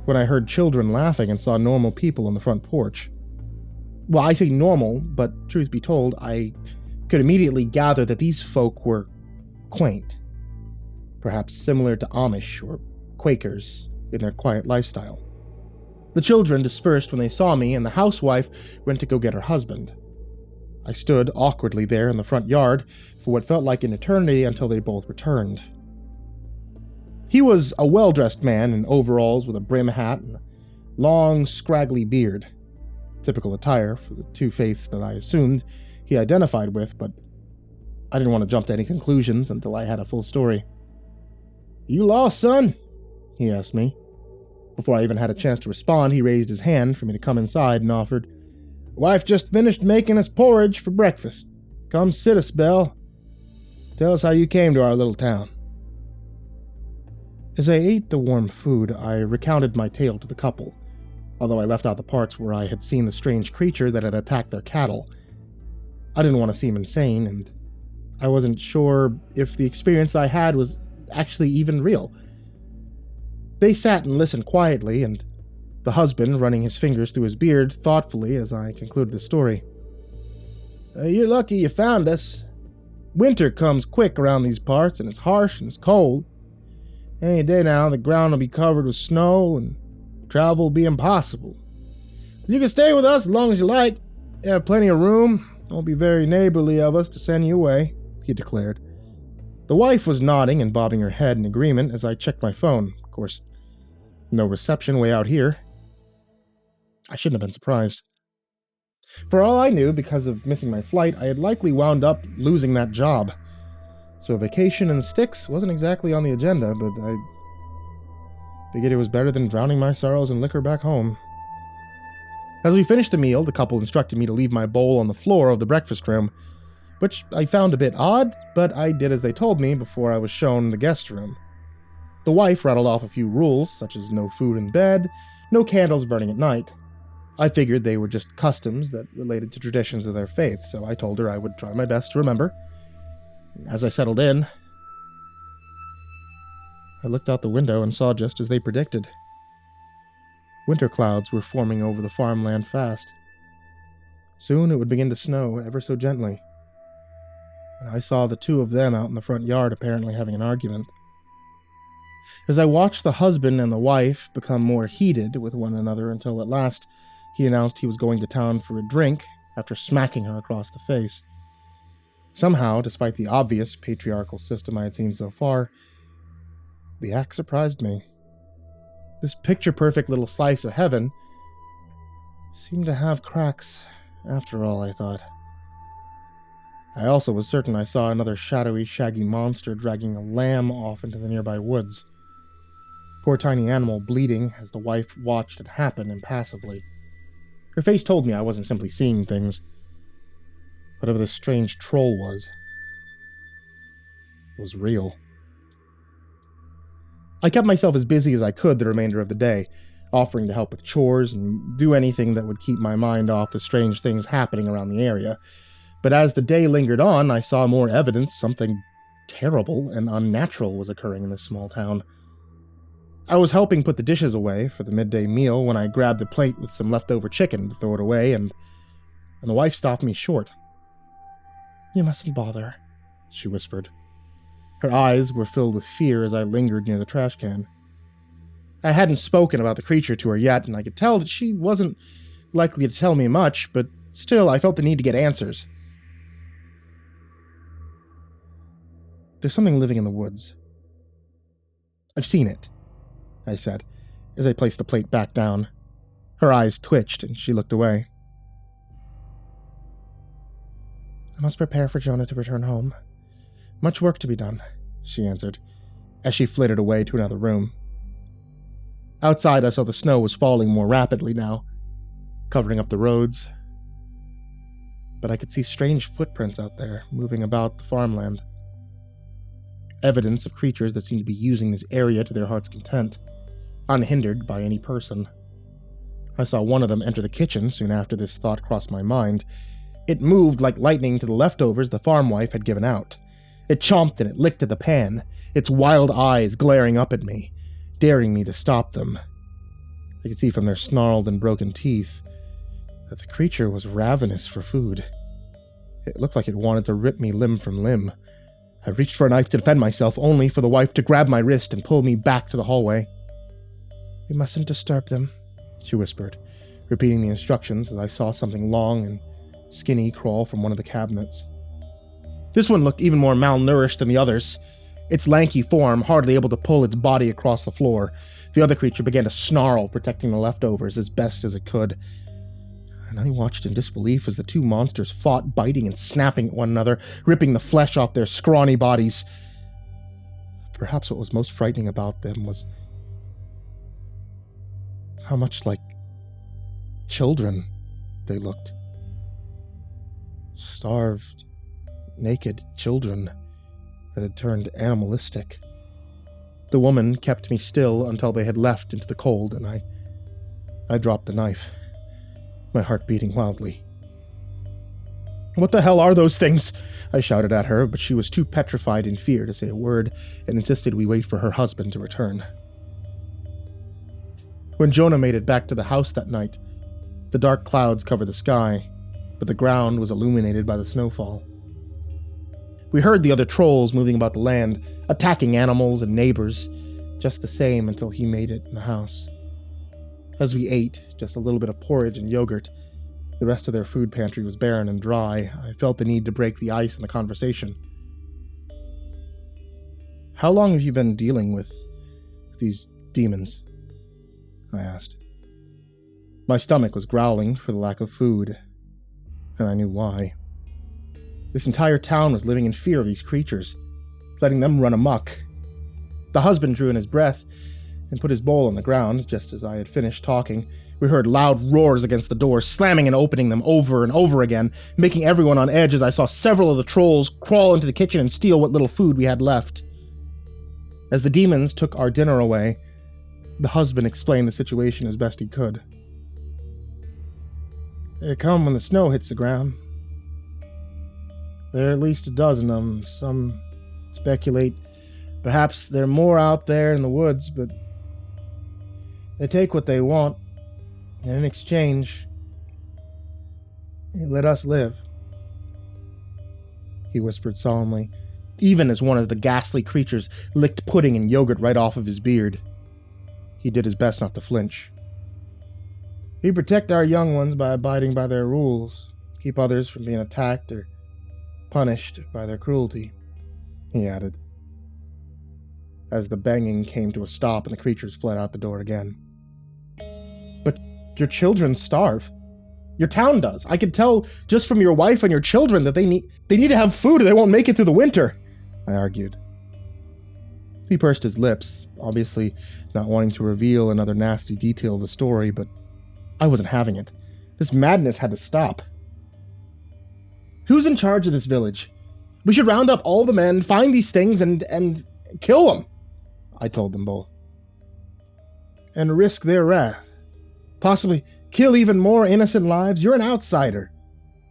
when I heard children laughing and saw normal people on the front porch. Well, I say normal, but truth be told, I could immediately gather that these folk were quaint, perhaps similar to Amish or Quakers in their quiet lifestyle. The children dispersed when they saw me, and the housewife went to go get her husband. I stood awkwardly there in the front yard for what felt like an eternity until they both returned. He was a well-dressed man in overalls with a brim hat and a long, scraggly beard. Typical attire for the two faiths that I assumed he identified with, but I didn't want to jump to any conclusions until I had a full story. "You lost, son?" he asked me. Before I even had a chance to respond, he raised his hand for me to come inside and offered, "Wife just finished making us porridge for breakfast. Come sit a spell. Tell us how you came to our little town." As I ate the warm food, I recounted my tale to the couple, although I left out the parts where I had seen the strange creature that had attacked their cattle. I didn't want to seem insane, and I wasn't sure if the experience I had was actually even real. They sat and listened quietly, and the husband running his fingers through his beard thoughtfully as I concluded the story. "You're lucky you found us. Winter comes quick around these parts, and it's harsh and it's cold. Any day now, the ground will be covered with snow, and travel will be impossible. You can stay with us as long as you like. You have plenty of room. Won't be very neighborly of us to send you away," he declared. The wife was nodding and bobbing her head in agreement as I checked my phone. Of course, no reception way out here. I shouldn't have been surprised. For all I knew, because of missing my flight, I had likely wound up losing that job. So a vacation in the sticks wasn't exactly on the agenda, but I figured it was better than drowning my sorrows in liquor back home. As we finished the meal, the couple instructed me to leave my bowl on the floor of the breakfast room, which I found a bit odd, but I did as they told me before I was shown the guest room. The wife rattled off a few rules, such as no food in bed, no candles burning at night. I figured they were just customs that related to traditions of their faith, so I told her I would try my best to remember. As I settled in, I looked out the window and saw just as they predicted. Winter clouds were forming over the farmland fast. Soon it would begin to snow ever so gently. And I saw the two of them out in the front yard apparently having an argument. As I watched the husband and the wife become more heated with one another until at last he announced he was going to town for a drink after smacking her across the face. Somehow, despite the obvious patriarchal system I had seen so far, the act surprised me. This picture-perfect little slice of heaven seemed to have cracks after all, I thought. I also was certain I saw another shadowy, shaggy monster dragging a lamb off into the nearby woods. Poor tiny animal bleeding as the wife watched it happen impassively. Her face told me I wasn't simply seeing things. Whatever this strange troll was, it was real. I kept myself as busy as I could the remainder of the day, offering to help with chores and do anything that would keep my mind off the strange things happening around the area. But as the day lingered on, I saw more evidence something terrible and unnatural was occurring in this small town. I was helping put the dishes away for the midday meal when I grabbed a plate with some leftover chicken to throw it away, and the wife stopped me short. "You mustn't bother," she whispered. Her eyes were filled with fear as I lingered near the trash can. I hadn't spoken about the creature to her yet, and I could tell that she wasn't likely to tell me much, but still I felt the need to get answers. "There's something living in the woods. I've seen it," I said, as I placed the plate back down. Her eyes twitched, and she looked away. "I must prepare for Jonah to return home. Much work to be done," she answered, as she flitted away to another room. Outside, I saw the snow was falling more rapidly now, covering up the roads. But I could see strange footprints out there, moving about the farmland. Evidence of creatures that seemed to be using this area to their heart's content, unhindered by any person. I saw one of them enter the kitchen soon after this thought crossed my mind. It moved like lightning to the leftovers the farm wife had given out. It chomped and it licked at the pan, its wild eyes glaring up at me, daring me to stop them. I could see from their snarled and broken teeth that the creature was ravenous for food. It looked like it wanted to rip me limb from limb. I reached for a knife to defend myself, only for the wife to grab my wrist and pull me back to the hallway. "We mustn't disturb them," she whispered, repeating the instructions as I saw something long and skinny crawl from one of the cabinets. This one looked even more malnourished than the others, its lanky form hardly able to pull its body across the floor. The other creature began to snarl, protecting the leftovers as best as it could. And I watched in disbelief as the two monsters fought, biting and snapping at one another, ripping the flesh off their scrawny bodies. Perhaps what was most frightening about them was how much like children they looked. Starved, naked children that had turned animalistic. The woman kept me still until they had left into the cold, and I dropped the knife, my heart beating wildly. "What the hell are those things?" I shouted at her, but she was too petrified in fear to say a word and insisted we wait for her husband to return. When Jonah made it back to the house that night, the dark clouds covered the sky, but the ground was illuminated by the snowfall. We heard the other trolls moving about the land, attacking animals and neighbors, just the same until he made it in the house. As we ate just a little bit of porridge and yogurt, the rest of their food pantry was barren and dry. I felt the need to break the ice in the conversation. "How long have you been dealing with these demons?" I asked. My stomach was growling for the lack of food, and I knew why. This entire town was living in fear of these creatures, letting them run amok. The husband drew in his breath and put his bowl on the ground. Just as I had finished talking, we heard loud roars against the doors, slamming and opening them over and over again, making everyone on edge as I saw several of the trolls crawl into the kitchen and steal what little food we had left. As the demons took our dinner away, the husband explained the situation as best he could. They come when the snow hits the ground. There are at least a dozen of them. Some speculate perhaps there are more out there in the woods, but they take what they want, and in exchange, they let us live. He whispered solemnly, even as one of the ghastly creatures licked pudding and yogurt right off of his beard. He did his best not to flinch. We protect our young ones by abiding by their rules, keep others from being attacked or punished by their cruelty, he added, as the banging came to a stop and the creatures fled out the door again. But your children starve. Your town does. I could tell just from your wife and your children that they need to have food or they won't make it through the winter, I argued. He pursed his lips, obviously not wanting to reveal another nasty detail of the story, but I wasn't having it. This madness had to stop. Who's in charge of this village? We should round up all the men, find these things, and kill them, I told them both. And risk their wrath. Possibly kill even more innocent lives. You're an outsider.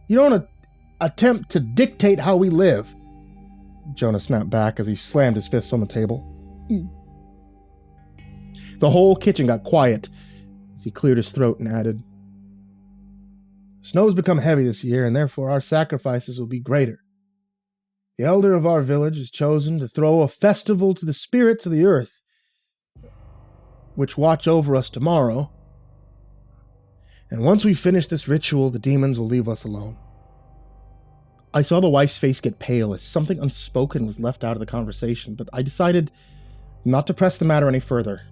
You don't attempt to dictate how we live. Jonah snapped back as he slammed his fist on the table. The whole kitchen got quiet as he cleared his throat and added, Snow's become heavy this year, and therefore our sacrifices will be greater. The elder of our village has chosen to throw a festival to the spirits of the earth, which watch over us tomorrow. And once we finish this ritual, the demons will leave us alone. I saw the wife's face get pale as something unspoken was left out of the conversation, but I decided not to press the matter any further.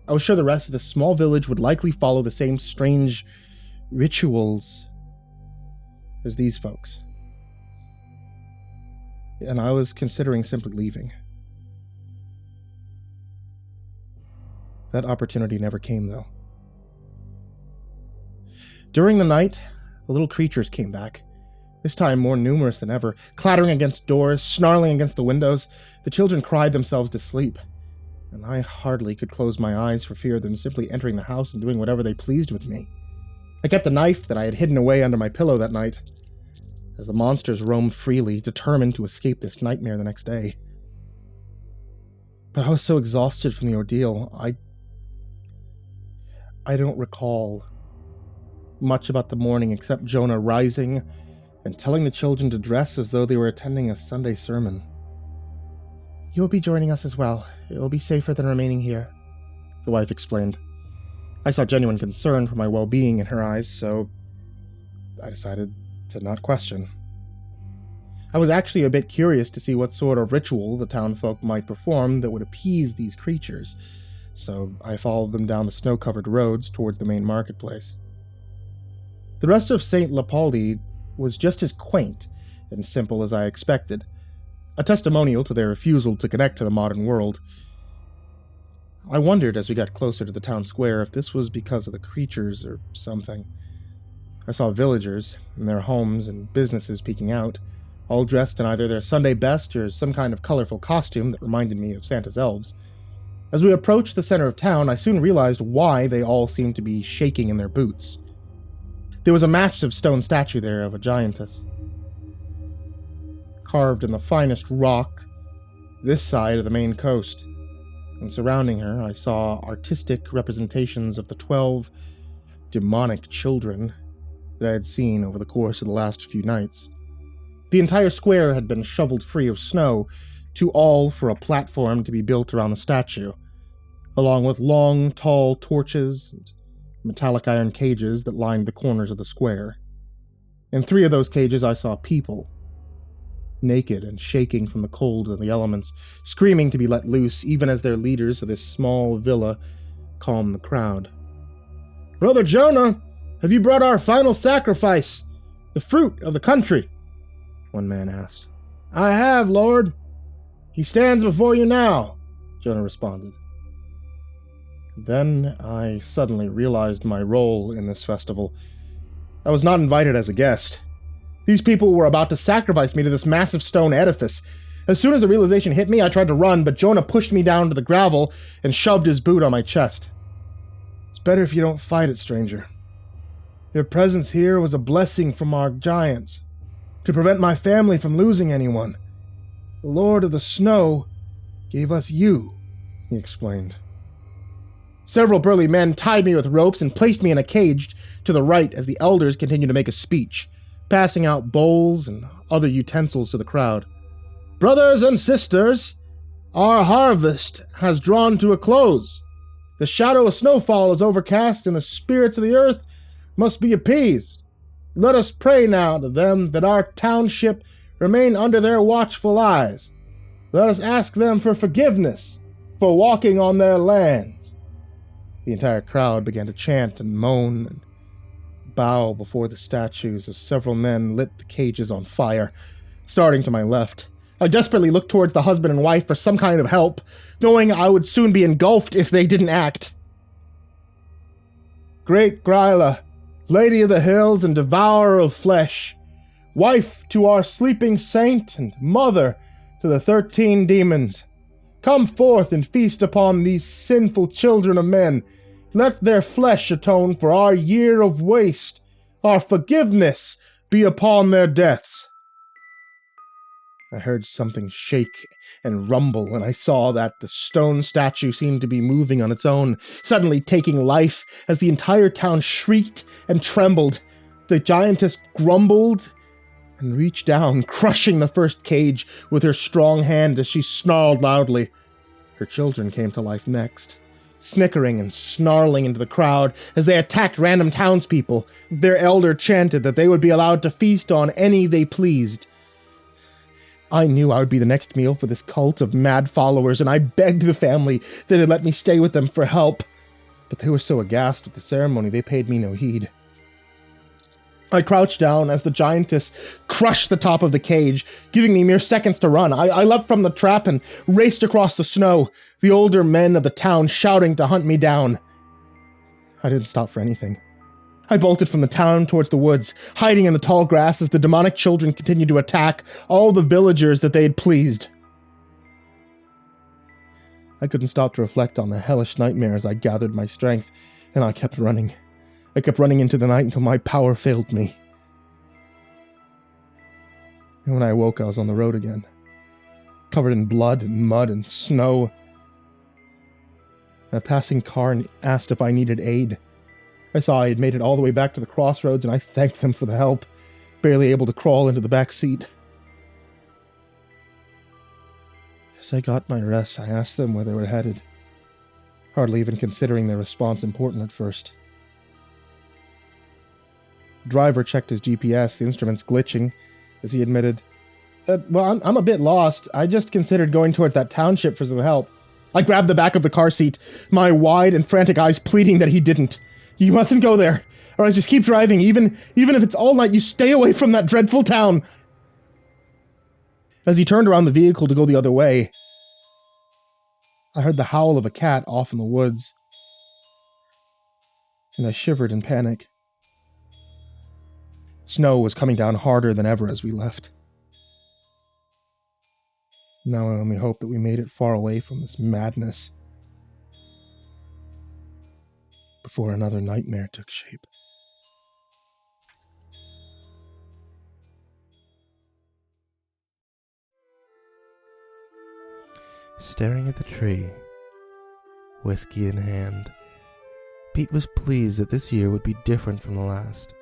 I was sure the rest of the small village would likely follow the same strange rituals as these folks. And I was considering simply leaving. That opportunity never came, though. During the night, the little creatures came back, this time more numerous than ever, clattering against doors, snarling against the windows. The children cried themselves to sleep, and I hardly could close my eyes for fear of them simply entering the house and doing whatever they pleased with me. I kept the knife that I had hidden away under my pillow that night, as the monsters roamed freely, determined to escape this nightmare the next day. But I was so exhausted from the ordeal, I don't recall much about the morning except Jonah rising and telling the children to dress as though they were attending a Sunday sermon. You'll be joining us as well. It will be safer than remaining here, the wife explained. I saw genuine concern for my well-being in her eyes, so I decided to not question. I was actually a bit curious to see what sort of ritual the townfolk might perform that would appease these creatures, so I followed them down the snow-covered roads towards the main marketplace. The rest of St. Leopoldi was just as quaint and simple as I expected, a testimonial to their refusal to connect to the modern world. I wondered as we got closer to the town square if this was because of the creatures or something. I saw villagers in their homes and businesses peeking out, all dressed in either their Sunday best or some kind of colorful costume that reminded me of Santa's elves. As we approached the center of town, I soon realized why they all seemed to be shaking in their boots. There was a massive stone statue there of a giantess, carved in the finest rock this side of the main coast, and surrounding her I saw artistic representations of the 12 demonic children that I had seen over the course of the last few nights. The entire square had been shoveled free of snow, too all for a platform to be built around the statue, along with long, tall torches and metallic iron cages that lined the corners of the square. In 3 of those cages I saw people, naked and shaking from the cold and the elements, screaming to be let loose even as their leaders of this small villa calmed the crowd. "Brother Jonah, have you brought our final sacrifice, the fruit of the country?" one man asked. "I have, Lord. He stands before you now," Jonah responded. Then I suddenly realized my role in this festival. I was not invited as a guest. These people were about to sacrifice me to this massive stone edifice. As soon as the realization hit me, I tried to run, but Jonah pushed me down to the gravel and shoved his boot on my chest. "It's better if you don't fight it, stranger. Your presence here was a blessing from our giants, to prevent my family from losing anyone. The Lord of the Snow gave us you," he explained. Several burly men tied me with ropes and placed me in a cage to the right as the elders continued to make a speech, passing out bowls and other utensils to the crowd. "Brothers and sisters, our harvest has drawn to a close. The shadow of snowfall is overcast and the spirits of the earth must be appeased. Let us pray now to them that our township remain under their watchful eyes. Let us ask them for forgiveness for walking on their lands." The entire crowd began to chant and moan and bow before the statues as several men lit the cages on fire, starting to my left. I desperately looked towards the husband and wife for some kind of help, knowing I would soon be engulfed if they didn't act. "Great Gryla, Lady of the Hills and Devourer of Flesh, wife to our sleeping saint and mother to the 13 demons, come forth and feast upon these sinful children of men. Let their flesh atone for our year of waste. Our forgiveness be upon their deaths." I heard something shake and rumble, and I saw that the stone statue seemed to be moving on its own, suddenly taking life as the entire town shrieked and trembled. The giantess grumbled and reached down, crushing the first cage with her strong hand as she snarled loudly. Her children came to life next, snickering and snarling into the crowd as they attacked random townspeople. Their elder chanted that they would be allowed to feast on any they pleased. I knew I would be the next meal for this cult of mad followers, and I begged the family that they'd let me stay with them for help. But they were so aghast with the ceremony, they paid me no heed. I crouched down as the giantess crushed the top of the cage, giving me mere seconds to run. I leapt from the trap and raced across the snow, the older men of the town shouting to hunt me down. I didn't stop for anything. I bolted from the town towards the woods, hiding in the tall grass as the demonic children continued to attack all the villagers that they had pleased. I couldn't stop to reflect on the hellish nightmare as I gathered my strength, and I kept running. I kept running into the night until my power failed me. And when I awoke, I was on the road again, covered in blood and mud and snow. A passing car asked if I needed aid. I saw I had made it all the way back to the crossroads, and I thanked them for the help, barely able to crawl into the back seat. As I got my rest, I asked them where they were headed, hardly even considering their response important at first. The driver checked his GPS, the instruments glitching, as he admitted, "Well, I'm a bit lost. I just considered going towards that township for some help." I grabbed the back of the car seat, my wide and frantic eyes pleading that he didn't. "You mustn't go there, or I just keep driving, even if it's all night. You stay away from that dreadful town." As he turned around the vehicle to go the other way, I heard the howl of a cat off in the woods, and I shivered in panic. Snow was coming down harder than ever as we left. Now I only hope that we made it far away from this madness before another nightmare took shape. Staring at the tree, whiskey in hand, Pete was pleased that this year would be different from the last.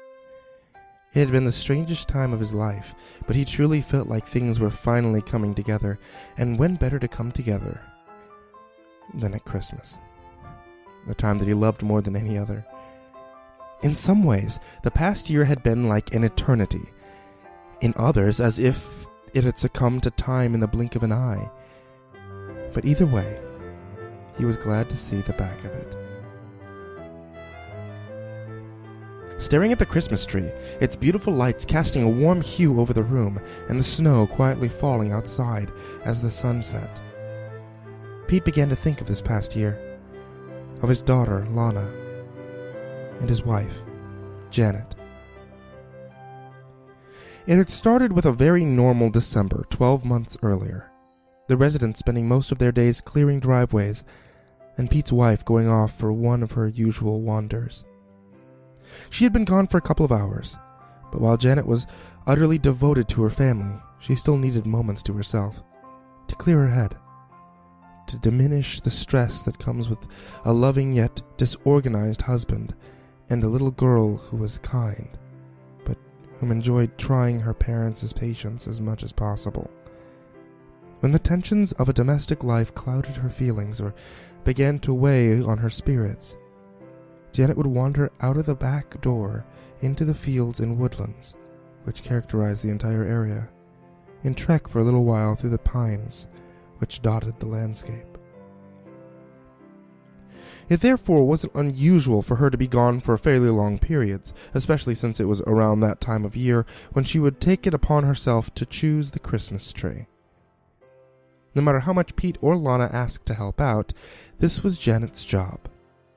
It had been the strangest time of his life, but he truly felt like things were finally coming together, and when better to come together than at Christmas, the time that he loved more than any other. In some ways, the past year had been like an eternity. In others, as if it had succumbed to time in the blink of an eye. But either way, he was glad to see the back of it. Staring at the Christmas tree, its beautiful lights casting a warm hue over the room, and the snow quietly falling outside as the sun set, Pete began to think of this past year, of his daughter, Lana, and his wife, Janet. It had started with a very normal December 12 months earlier, the residents spending most of their days clearing driveways, and Pete's wife going off for one of her usual wanders. She had been gone for a couple of hours, but while Janet was utterly devoted to her family, she still needed moments to herself, to clear her head, to diminish the stress that comes with a loving yet disorganized husband and a little girl who was kind, but whom enjoyed trying her parents' patience as much as possible. When the tensions of a domestic life clouded her feelings or began to weigh on her spirits, Janet would wander out of the back door into the fields and woodlands, which characterized the entire area, and trek for a little while through the pines which dotted the landscape. It therefore wasn't unusual for her to be gone for fairly long periods, especially since it was around that time of year when she would take it upon herself to choose the Christmas tree. No matter how much Pete or Lana asked to help out, this was Janet's job.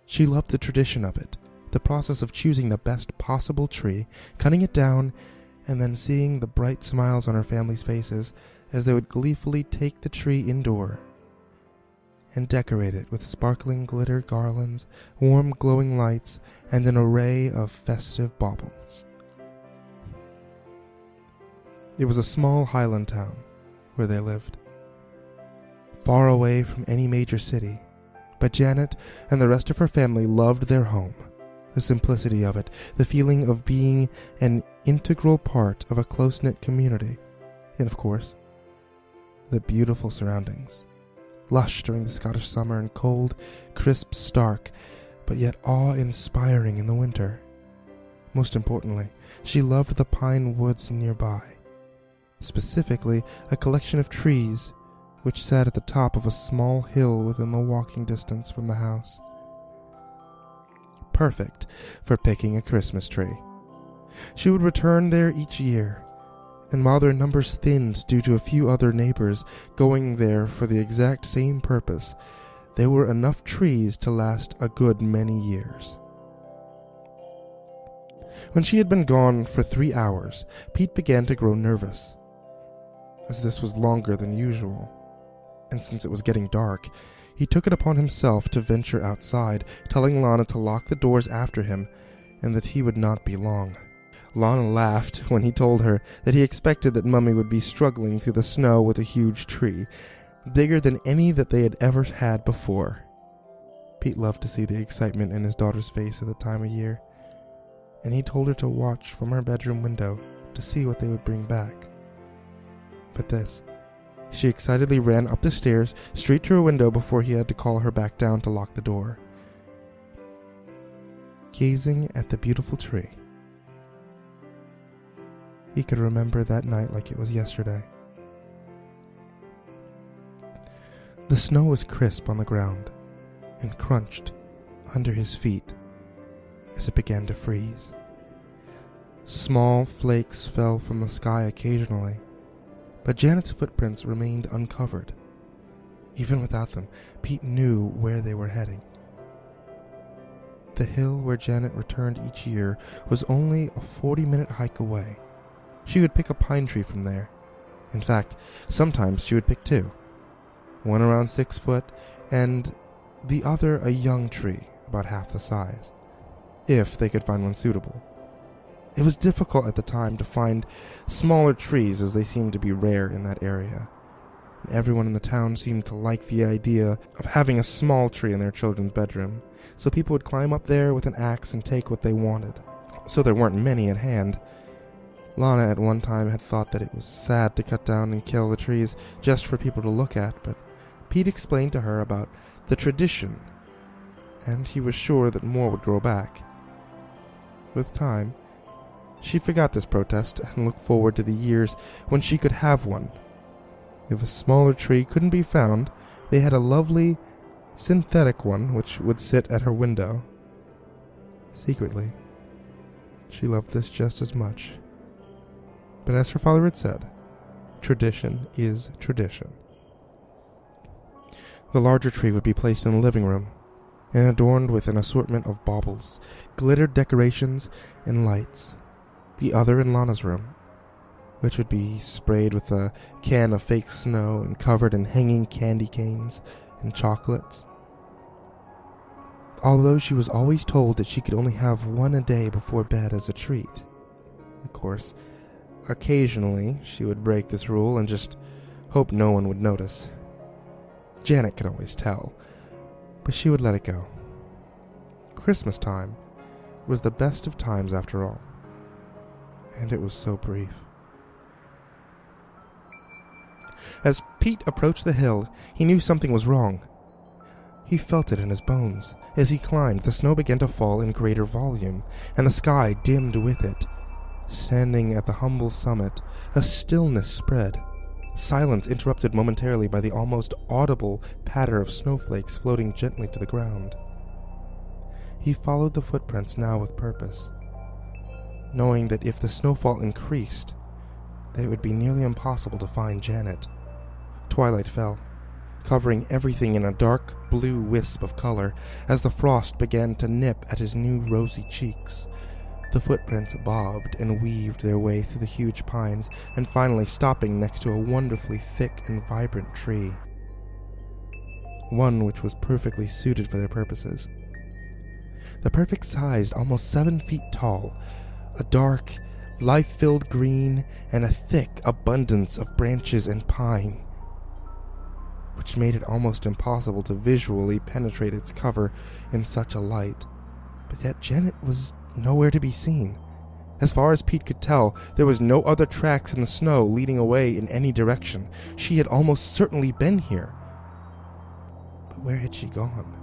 She loved the tradition of it, the process of choosing the best possible tree, cutting it down, and then seeing the bright smiles on her family's faces as they would gleefully take the tree indoor and decorate it with sparkling glitter garlands, warm glowing lights, and an array of festive baubles. It was a small highland town where they lived, far away from any major city, but Janet and the rest of her family loved their home, the simplicity of it, the feeling of being an integral part of a close-knit community, and of course, the beautiful surroundings. Lush during the Scottish summer and cold, crisp, stark, but yet awe-inspiring in the winter. Most importantly, she loved the pine woods nearby, specifically a collection of trees which sat at the top of a small hill within the walking distance from the house. Perfect for picking a Christmas tree. She would return there each year, and while their numbers thinned due to a few other neighbors going there for the exact same purpose, there were enough trees to last a good many years. When she had been gone for 3 hours, Pete began to grow nervous, as this was longer than usual, and since it was getting dark, he took it upon himself to venture outside, telling Lana to lock the doors after him and that he would not be long. Lana laughed when he told her that he expected that Mummy would be struggling through the snow with a huge tree, bigger than any that they had ever had before. Pete loved to see the excitement in his daughter's face at the time of year, and he told her to watch from her bedroom window to see what they would bring back. But this, she excitedly ran up the stairs, straight to her window before he had to call her back down to lock the door. Gazing at the beautiful tree, he could remember that night like it was yesterday. The snow was crisp on the ground and crunched under his feet as it began to freeze. Small flakes fell from the sky occasionally, but Janet's footprints remained uncovered. Even without them, Pete knew where they were heading. The hill where Janet returned each year was only a 40-minute hike away. She would pick a pine tree from there. In fact, sometimes she would pick 2. One around 6 foot, and the other a young tree about half the size, if they could find one suitable. It was difficult at the time to find smaller trees, as they seemed to be rare in that area. Everyone in the town seemed to like the idea of having a small tree in their children's bedroom, so people would climb up there with an axe and take what they wanted. So there weren't many at hand. Lana at one time had thought that it was sad to cut down and kill the trees just for people to look at, but Pete explained to her about the tradition, and he was sure that more would grow back. With time, she forgot this protest and looked forward to the years when she could have one. If a smaller tree couldn't be found, they had a lovely synthetic one which would sit at her window. Secretly, she loved this just as much. But as her father had said, tradition is tradition. The larger tree would be placed in the living room and adorned with an assortment of baubles, glittered decorations, and lights. The other in Lana's room, which would be sprayed with a can of fake snow and covered in hanging candy canes and chocolates. although she was always told that she could only have one a day before bed as a treat. Of course, occasionally she would break this rule and just hope no one would notice. Janet could always tell, but she would let it go. Christmas time was the best of times after all, and it was so brief. As Pete approached the hill, he knew something was wrong. He felt it in his bones. As he climbed, the snow began to fall in greater volume, and the sky dimmed with it. Standing at the humble summit, a stillness spread, silence interrupted momentarily by the almost audible patter of snowflakes floating gently to the ground. He followed the footprints now with purpose, knowing that if the snowfall increased, that it would be nearly impossible to find Janet. Twilight fell, covering everything in a dark blue wisp of color as the frost began to nip at his new rosy cheeks. The footprints bobbed and weaved their way through the huge pines and finally stopping next to a wonderfully thick and vibrant tree, one which was perfectly suited for their purposes. The perfect sized, almost 7 feet tall, a dark, life-filled green, and a thick abundance of branches and pine, which made it almost impossible to visually penetrate its cover in such a light. But yet Janet was nowhere to be seen. As far as Pete could tell, there was no other tracks in the snow leading away in any direction. She had almost certainly been here. But where had she gone?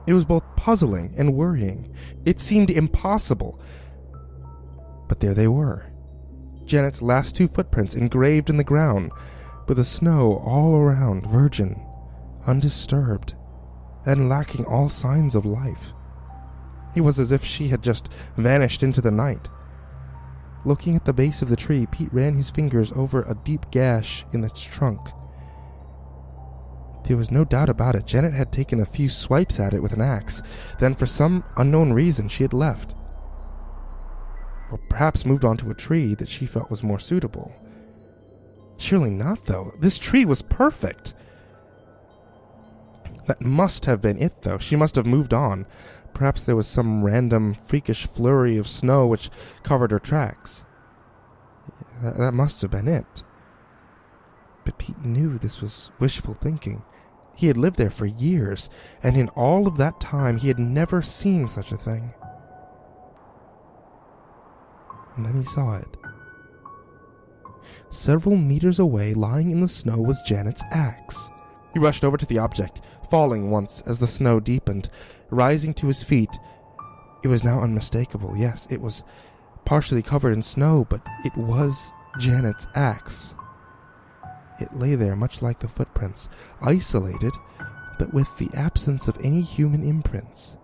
It was both puzzling and worrying. It seemed impossible. But there they were. Janet's last 2 footprints engraved in the ground, with the snow all around, virgin, undisturbed, and lacking all signs of life. It was as if she had just vanished into the night. Looking at the base of the tree, Pete ran his fingers over a deep gash in its trunk. There was no doubt about it. Janet had taken a few swipes at it with an axe. Then, for some unknown reason, she had left. Or perhaps moved on to a tree that she felt was more suitable. Surely not, though. This tree was perfect. That must have been it, though. She must have moved on. Perhaps there was some random, freakish flurry of snow which covered her tracks. That must have been it. But Pete knew this was wishful thinking. He had lived there for years, and in all of that time he had never seen such a thing. And then he saw it. Several meters away, lying in the snow, was Janet's axe. He rushed over to the object, falling once as the snow deepened. Rising to his feet, it was now unmistakable. Yes, it was partially covered in snow, but it was Janet's axe. It lay there much like the footprints, isolated, but with the absence of any human imprints.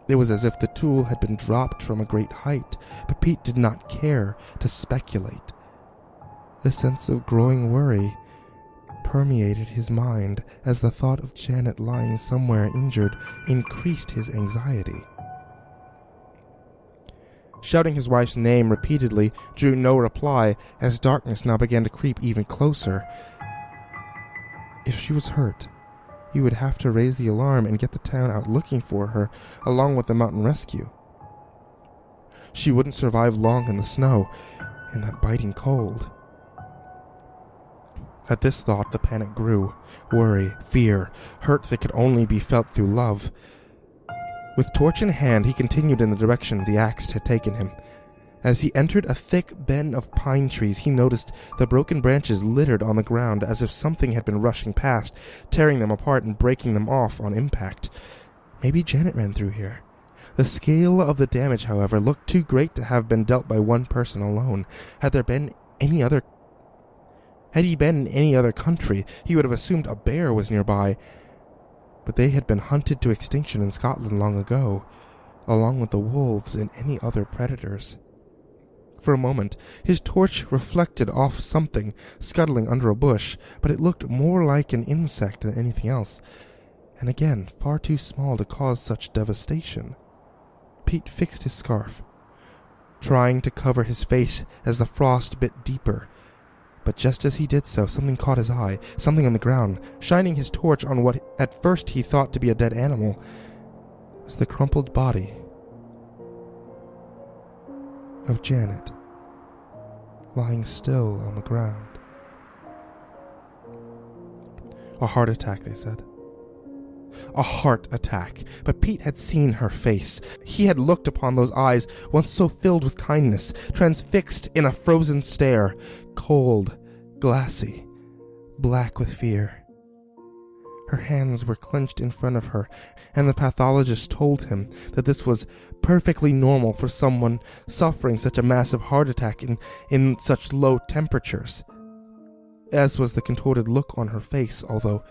It was as if the tool had been dropped from a great height, but Pete did not care to speculate. A sense of growing worry permeated his mind as the thought of Janet lying somewhere injured increased his anxiety. Shouting his wife's name repeatedly drew no reply as darkness now began to creep even closer. If she was hurt, he would have to raise the alarm and get the town out looking for her, along with the mountain rescue. She wouldn't survive long in the snow, in that biting cold. At this thought, the panic grew. Worry, fear, hurt that could only be felt through love. With torch in hand, he continued in the direction the axe had taken him. As he entered a thick bend of pine trees, he noticed the broken branches littered on the ground as if something had been rushing past, tearing them apart and breaking them off on impact. Maybe Janet ran through here. The scale of the damage, however, looked too great to have been dealt by one person alone. Had he been in any other country, he would have assumed a bear was nearby. But they had been hunted to extinction in Scotland long ago, along with the wolves and any other predators. For a moment, his torch reflected off something scuttling under a bush, but it looked more like an insect than anything else, and again, far too small to cause such devastation. Pete fixed his scarf, trying to cover his face as the frost bit deeper, But just as he did so, something caught his eye, something on the ground. Shining his torch on what at first he thought to be a dead animal was the crumpled body of Janet, lying still on the ground. A heart attack, they said. A heart attack. But Pete had seen her face. He had looked upon those eyes, once so filled with kindness, transfixed in a frozen stare, cold, glassy, black with fear. Her hands were clenched in front of her, and the pathologist told him that this was perfectly normal for someone suffering such a massive heart attack in such low temperatures, as was the contorted look on her face, although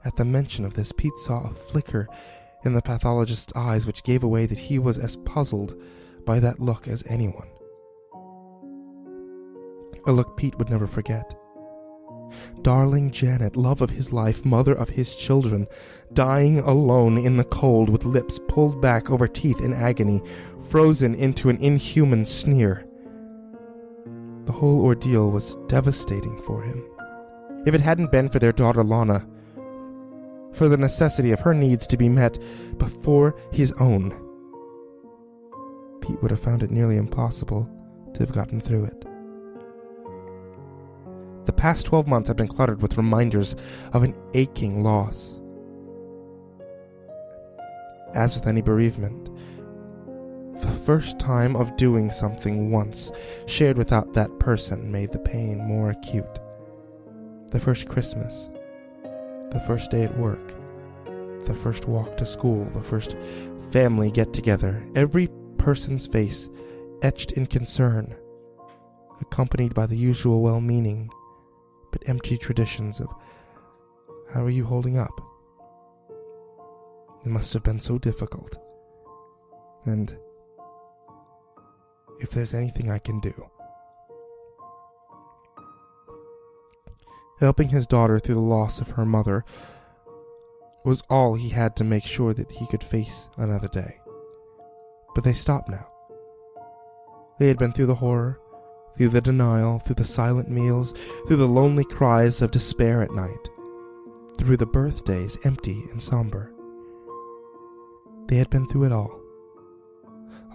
at the mention of this, Pete saw a flicker in the pathologist's eyes which gave away that he was as puzzled by that look as anyone. A look Pete would never forget. Darling Janet, love of his life, mother of his children, dying alone in the cold with lips pulled back over teeth in agony, frozen into an inhuman sneer. The whole ordeal was devastating for him. If it hadn't been for their daughter Lana, for the necessity of her needs to be met before his own, Pete would have found it nearly impossible to have gotten through it. The past 12 months have been cluttered with reminders of an aching loss. As with any bereavement, the first time of doing something once shared without that person made the pain more acute. The first Christmas, the first day at work, the first walk to school, the first family get-together, every person's face etched in concern, accompanied by the usual well-meaning but empty traditions of, "How are you holding up?" It must have been so difficult. And if there's anything I can do. Helping his daughter through the loss of her mother was all he had to make sure that he could face another day. But they stopped now. They had been through the horror, through the denial, through the silent meals, through the lonely cries of despair at night, through the birthdays empty and somber. They had been through it all.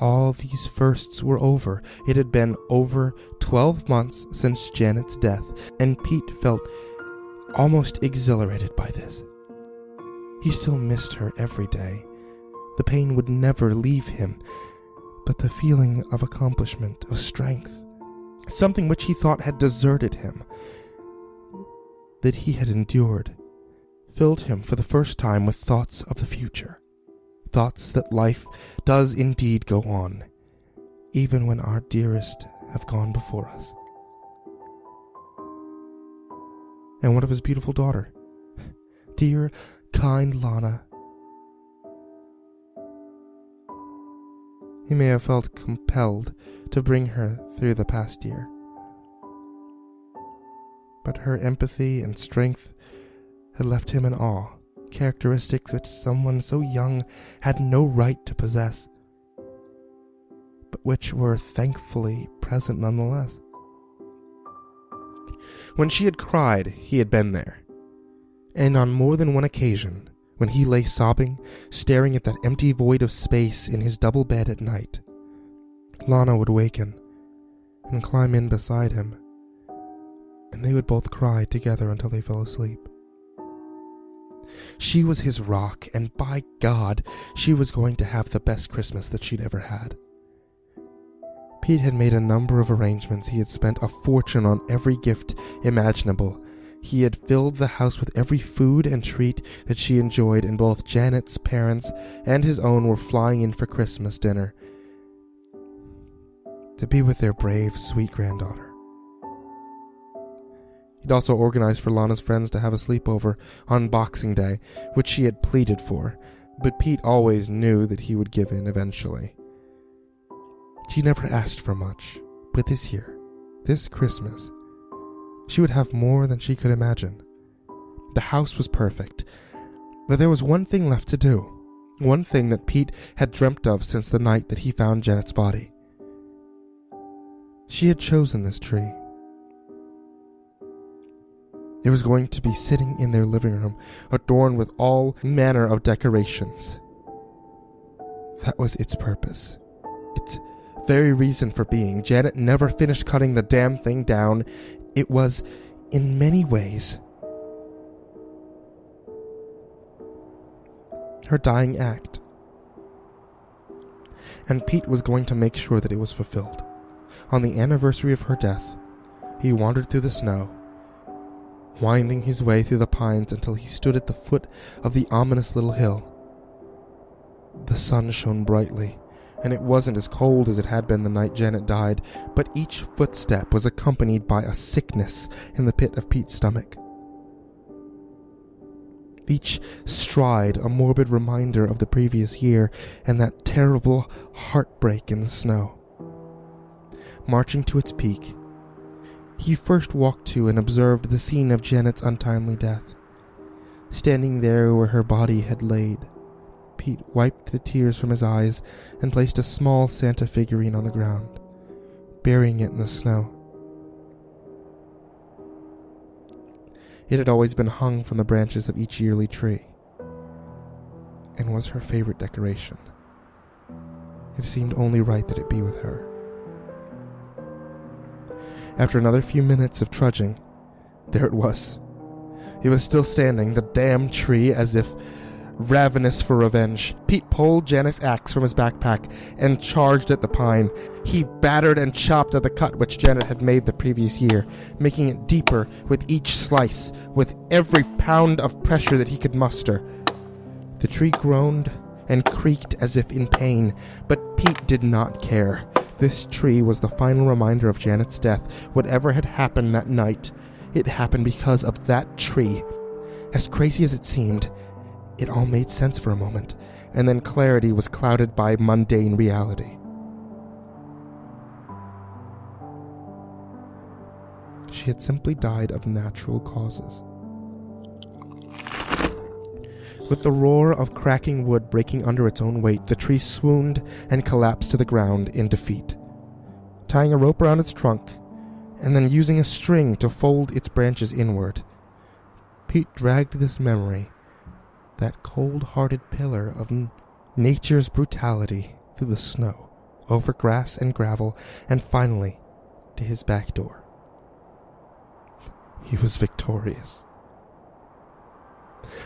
All these firsts were over. It had been over 12 months since Janet's death, and Pete felt almost exhilarated by this. He still missed her every day. The pain would never leave him, but the feeling of accomplishment, of strength, something which he thought had deserted him, that he had endured, filled him for the first time with thoughts of the future. Thoughts that life does indeed go on, even when our dearest have gone before us. And what of his beautiful daughter? Dear, kind Lana. He may have felt compelled to bring her through the past year, but her empathy and strength had left him in awe, characteristics which someone so young had no right to possess, but which were thankfully present nonetheless. When she had cried, he had been there, and on more than one occasion, when he lay sobbing, staring at that empty void of space in his double bed at night, Lana would waken and climb in beside him, and they would both cry together until they fell asleep. She was his rock, and by God, she was going to have the best Christmas that she'd ever had. Pete had made a number of arrangements. He had spent a fortune on every gift imaginable. He had filled the house with every food and treat that she enjoyed, and both Janet's parents and his own were flying in for Christmas dinner to be with their brave, sweet granddaughter. He'd also organized for Lana's friends to have a sleepover on Boxing Day, which she had pleaded for, but Pete always knew that he would give in eventually. She never asked for much, but this year, this Christmas, she would have more than she could imagine. The house was perfect, but there was one thing left to do, one thing that Pete had dreamt of since the night that he found Janet's body. She had chosen this tree. It was going to be sitting in their living room, adorned with all manner of decorations. That was its purpose. Its very reason for being. Janet never finished cutting the damn thing down. It was, in many ways, her dying act. And Pete was going to make sure that it was fulfilled. On the anniversary of her death, he wandered through the snow, winding his way through the pines until he stood at the foot of the ominous little hill. The sun shone brightly, and it wasn't as cold as it had been the night Janet died, but each footstep was accompanied by a sickness in the pit of Pete's stomach. Each stride a morbid reminder of the previous year and that terrible heartbreak in the snow. Marching to its peak, he first walked to and observed the scene of Janet's untimely death. Standing there where her body had laid, Pete wiped the tears from his eyes and placed a small Santa figurine on the ground, burying it in the snow. It had always been hung from the branches of each yearly tree, and was her favorite decoration. It seemed only right that it be with her. After another few minutes of trudging, there it was. It was still standing, the damn tree, as if ravenous for revenge. Pete pulled Janet's axe from his backpack and charged at the pine. He battered and chopped at the cut which Janet had made the previous year, making it deeper with each slice, with every pound of pressure that he could muster. The tree groaned and creaked as if in pain, but Pete did not care. This tree was the final reminder of Janet's death. Whatever had happened that night, it happened because of that tree. As crazy as it seemed, it all made sense for a moment, and then clarity was clouded by mundane reality. She had simply died of natural causes. With the roar of cracking wood breaking under its own weight, the tree swooned and collapsed to the ground in defeat. Tying a rope around its trunk, and then using a string to fold its branches inward, Pete dragged this memory, that cold-hearted pillar of nature's brutality, through the snow, over grass and gravel, and finally to his back door. He was victorious.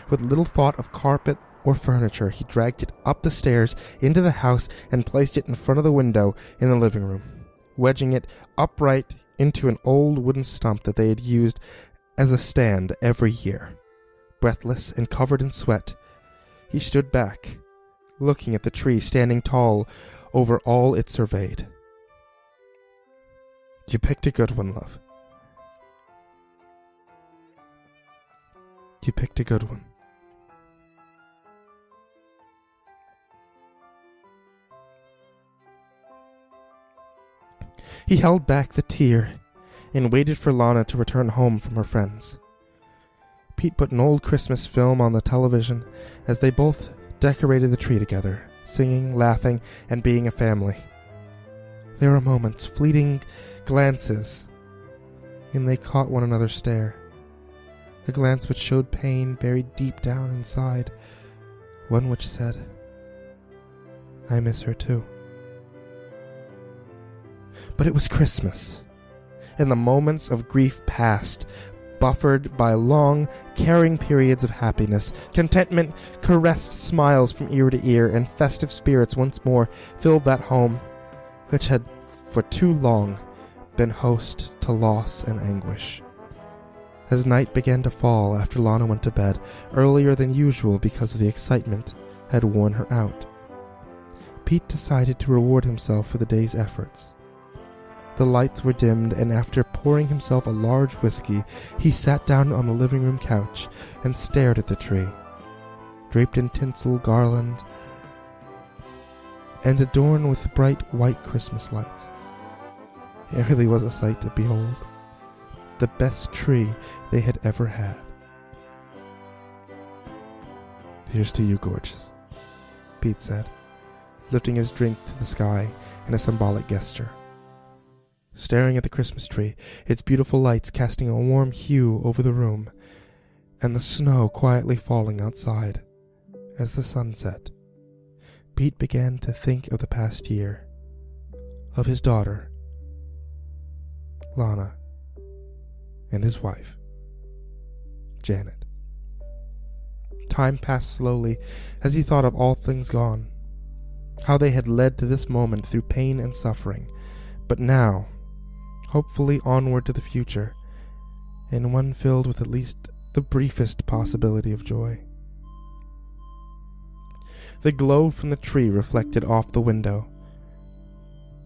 With little thought of carpet or furniture, he dragged it up the stairs into the house and placed it in front of the window in the living room, wedging it upright into an old wooden stump that they had used as a stand every year. Breathless and covered in sweat, he stood back, looking at the tree standing tall over all it surveyed. "You picked a good one, love. You picked a good one." He held back the tear and waited for Lana to return home from her friends. Pete put an old Christmas film on the television as they both decorated the tree together, singing, laughing, and being a family. There were moments, fleeting glances, when they caught one another's stare. A glance which showed pain buried deep down inside, one which said, "I miss her too." But it was Christmas, and the moments of grief passed, buffered by long, caring periods of happiness. Contentment caressed smiles from ear to ear, and festive spirits once more filled that home, which had for too long been host to loss and anguish. As night began to fall after Lana went to bed, earlier than usual because of the excitement had worn her out, Pete decided to reward himself for the day's efforts. The lights were dimmed, and after pouring himself a large whiskey, he sat down on the living room couch and stared at the tree, draped in tinsel, garland, and adorned with bright white Christmas lights. It really was a sight to behold. The best tree they had ever had. "Here's to you, gorgeous," Pete said, lifting his drink to the sky in a symbolic gesture. staring at the Christmas tree, its beautiful lights casting a warm hue over the room, and the snow quietly falling outside as the sun set. Pete began to think of the past year, of his daughter, Lana, and his wife, Janet. Time passed slowly as he thought of all things gone, how they had led to this moment through pain and suffering, but now, hopefully onward to the future, and one filled with at least the briefest possibility of joy. The glow from the tree reflected off the window,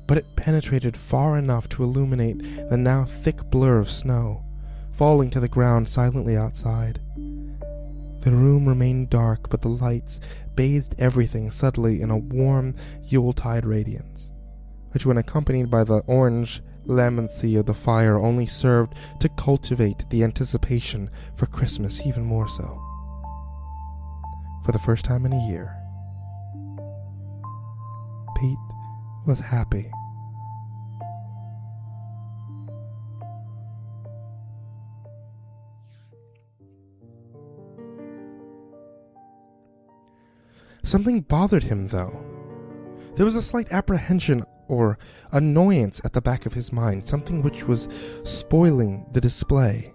but it penetrated far enough to illuminate the now thick blur of snow, falling to the ground silently outside. The room remained dark, but the lights bathed everything subtly in a warm Yuletide radiance, which, when accompanied by the orange lambency of the fire, only served to cultivate the anticipation for Christmas even more so. For the first time in a year, Pete was happy. Something bothered him, though. There was a slight apprehension or annoyance at the back of his mind, something which was spoiling the display.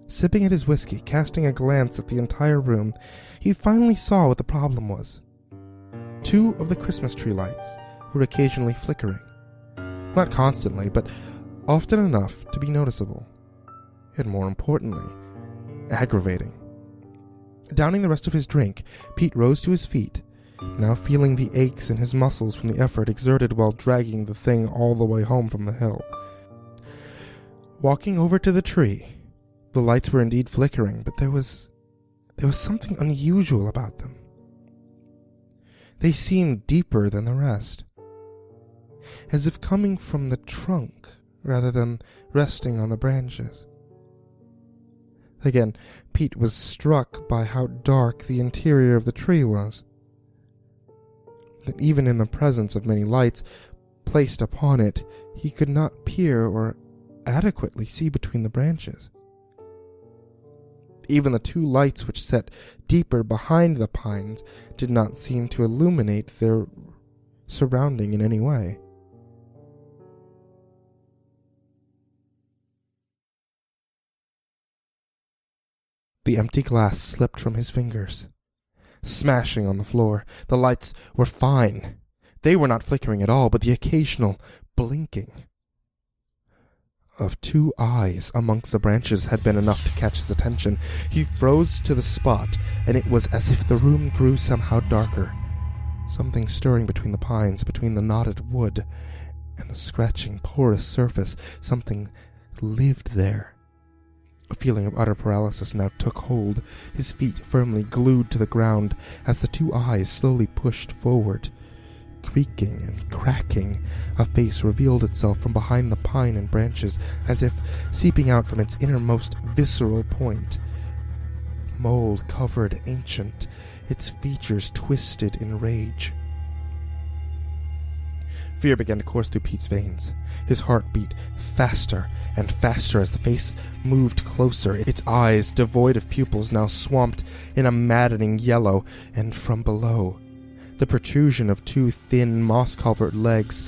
Sipping at his whiskey, casting a glance at the entire room, he finally saw what the problem was. 2 of the Christmas tree lights were occasionally flickering. Not constantly, but often enough to be noticeable. And more importantly, aggravating. Downing the rest of his drink, Pete rose to his feet, now feeling the aches in his muscles from the effort exerted while dragging the thing all the way home from the hill. Walking over to the tree, the lights were indeed flickering, but there was something unusual about them. They seemed deeper than the rest, as if coming from the trunk rather than resting on the branches. Again, Pete was struck by how dark the interior of the tree was. That even in the presence of many lights placed upon it, he could not peer or adequately see between the branches. Even the 2 lights which set deeper behind the pines did not seem to illuminate their surrounding in any way. The empty glass slipped from his fingers, smashing on the floor. The lights were fine. They were not flickering at all, but the occasional blinking of 2 eyes amongst the branches had been enough to catch his attention. He froze to the spot, and it was as if the room grew somehow darker. Something stirring between the pines, between the knotted wood and the scratching, porous surface. Something lived there. A feeling of utter paralysis now took hold, his feet firmly glued to the ground as the 2 eyes slowly pushed forward. Creaking and cracking, a face revealed itself from behind the pine and branches, as if seeping out from its innermost visceral point. Mold-covered, ancient, its features twisted in rage. Fear began to course through Pete's veins. His heart beat faster and faster as the face moved closer, its eyes, devoid of pupils, now swamped in a maddening yellow, and from below, the protrusion of 2 thin, moss-covered legs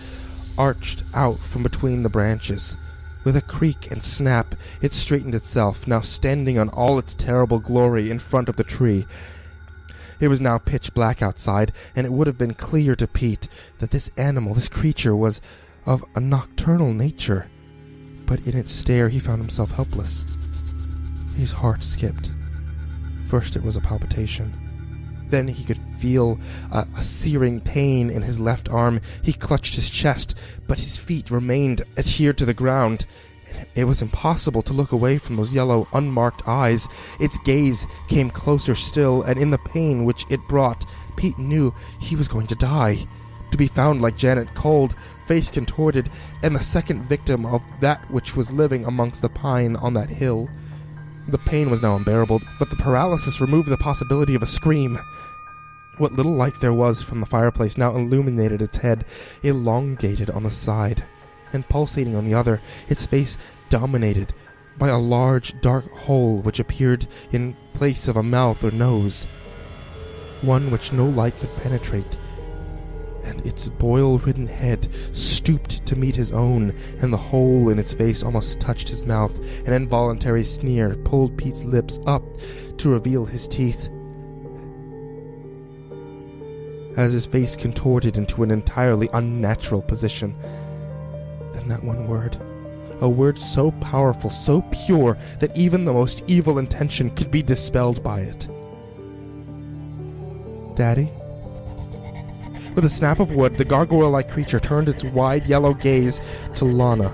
arched out from between the branches. With a creak and snap, it straightened itself, now standing on all its terrible glory in front of the tree. It was now pitch black outside, and it would have been clear to Pete that this animal, this creature, was of a nocturnal nature. But in its stare he found himself helpless. His heart skipped. First it was a palpitation. Then he could feel a searing pain in his left arm. He clutched his chest, but his feet remained adhered to the ground. It was impossible to look away from those yellow, unmarked eyes. Its gaze came closer still, and in the pain which it brought, Pete knew he was going to die. To be found like Janet, cold, face contorted, and the second victim of that which was living amongst the pine on that hill. The pain was now unbearable, but the paralysis removed the possibility of a scream. What little light there was from the fireplace now illuminated its head, elongated on the side. and pulsating on the other, its face dominated by a large, dark hole which appeared in place of a mouth or nose, one which no light could penetrate, and its boil-ridden head stooped to meet his own, and the hole in its face almost touched his mouth. An involuntary sneer pulled Pete's lips up to reveal his teeth, as his face contorted into an entirely unnatural position. And that one word, a word so powerful, so pure, that even the most evil intention could be dispelled by it. Daddy? With a snap of wood, the gargoyle-like creature turned its wide yellow gaze to Lana,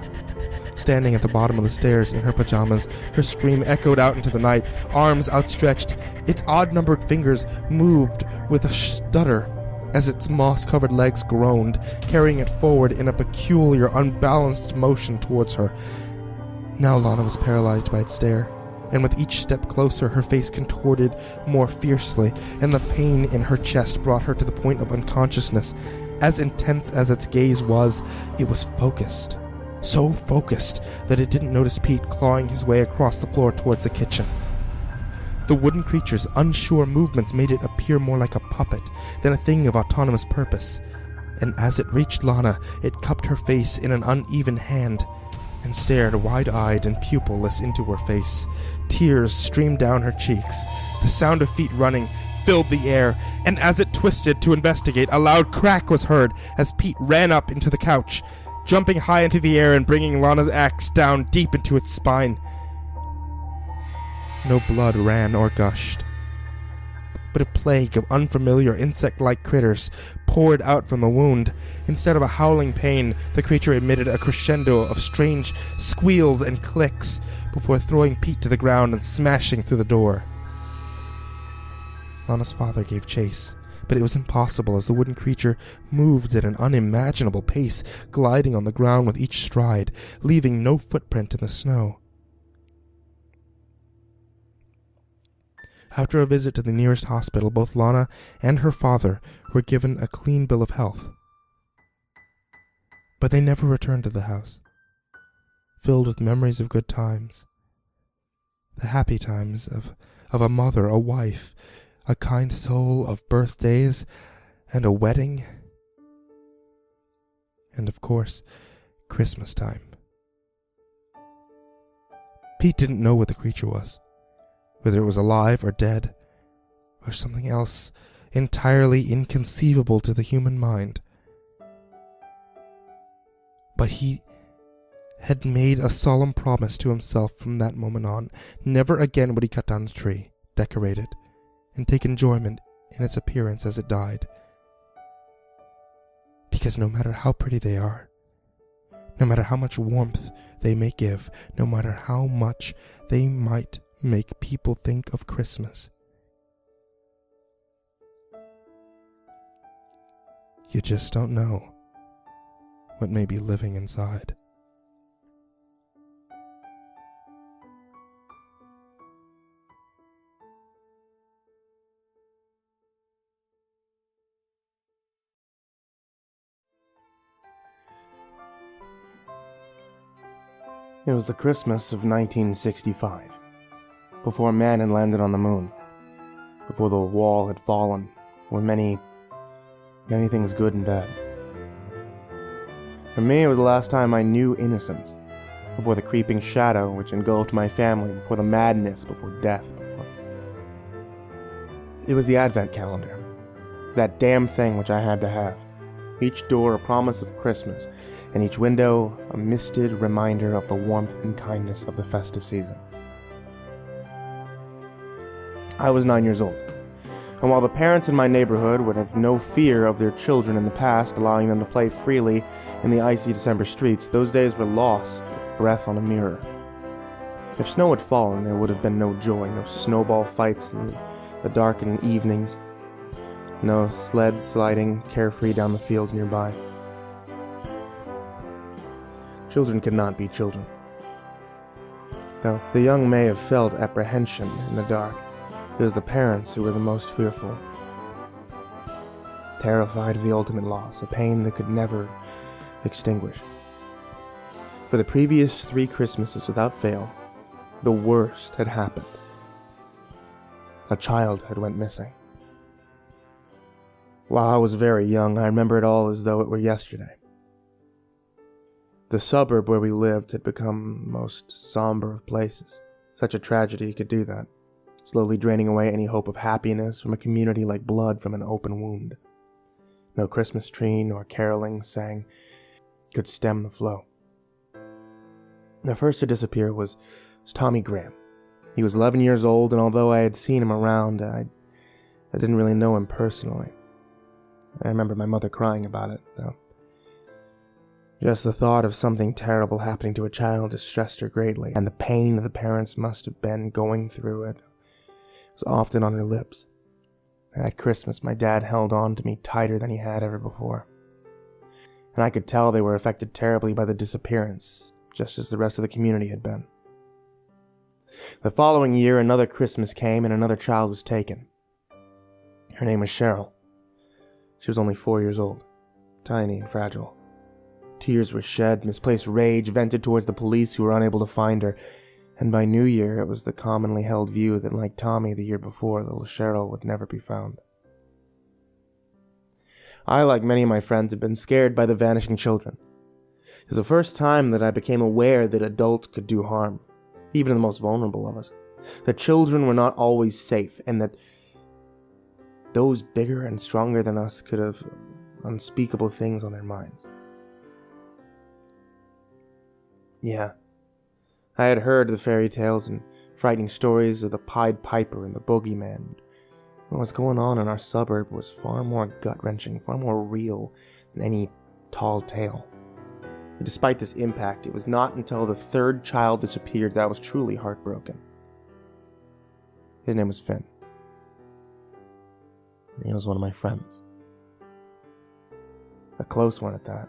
standing at the bottom of the stairs in her pajamas. Her scream echoed out into the night, arms outstretched. Its odd-numbered fingers moved with a stutter as its moss-covered legs groaned, carrying it forward in a peculiar, unbalanced motion towards her. Now Lana was paralyzed by its stare, and with each step closer, her face contorted more fiercely, and the pain in her chest brought her to the point of unconsciousness. As intense as its gaze was, it was focused. So focused that it didn't notice Pete clawing his way across the floor towards the kitchen. The wooden creature's unsure movements made it appear more like a puppet than a thing of autonomous purpose, and as it reached Lana, it cupped her face in an uneven hand and stared wide-eyed and pupilless into her face. Tears streamed down her cheeks. The sound of feet running filled the air, and as it twisted to investigate, a loud crack was heard as Pete ran up into the couch, jumping high into the air and bringing Lana's axe down deep into its spine. No blood ran or gushed, but a plague of unfamiliar insect-like critters poured out from the wound. Instead of a howling pain, the creature emitted a crescendo of strange squeals and clicks before throwing Pete to the ground and smashing through the door. Lana's father gave chase, but it was impossible as the wooden creature moved at an unimaginable pace, gliding on the ground with each stride, leaving no footprint in the snow. After a visit to the nearest hospital, both Lana and her father were given a clean bill of health. But they never returned to the house, filled with memories of good times. The happy times of a mother, a wife, a kind soul, of birthdays, and a wedding. And of course, Christmas time. Pete didn't know what the creature was, whether it was alive or dead, or something else entirely inconceivable to the human mind. But he had made a solemn promise to himself from that moment on. Never again would he cut down a tree, decorate it, and take enjoyment in its appearance as it died. Because no matter how pretty they are, no matter how much warmth they may give, no matter how much they might make people think of Christmas, you just don't know what may be living inside. It was the Christmas of 1965, before man had landed on the moon, before the wall had fallen, before many things good and bad. For me, it was the last time I knew innocence, before the creeping shadow which engulfed my family, before the madness, before death, It was the Advent calendar, that damn thing which I had to have. Each door a promise of Christmas, and each window a misted reminder of the warmth and kindness of the festive season. I was 9 years old, and while the parents in my neighborhood would have no fear of their children in the past, allowing them to play freely in the icy December streets, those days were lost like breath on a mirror. If snow had fallen, there would have been no joy, no snowball fights in the darkened evenings, no sleds sliding carefree down the fields nearby. Children could not be children. Though the young may have felt apprehension in the dark, it was the parents who were the most fearful. Terrified of the ultimate loss, a pain they could never extinguish. For the previous 3 Christmases, without fail, the worst had happened. A child had went missing. While I was very young, I remember it all as though it were yesterday. The suburb where we lived had become the most somber of places. Such a tragedy could do that, slowly draining away any hope of happiness from a community like blood from an open wound. No Christmas tree nor caroling sang could stem the flow. The first to disappear was Tommy Graham. He was 11 years old, and although I had seen him around, I didn't really know him personally. I remember my mother crying about it, though. Just the thought of something terrible happening to a child distressed her greatly, and the pain the parents must have been going through it was often on her lips. That Christmas, my dad held on to me tighter than he had ever before. And I could tell they were affected terribly by the disappearance, just as the rest of the community had been. The following year, another Christmas came and another child was taken. Her name was Cheryl. She was only 4 years old, tiny and fragile. Tears were shed, misplaced rage vented towards the police who were unable to find her, and by New Year it was the commonly held view that, like Tommy the year before, little Cheryl would never be found. I, like many of my friends, had been scared by the vanishing children. It was the first time that I became aware that adults could do harm, even to the most vulnerable of us. That children were not always safe, and that those bigger and stronger than us could have unspeakable things on their minds. Yeah, I had heard the fairy tales and frightening stories of the Pied Piper and the Boogeyman. What was going on in our suburb was far more gut-wrenching, far more real than any tall tale. And despite this impact, it was not until the 3rd child disappeared that I was truly heartbroken. His name was Finn. He was one of my friends. A close one at that.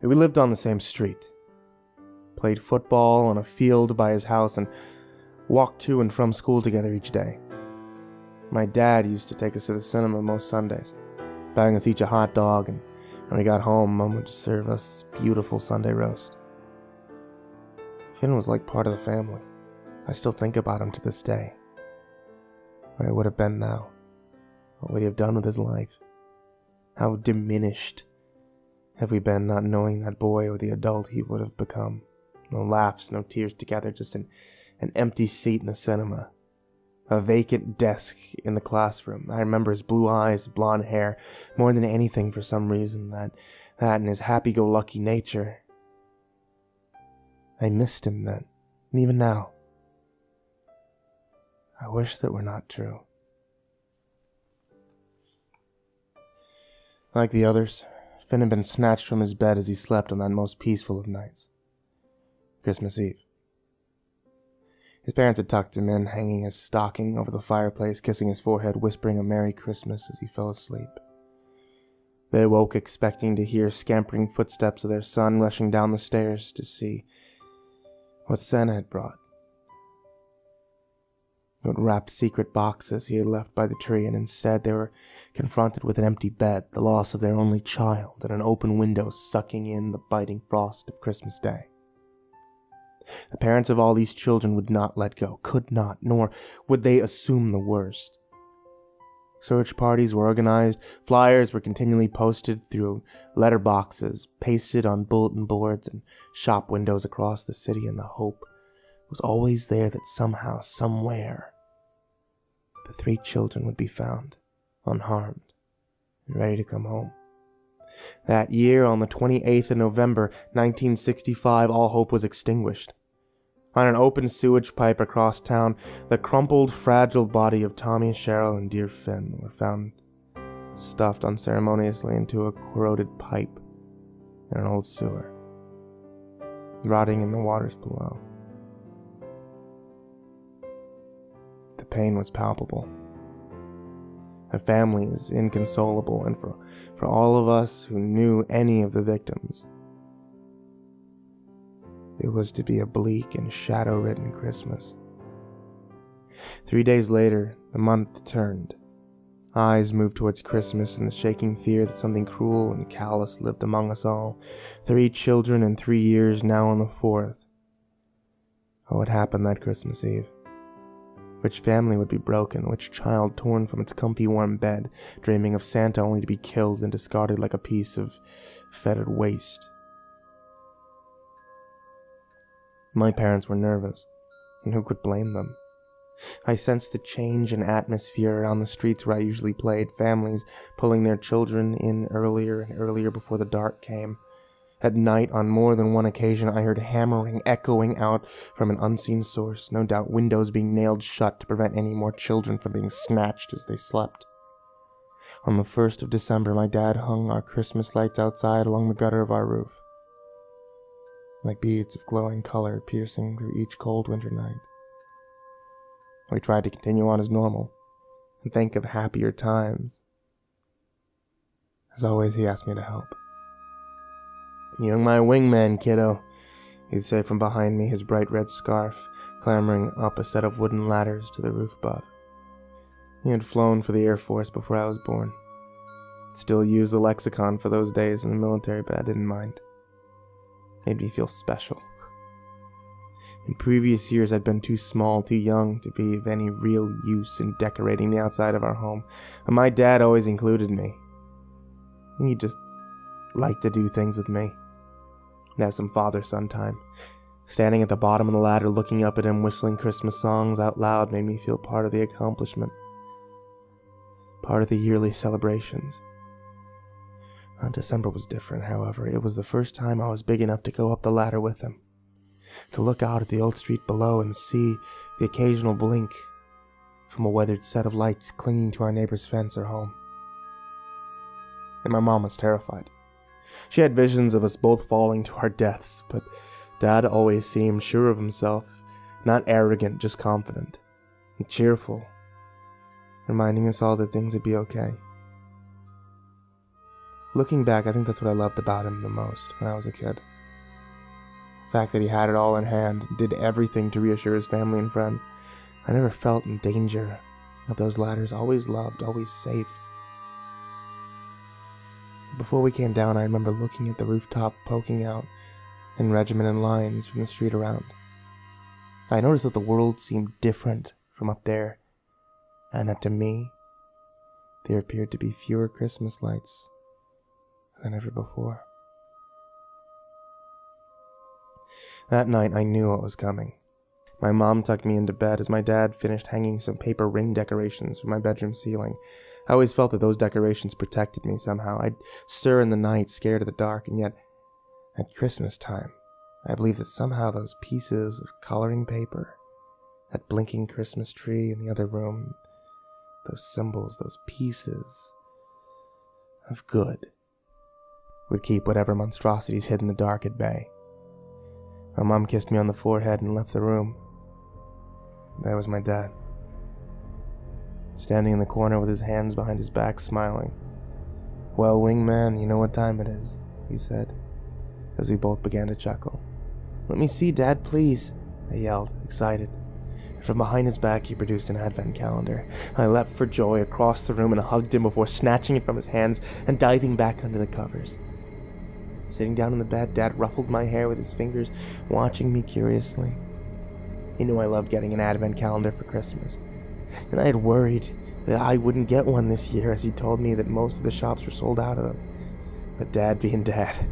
We lived on the same street, played football on a field by his house, and walked to and from school together each day. My dad used to take us to the cinema most Sundays, buying us each a hot dog, and when we got home, Mom would serve us beautiful Sunday roast. Finn was like part of the family. I still think about him to this day. Where he would have been now. What would he have done with his life? How diminished have we been not knowing that boy or the adult he would have become? No laughs, no tears together, just an empty seat in the cinema. A vacant desk in the classroom. I remember his blue eyes, blonde hair, more than anything for some reason, that and his happy-go-lucky nature. I missed him then, and even now. I wish that were not true. Like the others, Finn had been snatched from his bed as he slept on that most peaceful of nights. Christmas Eve. His parents had tucked him in, hanging his stocking over the fireplace, kissing his forehead, whispering a Merry Christmas as he fell asleep. They woke expecting to hear scampering footsteps of their son rushing down the stairs to see what Santa had brought. What wrapped secret boxes he had left by the tree, and instead they were confronted with an empty bed, the loss of their only child, and an open window sucking in the biting frost of Christmas Day. The parents of all these children would not let go, could not, nor would they assume the worst. Search parties were organized, flyers were continually posted through letterboxes, pasted on bulletin boards and shop windows across the city, and the hope was always there that somehow, somewhere, the 3 children would be found, unharmed, and ready to come home. That year, on the 28th of November, 1965, all hope was extinguished. On an open sewage pipe across town, the crumpled, fragile body of Tommy, Cheryl, and dear Finn were found stuffed unceremoniously into a corroded pipe in an old sewer, rotting in the waters below. The pain was palpable. The family is inconsolable, and for all of us who knew any of the victims, it was to be a bleak and shadow-ridden Christmas. 3 days later, the month turned. Eyes moved towards Christmas and the shaking fear that something cruel and callous lived among us all. 3 children in 3 years, now on the 4th. What happened that Christmas Eve? Which family would be broken, which child torn from its comfy warm bed, dreaming of Santa only to be killed and discarded like a piece of fetid waste? My parents were nervous, and who could blame them? I sensed the change in atmosphere around the streets where I usually played, families pulling their children in earlier and earlier before the dark came. At night, on more than one occasion, I heard hammering echoing out from an unseen source, no doubt windows being nailed shut to prevent any more children from being snatched as they slept. On the 1st of December, my dad hung our Christmas lights outside along the gutter of our roof, like beads of glowing color piercing through each cold winter night. We tried to continue on as normal and think of happier times. As always, he asked me to help. "You're my wingman, kiddo," he'd say from behind me, his bright red scarf clambering up a set of wooden ladders to the roof above. He had flown for the Air Force before I was born. Still used the lexicon for those days in the military, but I didn't mind. Made me feel special. In previous years, I'd been too small, too young to be of any real use in decorating the outside of our home, but my dad always included me. He just liked to do things with me. And have some father-son time. Standing at the bottom of the ladder, looking up at him, whistling Christmas songs out loud made me feel part of the accomplishment. Part of the yearly celebrations. December was different, however. It was the first time I was big enough to go up the ladder with him. To look out at the old street below and see the occasional blink from a weathered set of lights clinging to our neighbor's fence or home. And my mom was terrified. She had visions of us both falling to our deaths, but Dad always seemed sure of himself, not arrogant, just confident and cheerful, reminding us all that things would be okay. Looking back, I think that's what I loved about him the most when I was a kid. The fact that he had it all in hand, did everything to reassure his family and friends. I never felt in danger of those ladders, always loved, always safe. Before we came down, I remember looking at the rooftop poking out in regimented lines from the street around. I noticed that the world seemed different from up there, and that to me, there appeared to be fewer Christmas lights than ever before. That night, I knew what was coming. My mom tucked me into bed as my dad finished hanging some paper ring decorations from my bedroom ceiling. I always felt that those decorations protected me somehow. I'd stir in the night, scared of the dark, and yet, at Christmas time, I believed that somehow those pieces of coloring paper, that blinking Christmas tree in the other room, those symbols, those pieces of good, would keep whatever monstrosities hid in the dark at bay. My mom kissed me on the forehead and left the room. There was my dad, standing in the corner with his hands behind his back, smiling. "Well, wingman, you know what time it is," he said, as we both began to chuckle. "Let me see, Dad, please," I yelled, excited. And from behind his back, he produced an advent calendar. I leapt for joy across the room and hugged him before snatching it from his hands and diving back under the covers. Sitting down in the bed, Dad ruffled my hair with his fingers, watching me curiously. He knew I loved getting an advent calendar for Christmas, and I had worried that I wouldn't get one this year, as he told me that most of the shops were sold out of them. But Dad being Dad,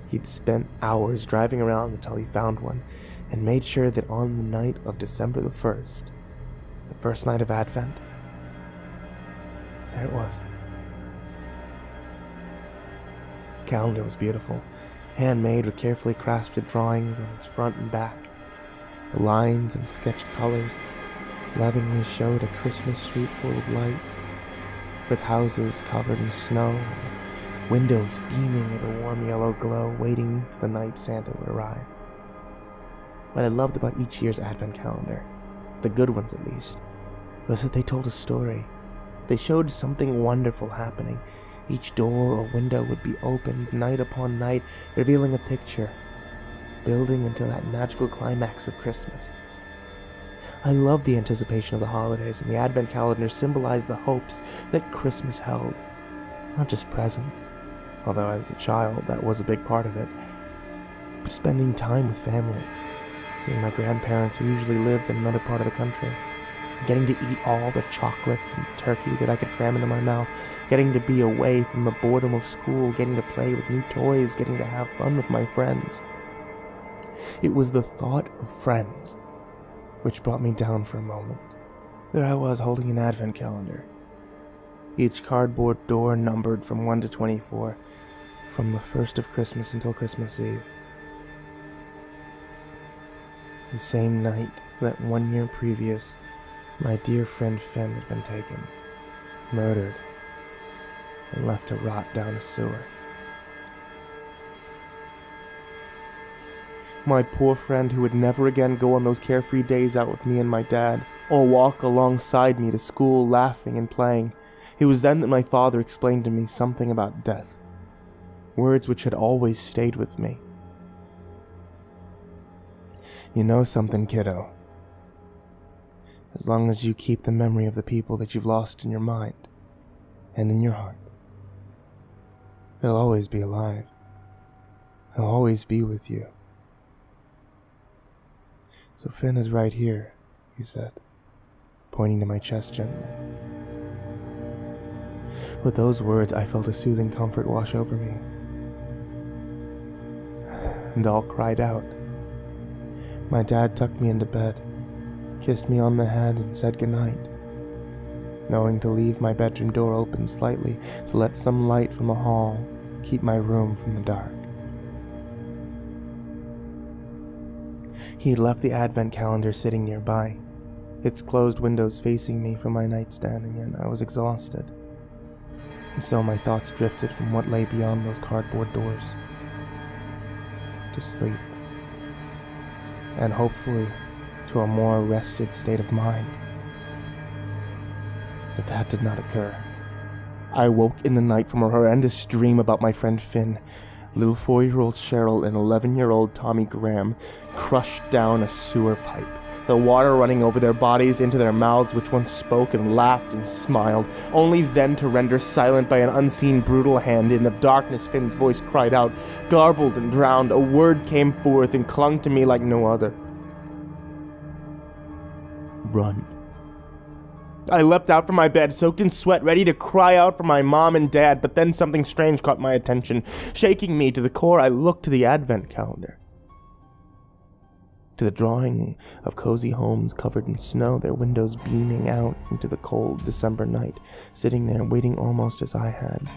he'd spent hours driving around until he found one, and made sure that on the night of December the 1st, the first night of Advent, there it was. The calendar was beautiful, handmade with carefully crafted drawings on its front and back. The lines and sketched colors lovingly showed a Christmas street full of lights, with houses covered in snow and windows beaming with a warm yellow glow, waiting for the night Santa would arrive. What I loved about each year's advent calendar, the good ones at least, was that they told a story. They showed something wonderful happening. Each door or window would be opened night upon night, revealing a picture, building until that magical climax of Christmas. I loved the anticipation of the holidays, and the advent calendar symbolized the hopes that Christmas held. Not just presents, although as a child that was a big part of it, but spending time with family, seeing my grandparents who usually lived in another part of the country, getting to eat all the chocolates and turkey that I could cram into my mouth, getting to be away from the boredom of school, getting to play with new toys, getting to have fun with my friends. It was the thought of friends which brought me down for a moment. There I was holding an advent calendar, each cardboard door numbered from 1 to 24, from the first of Christmas until Christmas Eve. The same night that 1 year previous, my dear friend Finn had been taken, murdered, and left to rot down a sewer. My poor friend who would never again go on those carefree days out with me and my dad, or walk alongside me to school laughing and playing. It was then that my father explained to me something about death, words which had always stayed with me. You know something, kiddo? As long as you keep the memory of the people that you've lost in your mind and in your heart, they'll always be alive. They'll always be with you. So Finn is right here, he said, pointing to my chest gently. With those words, I felt a soothing comfort wash over me, and all cried out. My dad tucked me into bed, kissed me on the head, and said goodnight, knowing to leave my bedroom door open slightly to let some light from the hall keep my room from the dark. He had left the advent calendar sitting nearby, its closed windows facing me from my nightstand, and I was exhausted. And so my thoughts drifted from what lay beyond those cardboard doors to sleep, and hopefully to a more rested state of mind. But that did not occur. I woke in the night from a horrendous dream about my friend Finn, little 4-year-old Cheryl, and 11-year-old Tommy Graham crushed down a sewer pipe, the water running over their bodies into their mouths, which once spoke and laughed and smiled, only then to render silent by an unseen brutal hand. In the darkness, Finn's voice cried out, garbled and drowned. A word came forth and clung to me like no other. Run. I leapt out from my bed, soaked in sweat, ready to cry out for my mom and dad, but then something strange caught my attention. Shaking me to the core, I looked to the advent calendar, to the drawing of cozy homes covered in snow, their windows beaming out into the cold December night, sitting there waiting almost as I had.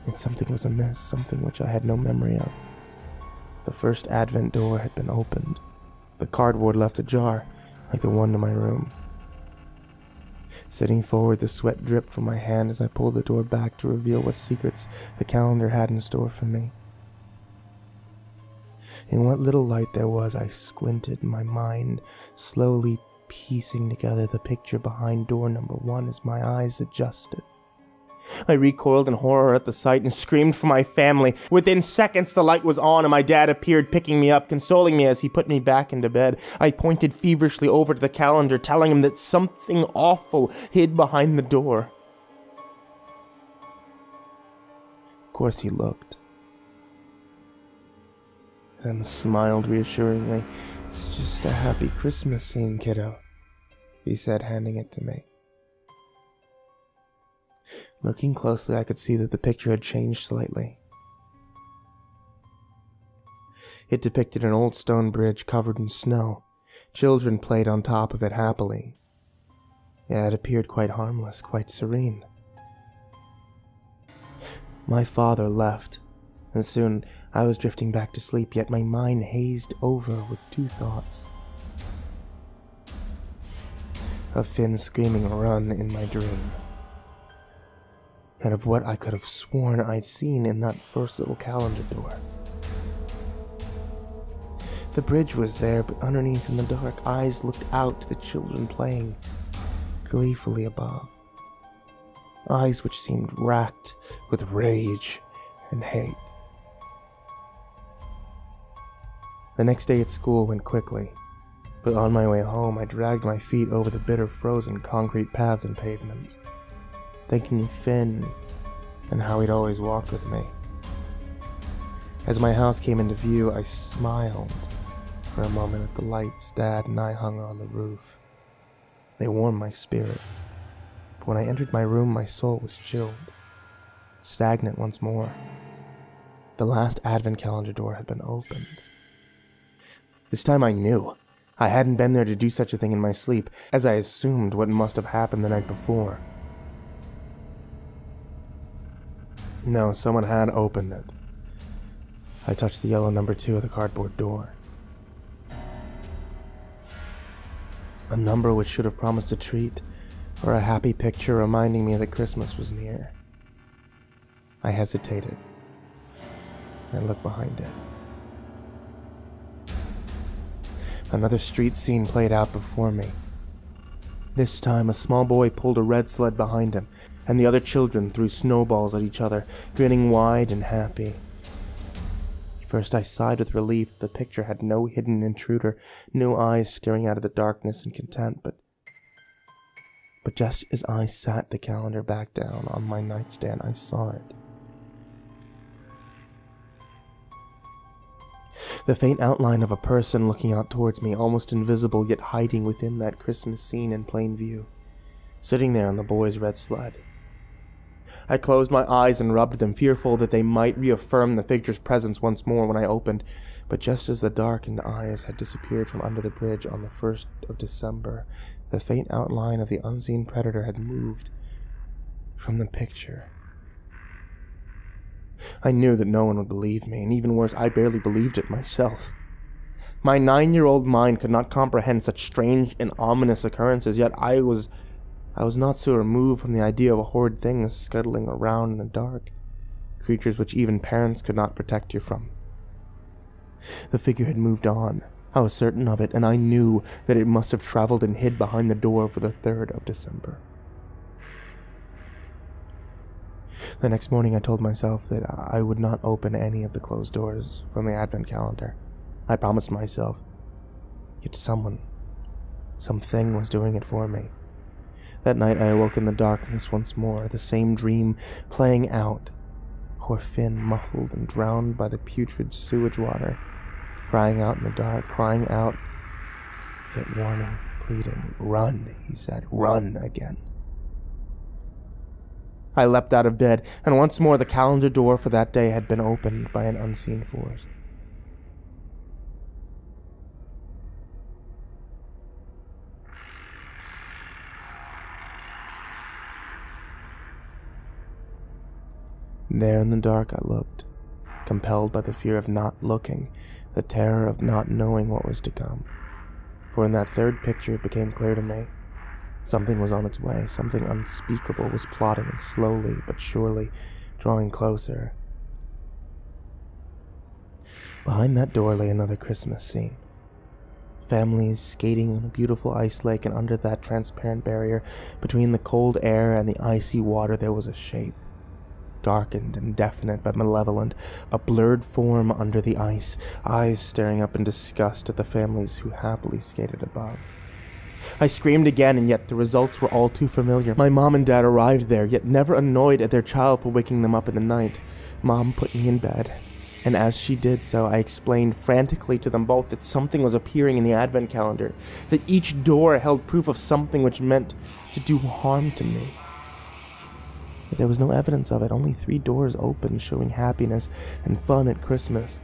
And something was amiss, something which I had no memory of. The first advent door had been opened, the cardboard left ajar, like the one to my room. Sitting forward, the sweat dripped from my hand as I pulled the door back to reveal what secrets the calendar had in store for me. In what little light there was, I squinted, my mind slowly piecing together the picture behind door number 1 as my eyes adjusted. I recoiled in horror at the sight and screamed for my family. Within seconds, the light was on and my dad appeared, picking me up, consoling me as he put me back into bed. I pointed feverishly over to the calendar, telling him that something awful hid behind the door. Of course, he looked, then smiled reassuringly. It's just a happy Christmas scene, kiddo, he said, handing it to me. Looking closely, I could see that the picture had changed slightly. It depicted an old stone bridge covered in snow. Children played on top of it happily. Yeah, it appeared quite harmless, quite serene. My father left, and soon I was drifting back to sleep, yet my mind hazed over with 2 thoughts. Of Finn screaming "run" in my dream, and of what I could have sworn I'd seen in that first little calendar door. The bridge was there, but underneath in the dark, eyes looked out to the children playing gleefully above. Eyes which seemed racked with rage and hate. The next day at school went quickly, But on my way home, I dragged my feet over the bitter frozen concrete paths and pavements, thinking of Finn and how he'd always walked with me. As my house came into view, I smiled for a moment at the lights Dad and I hung on the roof. They warmed my spirits. But when I entered my room, my soul was chilled, stagnant once more. The last advent calendar door had been opened. This time I knew. I hadn't been there to do such a thing in my sleep, as I assumed what must have happened the night before. No, someone had opened it. I touched the yellow number 2 of the cardboard door. A number which should have promised a treat, or a happy picture reminding me that Christmas was near. I hesitated. I looked behind it. Another street scene played out before me. This time, a small boy pulled a red sled behind him, and the other children threw snowballs at each other, grinning wide and happy. First, I sighed with relief that the picture had no hidden intruder, no eyes staring out of the darkness in contempt, but just as I sat the calendar back down on my nightstand, I saw it. The faint outline of a person looking out towards me, almost invisible yet hiding within that Christmas scene in plain view, sitting there on the boy's red sled. I closed my eyes and rubbed them, fearful that they might reaffirm the figure's presence once more when I opened, but just as the darkened eyes had disappeared from under the bridge on the 1st of December, the faint outline of the unseen predator had moved from the picture. I knew that no one would believe me, and even worse, I barely believed it myself. My 9-year-old mind could not comprehend such strange and ominous occurrences, yet I was not so removed from the idea of a horrid thing scuttling around in the dark, creatures which even parents could not protect you from. The figure had moved on. I was certain of it, and I knew that it must have traveled and hid behind the door for the 3rd of December. The next morning I told myself that I would not open any of the closed doors from the advent calendar. I promised myself. Yet something was doing it for me. That night I awoke in the darkness once more, the same dream playing out. Poor Finn, muffled and drowned by the putrid sewage water, crying out in the dark, crying out, yet warning, pleading. "Run," he said, "run again." I leapt out of bed, and once more the calendar door for that day had been opened by an unseen force. There in the dark I looked, compelled by the fear of not looking, the terror of not knowing what was to come. For in that third picture it became clear to me. Something was on its way, something unspeakable was plotting and slowly but surely drawing closer. Behind that door lay another Christmas scene. Families skating on a beautiful ice lake, and under that transparent barrier, between the cold air and the icy water, there was a shape. Darkened and definite but malevolent, a blurred form under the ice, eyes staring up in disgust at the families who happily skated above. I screamed again, and yet the results were all too familiar. My mom and dad arrived there, yet never annoyed at their child for waking them up in the night. Mom put me in bed, and as she did so, I explained frantically to them both that something was appearing in the advent calendar, that each door held proof of something which meant to do harm to me. But there was no evidence of it, only 3 doors open, showing happiness and fun at Christmas.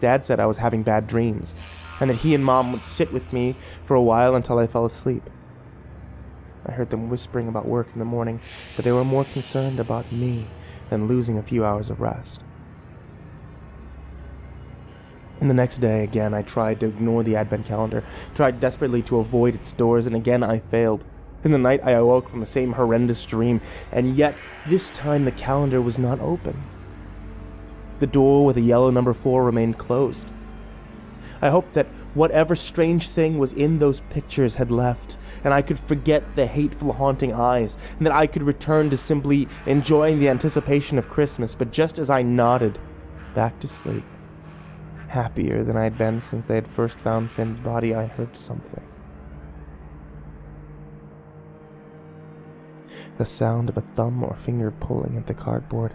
Dad said I was having bad dreams, and that he and Mom would sit with me for a while until I fell asleep. I heard them whispering about work in the morning, but they were more concerned about me than losing a few hours of rest. And the next day, again, I tried to ignore the advent calendar, tried desperately to avoid its doors, and again I failed. In the night, I awoke from the same horrendous dream, and yet this time the calendar was not open. The door with a yellow number 4 remained closed. I hoped that whatever strange thing was in those pictures had left, and I could forget the hateful haunting eyes, and that I could return to simply enjoying the anticipation of Christmas. But just as I nodded back to sleep, Happier than I'd been since they had first found Finn's body, I heard something. The sound of a thumb or finger pulling at the cardboard.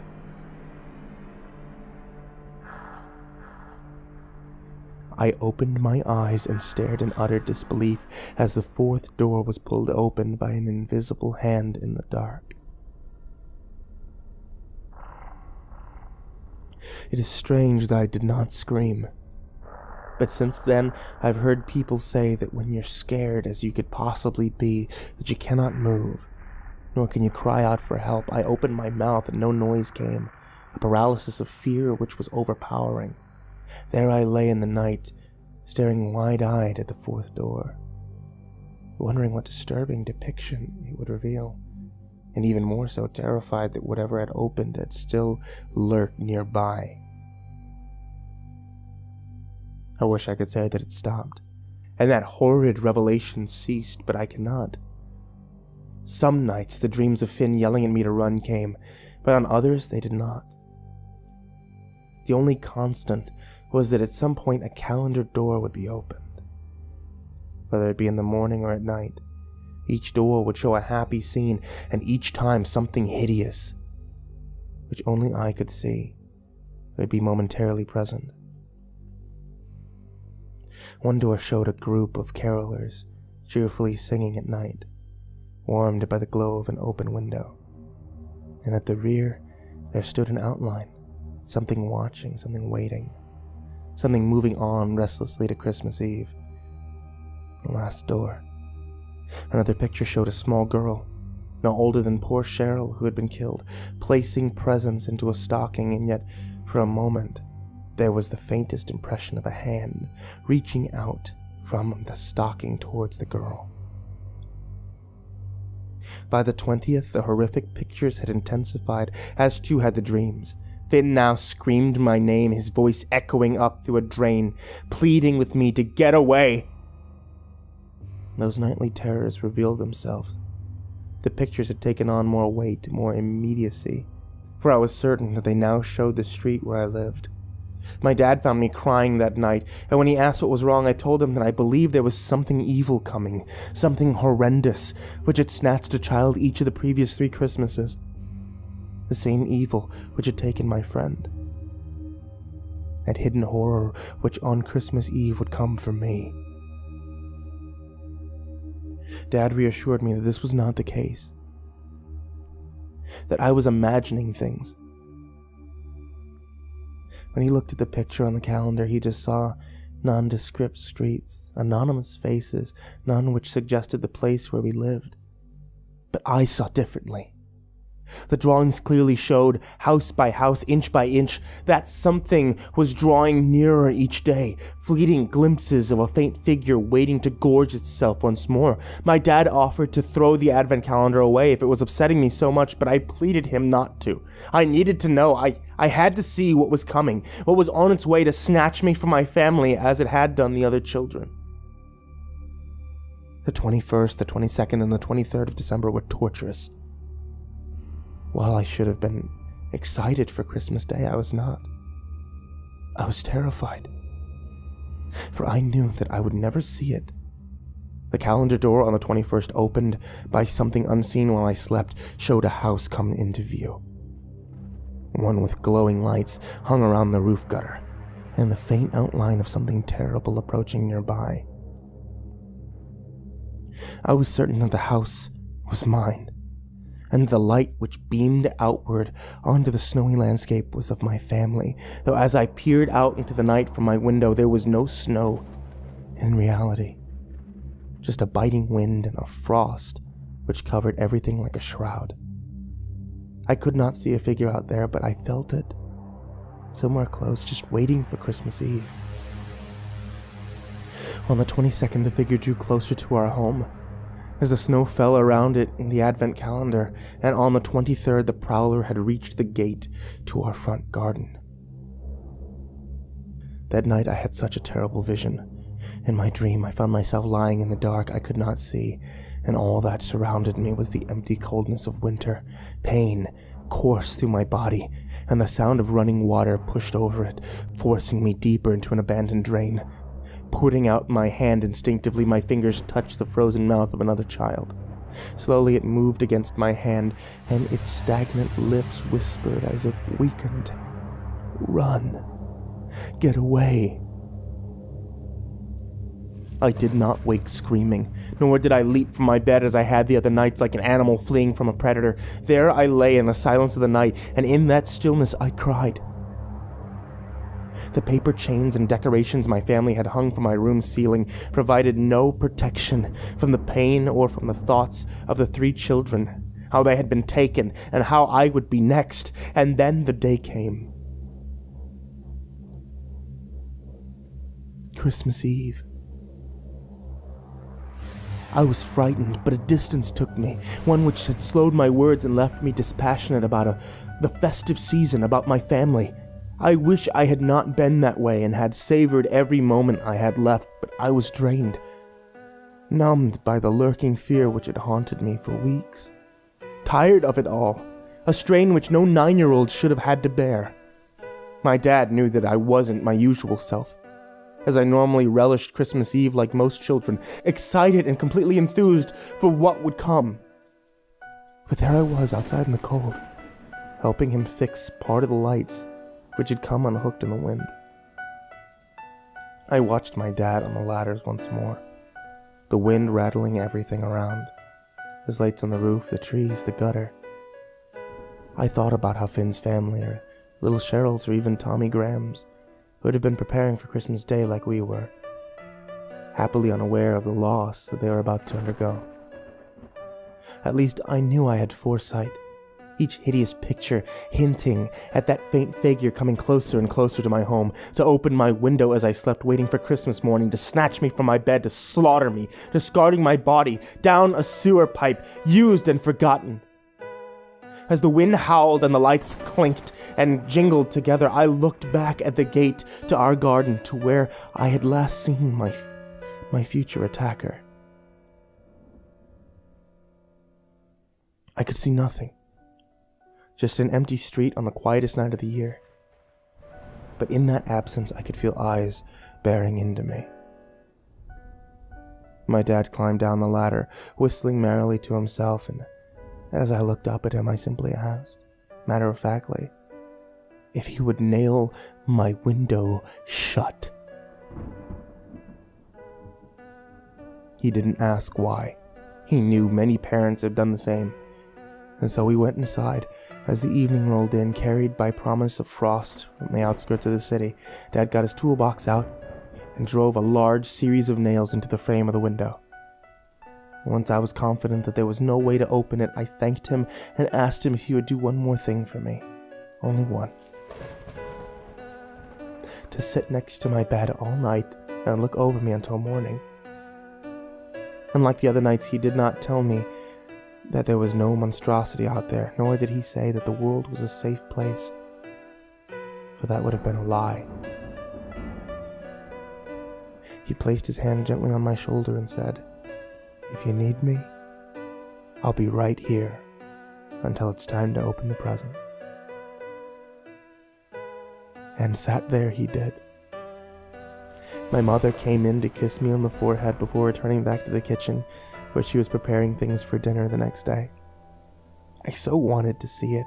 I opened my eyes and stared in utter disbelief as the fourth door was pulled open by an invisible hand in the dark. It is strange that I did not scream, but since then I've heard people say that when you're scared as you could possibly be, that you cannot move, nor can you cry out for help. I opened my mouth and no noise came, a paralysis of fear which was overpowering. There I lay in the night, staring wide-eyed at the fourth door, wondering what disturbing depiction it would reveal, and even more so terrified that whatever had opened had still lurked nearby. I wish I could say that it stopped, and that horrid revelation ceased, but I cannot. Some nights the dreams of Finn yelling at me to run came, but on others they did not. The only constant was that at some point a calendar door would be opened. Whether it be in the morning or at night, each door would show a happy scene, and each time something hideous, which only I could see, would be momentarily present. One door showed a group of carolers cheerfully singing at night, warmed by the glow of an open window, and at the rear there stood an outline, something watching, something waiting, something moving on restlessly to Christmas Eve. The last door. Another picture showed a small girl, no older than poor Cheryl who had been killed, placing presents into a stocking, and yet for a moment there was the faintest impression of a hand reaching out from the stocking towards the girl. By the 20th, the horrific pictures had intensified, as too had the dreams. Finn now screamed my name, his voice echoing up through a drain, pleading with me to get away. Those nightly terrors revealed themselves. The pictures had taken on more weight, more immediacy, for I was certain that they now showed the street where I lived. My dad found me crying that night, and when he asked what was wrong, I told him that I believed there was something evil coming, something horrendous, which had snatched a child each of the previous 3 Christmases. The same evil which had taken my friend. That hidden horror which on Christmas Eve would come for me. Dad reassured me that this was not the case, that I was imagining things. When he looked at the picture on the calendar, he just saw nondescript streets, anonymous faces, none which suggested the place where we lived. But I saw differently. The drawings clearly showed, house by house, inch by inch, that something was drawing nearer each day, fleeting glimpses of a faint figure waiting to gorge itself once more. My dad offered to throw the advent calendar away if it was upsetting me so much, but I pleaded him not to. I needed to know. I had to see what was coming, what was on its way to snatch me from my family as it had done the other children. The 21st, the 22nd, and the 23rd of December were torturous. While I should have been excited for Christmas Day, I was not. I was terrified, for I knew that I would never see it. The calendar door on the 21st, opened by something unseen while I slept, showed a house come into view. One with glowing lights hung around the roof gutter, and the faint outline of something terrible approaching nearby. I was certain that the house was mine, and the light which beamed outward onto the snowy landscape was of my family, though as I peered out into the night from my window, there was no snow in reality, just a biting wind and a frost which covered everything like a shroud. I could not see a figure out there, but I felt it, somewhere close, just waiting for Christmas Eve. On the 22nd, the figure drew closer to our home, as the snow fell around it in the advent calendar, and on the 23rd the prowler had reached the gate to our front garden. That night I had such a terrible vision. In my dream I found myself lying in the dark. I could not see, and all that surrounded me was the empty coldness of winter, pain, coursed through my body, and the sound of running water pushed over it, forcing me deeper into an abandoned drain. Putting out my hand instinctively, my fingers touched the frozen mouth of another child. Slowly it moved against my hand, and its stagnant lips whispered as if weakened, "Run. Get away." I did not wake screaming, nor did I leap from my bed as I had the other nights like an animal fleeing from a predator. There I lay in the silence of the night, and in that stillness I cried. The paper chains and decorations my family had hung from my room's ceiling provided no protection from the pain or from the thoughts of the 3 children, how they had been taken, and how I would be next. And then the day came. Christmas Eve. I was frightened, but a distance took me, one which had slowed my words and left me dispassionate about the festive season, about my family. I wish I had not been that way and had savored every moment I had left, but I was drained, numbed by the lurking fear which had haunted me for weeks. Tired of it all, a strain which no 9-year-old should have had to bear. My dad knew that I wasn't my usual self, as I normally relished Christmas Eve like most children, excited and completely enthused for what would come. But there I was outside in the cold, helping him fix part of the lights which had come unhooked in the wind. I watched my dad on the ladders once more, the wind rattling everything around, his lights on the roof, the trees, the gutter. I thought about how Finn's family, or little Cheryl's, or even Tommy Graham's, would have been preparing for Christmas Day like we were, happily unaware of the loss that they were about to undergo. At least I knew I had foresight, each hideous picture hinting at that faint figure coming closer and closer to my home, to open my window as I slept, waiting for Christmas morning, to snatch me from my bed, to slaughter me, discarding my body down a sewer pipe, used and forgotten. As the wind howled and the lights clinked and jingled together, I looked back at the gate to our garden, to where I had last seen my future attacker. I could see nothing. Just an empty street on the quietest night of the year. But in that absence, I could feel eyes bearing into me. My dad climbed down the ladder, whistling merrily to himself, and as I looked up at him, I simply asked, matter-of-factly, if he would nail my window shut. He didn't ask why. He knew many parents had done the same. And so we went inside. As the evening rolled in, carried by promise of frost from the outskirts of the city, Dad got his toolbox out and drove a large series of nails into the frame of the window. Once I was confident that there was no way to open it, I thanked him and asked him if he would do one more thing for me. Only one. To sit next to my bed all night and look over me until morning. Unlike the other nights, he did not tell me that there was no monstrosity out there, nor did he say that the world was a safe place, for that would have been a lie. He placed his hand gently on my shoulder and said, "If you need me, I'll be right here until it's time to open the present." And sat there he did. My mother came in to kiss me on the forehead before returning back to the kitchen, where she was preparing things for dinner the next day. I so wanted to see it.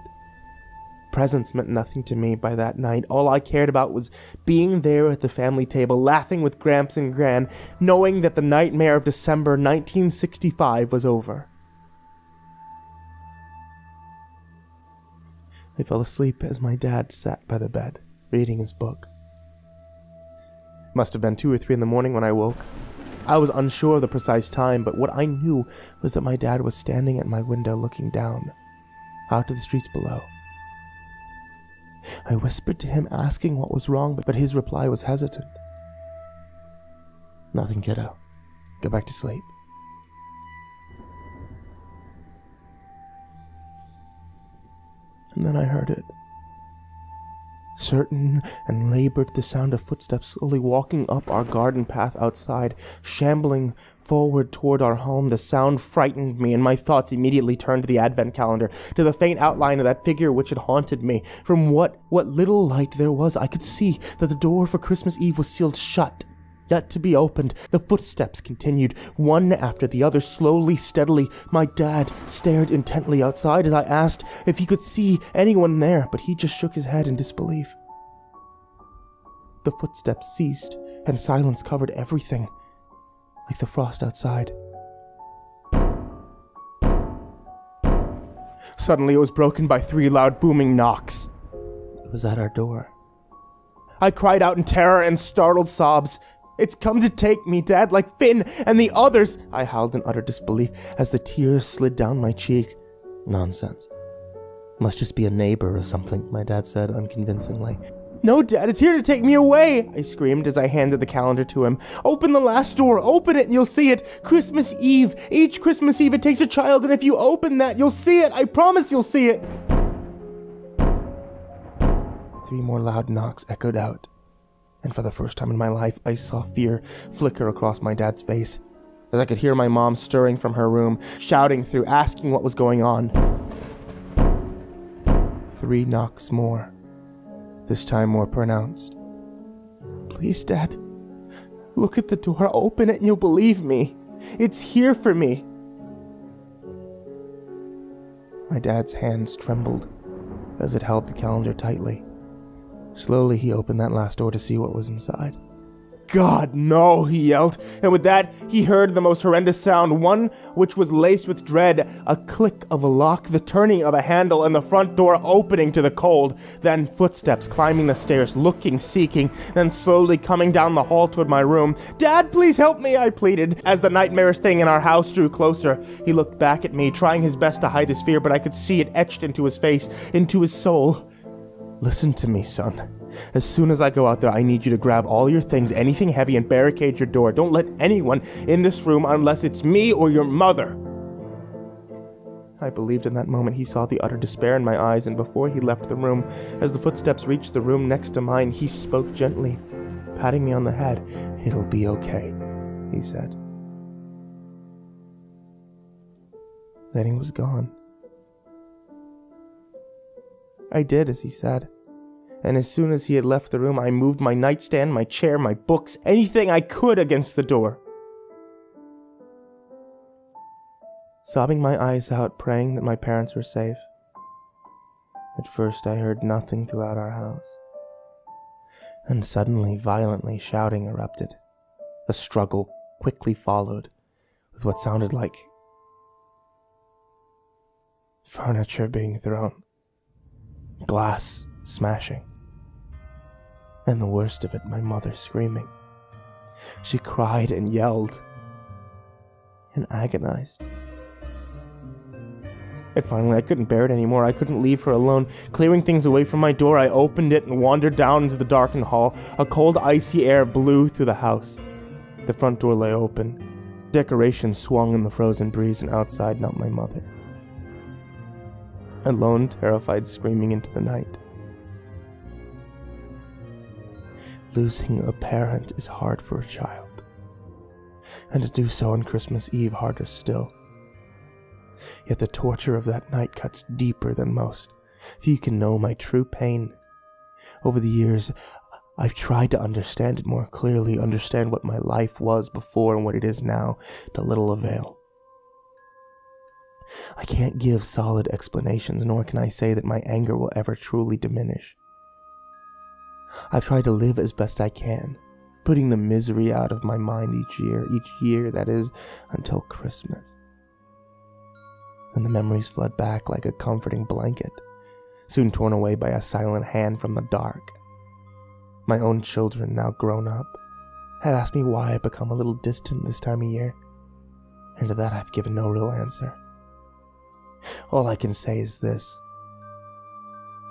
Presents meant nothing to me by that night. All I cared about was being there at the family table, laughing with Gramps and Gran, knowing that the nightmare of December 1965 was over. I fell asleep as my dad sat by the bed, reading his book. It must have been 2 or 3 in the morning when I woke. I was unsure of the precise time, but what I knew was that my dad was standing at my window looking down, out to the streets below. I whispered to him, asking what was wrong, but his reply was hesitant. "Nothing, kiddo. Go back to sleep." And then I heard it. certain and labored, the sound of footsteps slowly walking up our garden path outside, shambling forward toward our home. The sound frightened me, and my thoughts immediately turned to the advent calendar, to the faint outline of that figure which had haunted me. From what little light there was, I could see that the door for Christmas Eve was sealed shut, yet to be opened. The footsteps continued, one after the other, slowly, steadily. My dad stared intently outside as I asked if he could see anyone there, but he just shook his head in disbelief. The footsteps ceased, and silence covered everything, like the frost outside. Suddenly it was broken by 3 loud booming knocks. It was at our door. I cried out in terror and startled sobs. "It's come to take me, Dad, like Finn and the others!" I howled in utter disbelief as the tears slid down my cheek. "Nonsense. Must just be a neighbor or something," my dad said unconvincingly. "No, Dad, it's here to take me away!" I screamed as I handed the calendar to him. "Open the last door, open it and you'll see it! Christmas Eve! Each Christmas Eve it takes a child, and if you open that, you'll see it! I promise you'll see it!" 3 more loud knocks echoed out, and for the first time in my life, I saw fear flicker across my dad's face, as I could hear my mom stirring from her room, shouting through, asking what was going on. 3 knocks more, this time more pronounced. "Please, Dad, look at the door, open it and you'll believe me. It's here for me." My dad's hands trembled as it held the calendar tightly. Slowly, he opened that last door to see what was inside. "God, no!" he yelled, and with that, he heard the most horrendous sound, one which was laced with dread, a click of a lock, the turning of a handle, and the front door opening to the cold. Then footsteps climbing the stairs, looking, seeking, then slowly coming down the hall toward my room. "Dad, please help me," I pleaded, as the nightmarish thing in our house drew closer. He looked back at me, trying his best to hide his fear, but I could see it etched into his face, into his soul. "Listen to me, son. As soon as I go out there, I need you to grab all your things, anything heavy, and barricade your door. Don't let anyone in this room unless it's me or your mother." I believed in that moment he saw the utter despair in my eyes, and before he left the room, as the footsteps reached the room next to mine, he spoke gently, patting me on the head. "It'll be okay," he said. Then he was gone. I did as he said, and as soon as he had left the room, I moved my nightstand, my chair, my books, anything I could against the door. Sobbing my eyes out, praying that my parents were safe. At first I heard nothing throughout our house. And suddenly, violently, shouting erupted. A struggle quickly followed, with what sounded like furniture being thrown, glass smashing, and the worst of it, my mother screaming. She cried and yelled and agonized. And finally, I couldn't bear it anymore. I couldn't leave her alone. Clearing things away from my door, I opened it and wandered down into the darkened hall. A cold, icy air blew through the house. The front door lay open. Decorations swung in the frozen breeze, and outside knelt my mother, alone, terrified, screaming into the night. Losing a parent is hard for a child, and to do so on Christmas Eve harder still. Yet the torture of that night cuts deeper than most. If you can know my true pain. Over the years, I've tried to understand it more clearly, understand what my life was before and what it is now, to little avail. I can't give solid explanations, nor can I say that my anger will ever truly diminish. I've tried to live as best I can, putting the misery out of my mind each year, that is, until Christmas. And the memories flood back like a comforting blanket, soon torn away by a silent hand from the dark. My own children, now grown up, have asked me why I've become a little distant this time of year, and to that I've given no real answer. All I can say is this.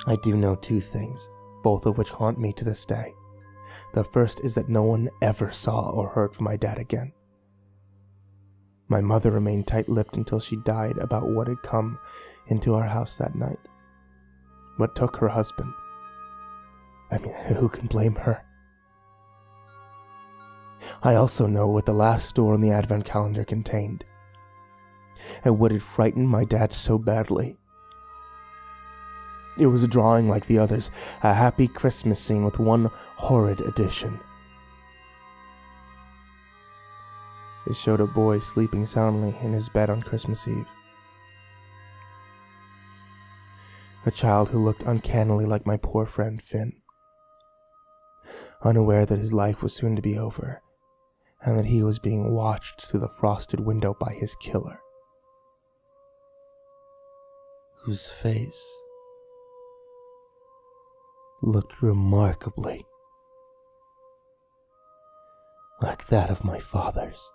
I do know 2 things, both of which haunt me to this day. The first is that no one ever saw or heard from my dad again. My mother remained tight-lipped until she died about what had come into our house that night, what took her husband. I mean, who can blame her? I also know what the last store on the advent calendar contained, and what had frightened my dad so badly. It was a drawing like the others, a happy Christmas scene with one horrid addition. It showed a boy sleeping soundly in his bed on Christmas Eve. A child who looked uncannily like my poor friend Finn, unaware that his life was soon to be over, and that he was being watched through the frosted window by his killer, whose face looked remarkably like that of my father's.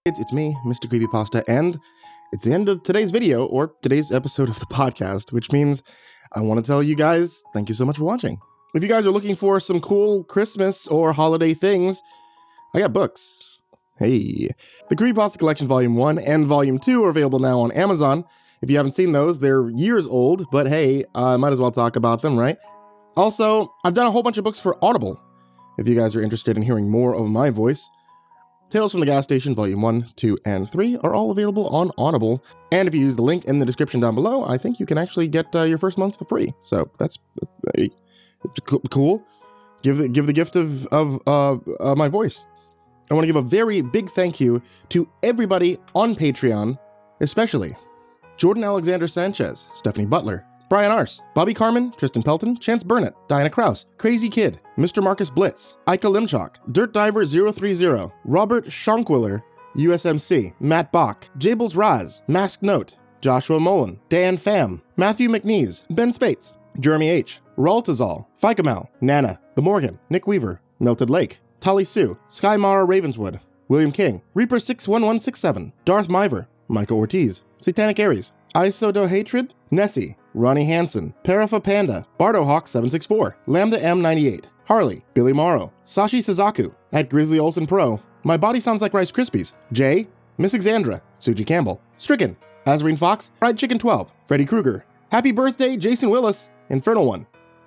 It's me, MrCreepyPasta, and it's the end of today's video, or today's episode of the podcast, which means I want to tell you guys, thank you so much for watching. If you guys are looking for some cool Christmas or holiday things, I got books. Hey. The Creepypasta Collection Volume 1 and Volume 2 are available now on Amazon. If you haven't seen those, they're years old, but hey, I might as well talk about them, right? Also, I've done a whole bunch of books for Audible. If you guys are interested in hearing more of my voice, Tales from the Gas Station Volume 1, 2, and 3 are all available on Audible. And if you use the link in the description down below, I think you can actually get your first month for free. So that's cool. Give the gift of my voice. I want to give a very big thank you to everybody on Patreon, especially Jordan Alexander Sanchez, Stephanie Butler, Bryon Arce, Bobby Karman, Tristain Pelton, Chance Burnett, Diana Kraus, Crazy Kid, Mr. Marcus Blitz, Ika Limchok, Dirt Diver 030, Robert Schonkwiller, USMC, Matt Bach, Jables Raz, Masked Note, Joshua Mullen, Dan Pham, Matthew McNeese, Ben Spates, Jeremy H., Raltizal, Fikamal, Nana, The Morgan, Nick Weaver, MeltedLake, Tali Sue, Sky Mara Ravenswood, William King, Reaper 61167, Darth Miver, Micah Ortiz, Satanic Aries, aisodoehtraed, Nessie, Ronnie Hansen, Parafa Panda, Bardohawk 764, Lambda M98, Harley, Billy Morrow, Sashi Suzaku, at Grizzly Olsen Pro, My Body Sounds Like Rice Krispies, Jay, Miss Exandra, Suji Campbell, Stricken, Azarine Fox, Fried Chicken 12, Freddy Krueger, Happy Birthday Jason Willis, Infernal One,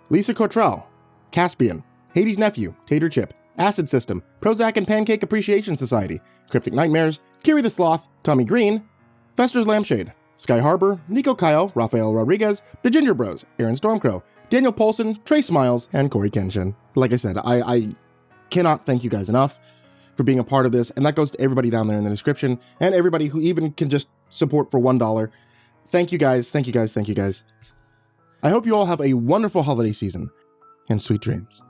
Lisa Cottrell, Caspian, Hades Nephew, Tater Chip, Acid System, Prozac and Pancake Appreciation Society, Cryptic Nightmares, Kiri the Sloth, Tommy Green, Fester's Lampshade, Sky Harbor, Nico Kyle, Rafael Rodriguez, The Ginger Bros, Aaron Stormcrow, Daniel Polson, Trey Smiles, and Corey Kenshin. Like I said, I cannot thank you guys enough for being a part of this, and that goes to everybody down there in the description, and everybody who even can just support for $1. Thank you guys, thank you guys, thank you guys. I hope you all have a wonderful holiday season, and sweet dreams.